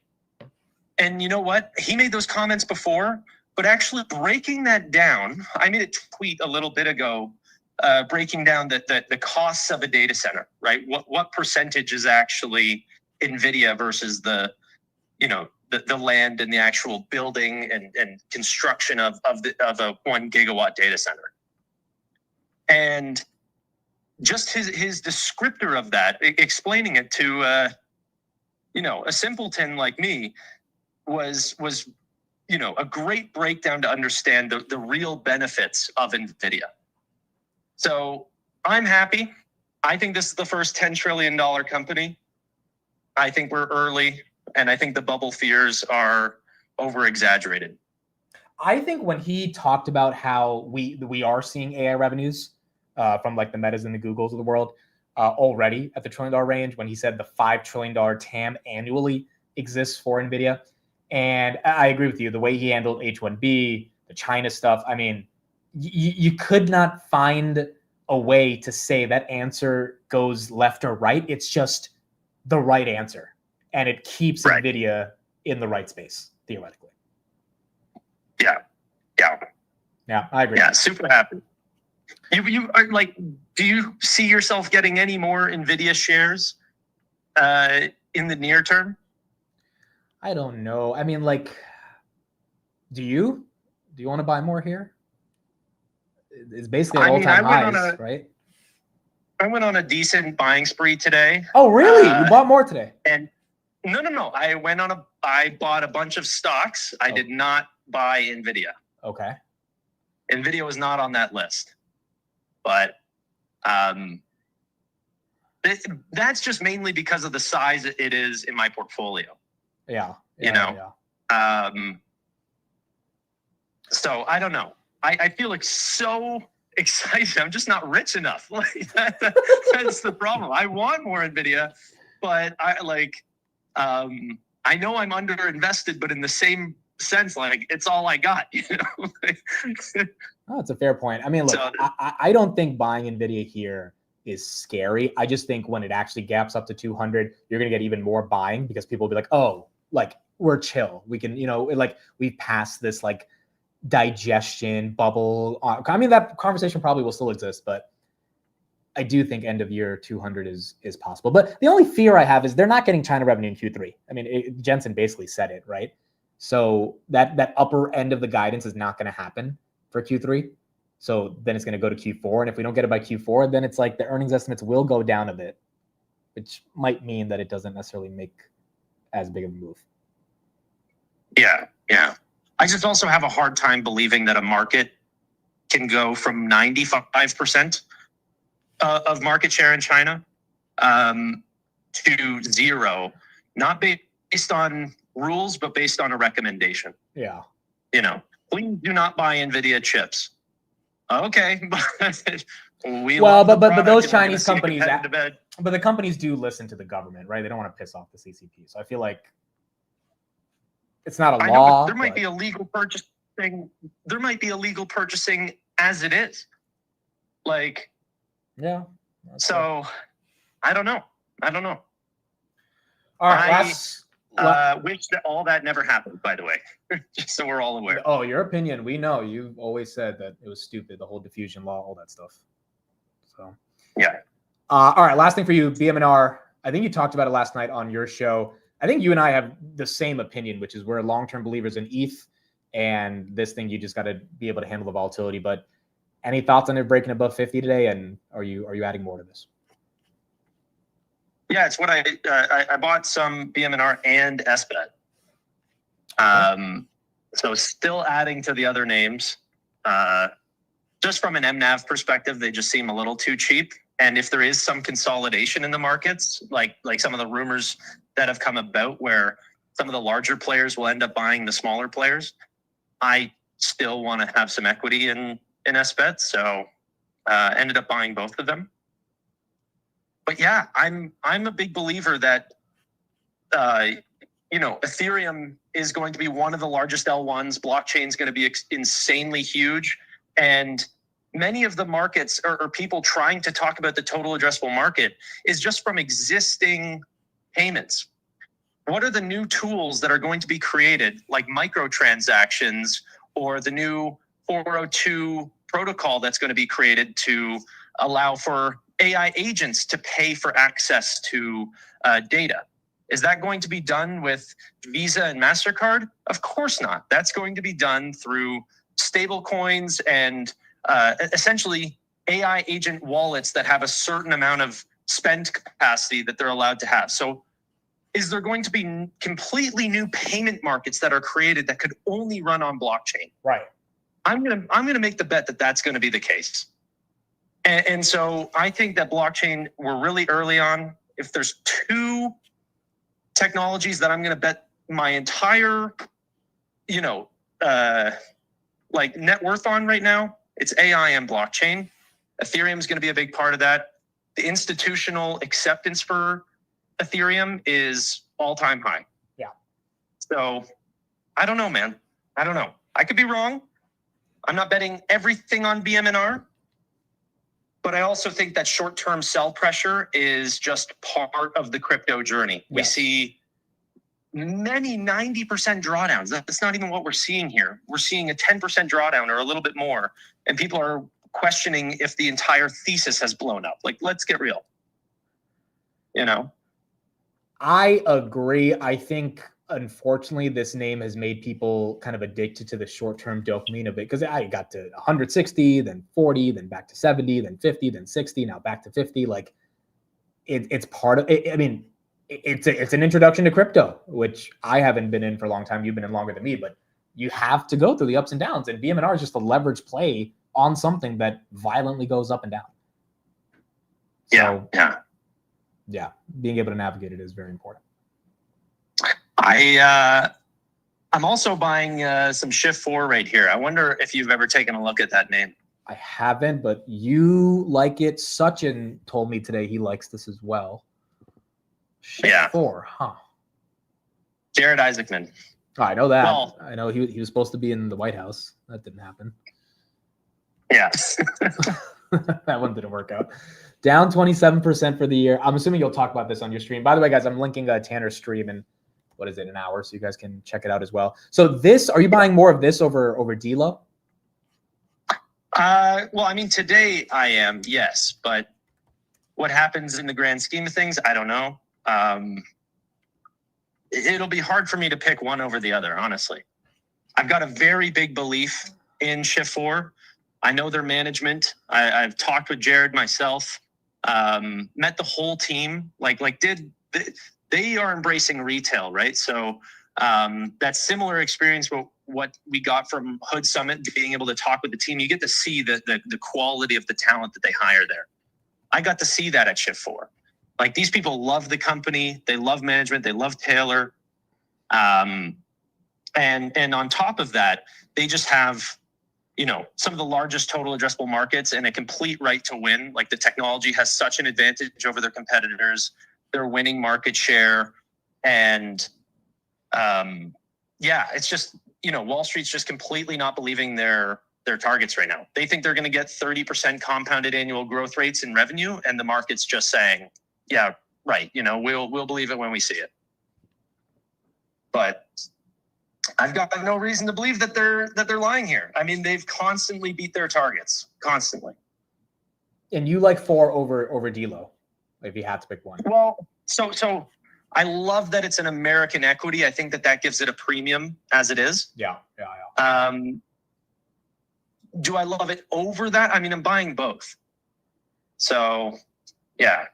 And you know what? He made those comments before, but actually breaking that down, I made a tweet a little bit ago, breaking down the costs of a data center, right? What percentage is actually NVIDIA versus the land and the actual building and construction of a 1 gigawatt data center. And just his descriptor of that, explaining it to a simpleton like me was a great breakdown to understand the real benefits of NVIDIA. So I'm happy. I think this is the first $10 trillion company. I think we're early, and I think the bubble fears are over-exaggerated. I think when he talked about how we are seeing AI revenues from like the Metas and the Googles of the world already at the $1 trillion range, when he said the $5 trillion TAM annually exists for NVIDIA. And I agree with you. The way he handled H-1B, the China stuff, I mean, you could not find a way to say that answer goes left or right. It's just the right answer. And it keeps NVIDIA in the right space, theoretically. Yeah, I agree. Yeah, super happy. You are like, do you see yourself getting any more NVIDIA shares in the near term? I don't know. I mean, like, do you want to buy more here? It's basically at all-time highs, right? I went on a decent buying spree today. Oh, really? You bought more today? And no. I bought a bunch of stocks. I did not buy Nvidia. Okay. Nvidia was not on that list. But that's just mainly because of the size it is in my portfolio. Yeah. So I don't know. I feel like so excited. I'm just not rich enough. Like that's the problem. I want more Nvidia, but I know I'm underinvested, but in the same sense, like it's all I got. Oh, that's a fair point. I mean, look, so, I don't think buying Nvidia here is scary. I just think when it actually gaps up to 200, you're going to get even more buying because people will be like, oh, like we're chill. We can, like we've passed this like digestion bubble. I mean, that conversation probably will still exist, but I do think end of year 200 is possible. But the only fear I have is they're not getting China revenue in Q3. I mean, Jensen basically said it, right? So that upper end of the guidance is not going to happen for Q3. So then it's going to go to Q4. And if we don't get it by Q4, then it's like the earnings estimates will go down a bit, which might mean that it doesn't necessarily make as big of a move. Yeah. I just also have a hard time believing that a market can go from 95% of market share in China to zero, not based on rules, but based on a recommendation. Yeah. Please do not buy Nvidia chips. Okay. but those Chinese companies, but the companies do listen to the government, right? They don't want to piss off the CCP. So I feel like it's not a law. There might be illegal purchasing. There might be illegal purchasing as it is. Like, yeah. So I don't know. All right. Wish that all that never happened, by the way, just so we're all aware. Oh, your opinion. We know you've always said that it was stupid, the whole diffusion law, all that stuff. So, yeah. All right. Last thing for you, BM&R. I think you talked about it last night on your show. I think you and I have the same opinion, which is we're long-term believers in ETH, and this thing you just got to be able to handle the volatility. But any thoughts on it breaking above 50 today? And are you adding more to this? Yeah, it's what I bought some BM&R and SBET. So still adding to the other names. Just from an MNAV perspective, they just seem a little too cheap. And if there is some consolidation in the markets, like some of the rumors that have come about where some of the larger players will end up buying the smaller players, I still want to have some equity in SBET. So ended up buying both of them. But yeah, I'm a big believer that Ethereum is going to be one of the largest L1s. Blockchain is going to be insanely huge, and many of the markets or people trying to talk about the total addressable market is just from existing payments. What are the new tools that are going to be created, like microtransactions or the new 402 protocol that's going to be created to allow for AI agents to pay for access to data? Is that going to be done with Visa and MasterCard? Of course not. That's going to be done through stable coins and essentially AI agent wallets that have a certain amount of spend capacity that they're allowed to have. So is there going to be completely new payment markets that are created that could only run on blockchain? Right. I'm gonna make the bet that that's going to be the case. And so I think that blockchain, we're really early on. If there's two technologies that I'm going to bet my entire, net worth on right now, it's AI and blockchain. Ethereum is going to be a big part of that. The institutional acceptance for Ethereum is all-time high. Yeah. So I don't know, man. I don't know. I could be wrong. I'm not betting everything on BM&R. But I also think that short-term sell pressure is just part of the crypto journey. Yes. We see many 90% drawdowns. That's not even what we're seeing here. We're seeing a 10% drawdown or a little bit more. And people are questioning if the entire thesis has blown up. Like, let's get real. I agree. I think unfortunately, this name has made people kind of addicted to the short-term dopamine of it, because I got to 160, then 40, then back to 70, then 50, then 60, now back to 50. Like it's part of it. I mean, it's an introduction to crypto, which I haven't been in for a long time. You've been in longer than me, but you have to go through the ups and downs, and BM&R is just a leverage play on something that violently goes up and down. So, yeah, being able to navigate it is very important. I'm also buying some Shift 4 right here. I wonder if you've ever taken a look at that name. I haven't, but you like it. Sachin told me today he likes this as well. Shift 4, huh? Jared Isaacman. Oh, I know that. Well, I know he was supposed to be in the White House. That didn't happen. Yeah. That one didn't work out. Down 27% for the year. I'm assuming you'll talk about this on your stream. By the way, guys, I'm linking Tanner's stream in, what is it, an hour, so you guys can check it out as well. So this, are you buying more of this over D-Lo? Well, I mean, today I am, yes, but what happens in the grand scheme of things, I don't know. It'll be hard for me to pick one over the other, honestly. I've got a very big belief in Shift 4. I know their management. I've talked with Jared myself, met the whole team. They are embracing retail, right? So that similar experience with what we got from Hood Summit, being able to talk with the team, you get to see the quality of the talent that they hire there. I got to see that at Shift 4. Like, these people love the company, they love management, they love Taylor, and on top of that, they just have, you know, some of the largest total addressable markets and a complete right to win. Like, the technology has such an advantage over their competitors. They're winning market share, and it's just, you know, Wall Street's just completely not believing their targets right now. They think they're going to get 30% compounded annual growth rates in revenue, and the market's just saying, yeah, right. You know, we'll believe it when we see it. But I've got no reason to believe that they're lying here. I mean, they've constantly beat their targets, constantly. And you like 4 over D-Lo, if you had to pick one. Well, so I love that it's an American equity. I think that gives it a premium as it is. Yeah. Do I love it over that? I mean, I'm buying both. So, yeah.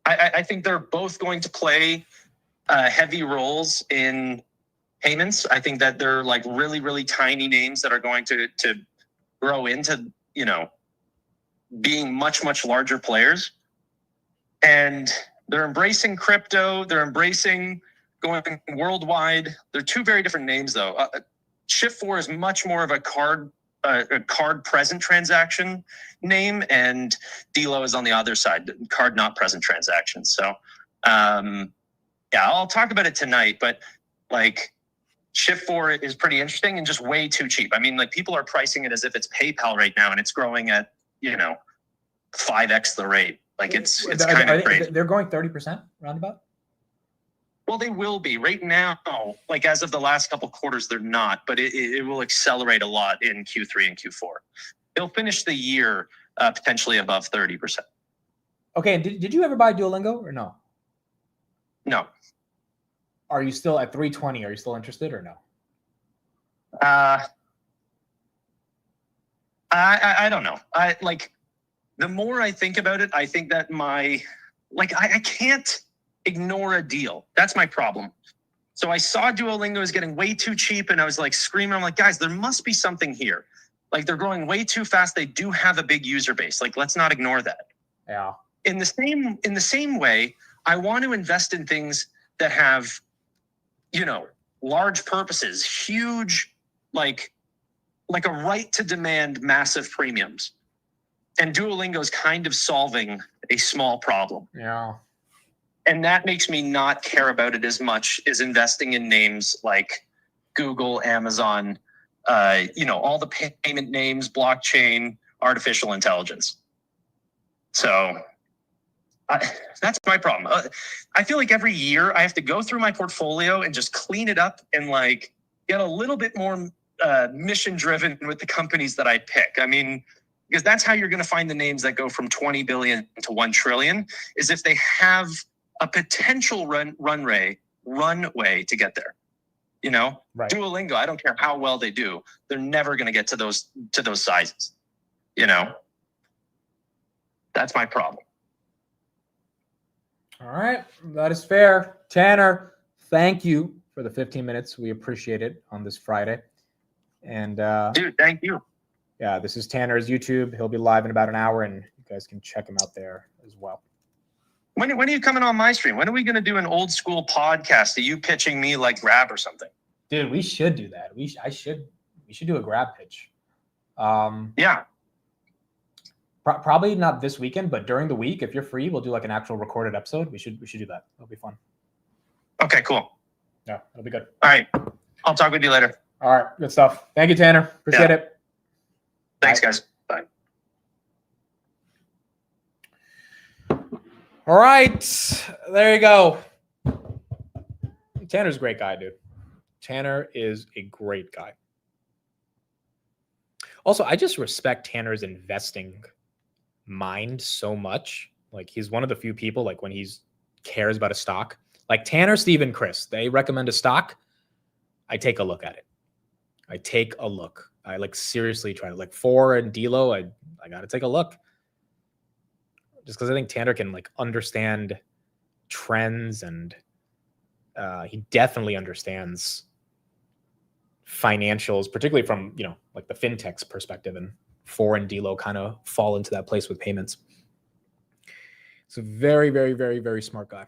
I think they're both going to play heavy roles in payments. I think that they're like really, really tiny names that are going to grow into, you know, being much, much larger players. And they're embracing crypto. They're embracing going worldwide. They're two very different names, though. Shift 4 is much more of a card present transaction name, and D-Lo is on the other side, card not present transactions. So, I'll talk about it tonight, but like, Shift 4 is pretty interesting and just way too cheap. I mean, like, people are pricing it as if it's PayPal right now, and it's growing at, you know, 5x the rate. Like, it's kind of crazy. They're going 30% roundabout? Well, they will be. Right now, like, as of the last couple quarters, they're not, but it will accelerate a lot in Q3 and Q4. They'll finish the year potentially above 30%. Okay, and did you ever buy Duolingo or no? No. Are you still at 320? Are you still interested or no? I don't know. The more I think about it, I think that I can't ignore a deal. That's my problem. So I saw Duolingo is getting way too cheap, and I was like screaming. I'm like, guys, there must be something here. Like, they're growing way too fast. They do have a big user base. Like, let's not ignore that. Yeah. In the same way, I want to invest in things that have, you know, large purposes, huge, like a right to demand massive premiums. And Duolingo is kind of solving a small problem. Yeah. And that makes me not care about it as much as investing in names like Google, Amazon, you know, all the payment names, blockchain, artificial intelligence. So that's my problem. I feel like every year I have to go through my portfolio and just clean it up and like get a little bit more mission driven with the companies that I pick. I mean, because that's how you're going to find the names that go from 20 billion to 1 trillion, is if they have a potential run rate runway to get there. You know, Right. Duolingo, I don't care how well they do, they're never going to get to those sizes. You know, that's my problem. All right, that is fair. Tanner, thank you for the 15 minutes. We appreciate it on this Friday. And Dude, thank you. yeah, this is Tanner's YouTube. He'll be live in about an hour, and you guys can check him out there as well. When are you coming on my stream? When are we going to do an old school podcast? Are you pitching me like Grab or something? Dude, we should do that. We should do a Grab pitch. Yeah. Probably not this weekend, but during the week, if you're free, we'll do like an actual recorded episode. We should do that. It'll be fun. Okay, cool. Yeah, it'll be good. All right. I'll talk with you later. All right, good stuff. Thank you, Tanner. Appreciate it. Thanks, Bye. guys. Bye. All right, there you go. Tanner's a great guy, dude. Tanner is a great guy. Also, I just respect Tanner's investing mind so much. Like, he's one of the few people, like, when he's cares about a stock. Like Tanner, Steve, and Chris, they recommend a stock. I take a look at it. I take a look. I like seriously try to, like, For and D'Lo, I got to take a look. Just because I think Tanner can like understand trends, and he definitely understands financials, particularly from, you know, like the fintech's perspective, and For and D'Lo kind of fall into that place with payments. It's a very, very, very, very smart guy.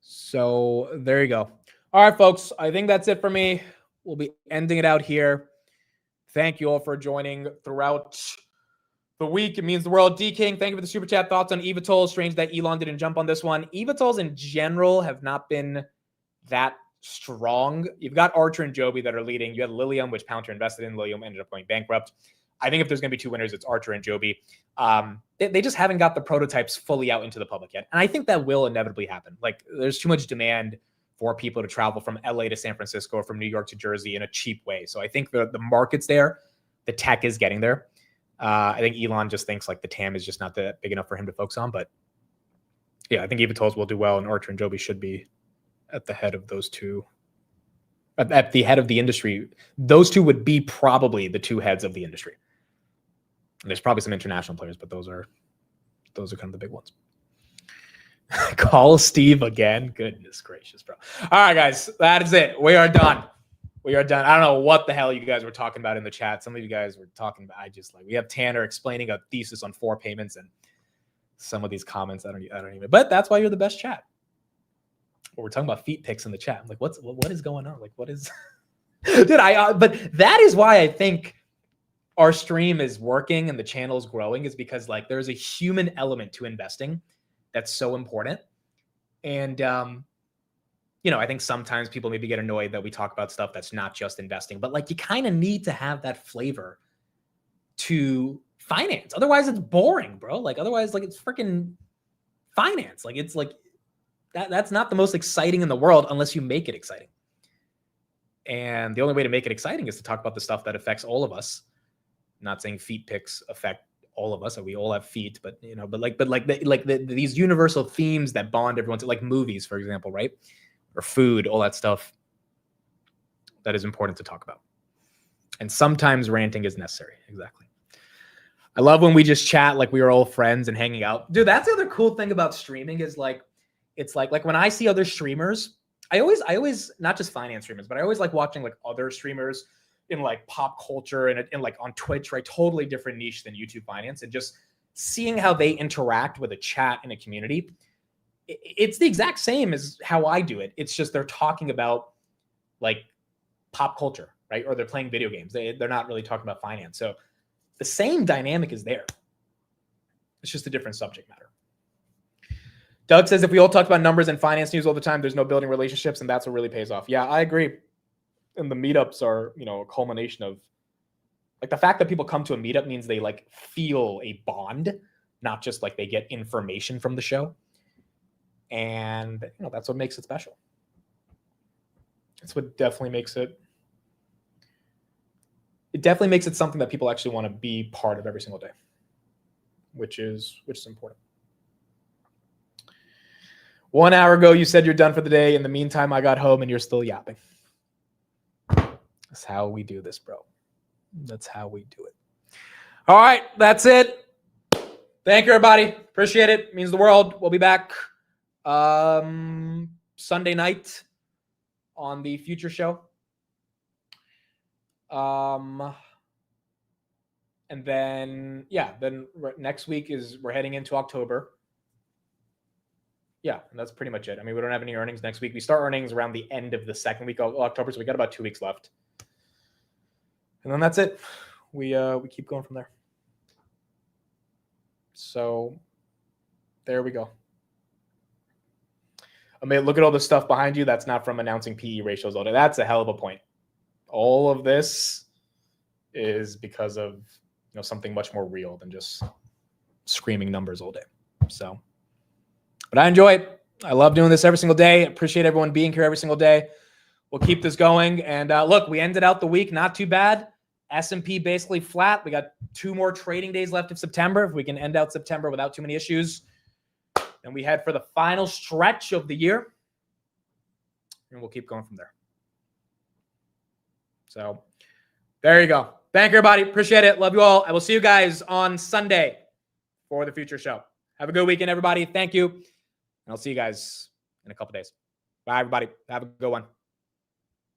So there you go. All right, folks, I think that's it for me. We'll be ending it out here. Thank you all for joining throughout the week. It means the world. D King, thank you for the super chat. Thoughts on eVTOL? Strange that Elon didn't jump on this one. eVTOLs in general have not been that strong. You've got Archer and Joby that are leading. You had Lilium, which Palantir invested in. Lilium ended up going bankrupt. I think if there's going to be two winners, it's Archer and Joby. They just haven't got the prototypes fully out into the public yet. And I think that will inevitably happen. Like, there's too much demand for people to travel from LA to San Francisco or from New York to Jersey in a cheap way. So I think the market's there. The tech is getting there. I think Elon just thinks like the TAM is just not that big enough for him to focus on. But yeah, I think eVTOLs will do well, and Archer and Joby should be at the head of those two. At the head of the industry, those two would be probably the two heads of the industry. And there's probably some international players, but those are kind of the big ones. Call Steve again. Goodness gracious, bro. All right, guys, that is it. We are done. We are done. I don't know what the hell you guys were talking about in the chat. Some of you guys were talking about, we have Tanner explaining a thesis on For payments, and some of these comments, I don't even, but that's why you're the best chat. Well, we're talking about feet pics in the chat. I'm like, what is going on? Like, what is, dude, but that is why I think our stream is working and the channel is growing, is because like there's a human element to investing that's so important. And, you know, I think sometimes people maybe get annoyed that we talk about stuff that's not just investing, but like you kind of need to have that flavor to finance. Otherwise it's boring, bro. Like otherwise, like it's freaking finance. Like it's like that's not the most exciting in the world unless you make it exciting. And the only way to make it exciting is to talk about the stuff that affects all of us. Not saying feet pics affect all of us, and we all have feet, but you know, these universal themes that bond everyone to, like movies, for example, right? Or food, all that stuff that is important to talk about. And sometimes ranting is necessary. Exactly. I love when we just chat like we were all friends and hanging out. Dude, that's the other cool thing about streaming is like, it's like when I see other streamers, I always, not just finance streamers, but I always like watching like other streamers in like pop culture and like on Twitch, right? Totally different niche than YouTube finance, and just seeing how they interact with a chat in a community. It's the exact same as how I do it. It's just they're talking about like pop culture, right? Or they're playing video games. They're not really talking about finance. So the same dynamic is there. It's just a different subject matter. Doug says, if we all talked about numbers and finance news all the time, there's no building relationships, and that's what really pays off. Yeah, I agree. And the meetups are, you know, a culmination of like the fact that people come to a meetup means they like feel a bond, not just like they get information from the show. And, you know, that's what makes it special. That's what definitely makes it. It definitely makes it something that people actually want to be part of every single day, which is important. 1 hour ago, you said you're done for the day. In the meantime, I got home and you're still yapping. That's how we do this, bro. That's how we do it. All right, that's it. Thank you, everybody. Appreciate it. Means the world. We'll be back Sunday night on the Future Show. And then, next week we're heading into October. Yeah, and that's pretty much it. I mean, we don't have any earnings next week. We start earnings around the end of the second week of October, so we got about 2 weeks left. And then that's it. We keep going from there. So there we go. I mean, look at all the stuff behind you. That's not from announcing PE ratios all day. That's a hell of a point. All of this is because of something much more real than just screaming numbers all day. So, but I enjoy it. I love doing this every single day. Appreciate everyone being here every single day. We'll keep this going. And look, we ended out the week not too bad. S&P basically flat. We got 2 more trading days left of September. If we can end out September without too many issues, then we head for the final stretch of the year. And we'll keep going from there. So there you go. Thank you, everybody. Appreciate it. Love you all. I will see you guys on Sunday for the Future Show. Have a good weekend, everybody. Thank you. And I'll see you guys in a couple days. Bye, everybody. Have a good one.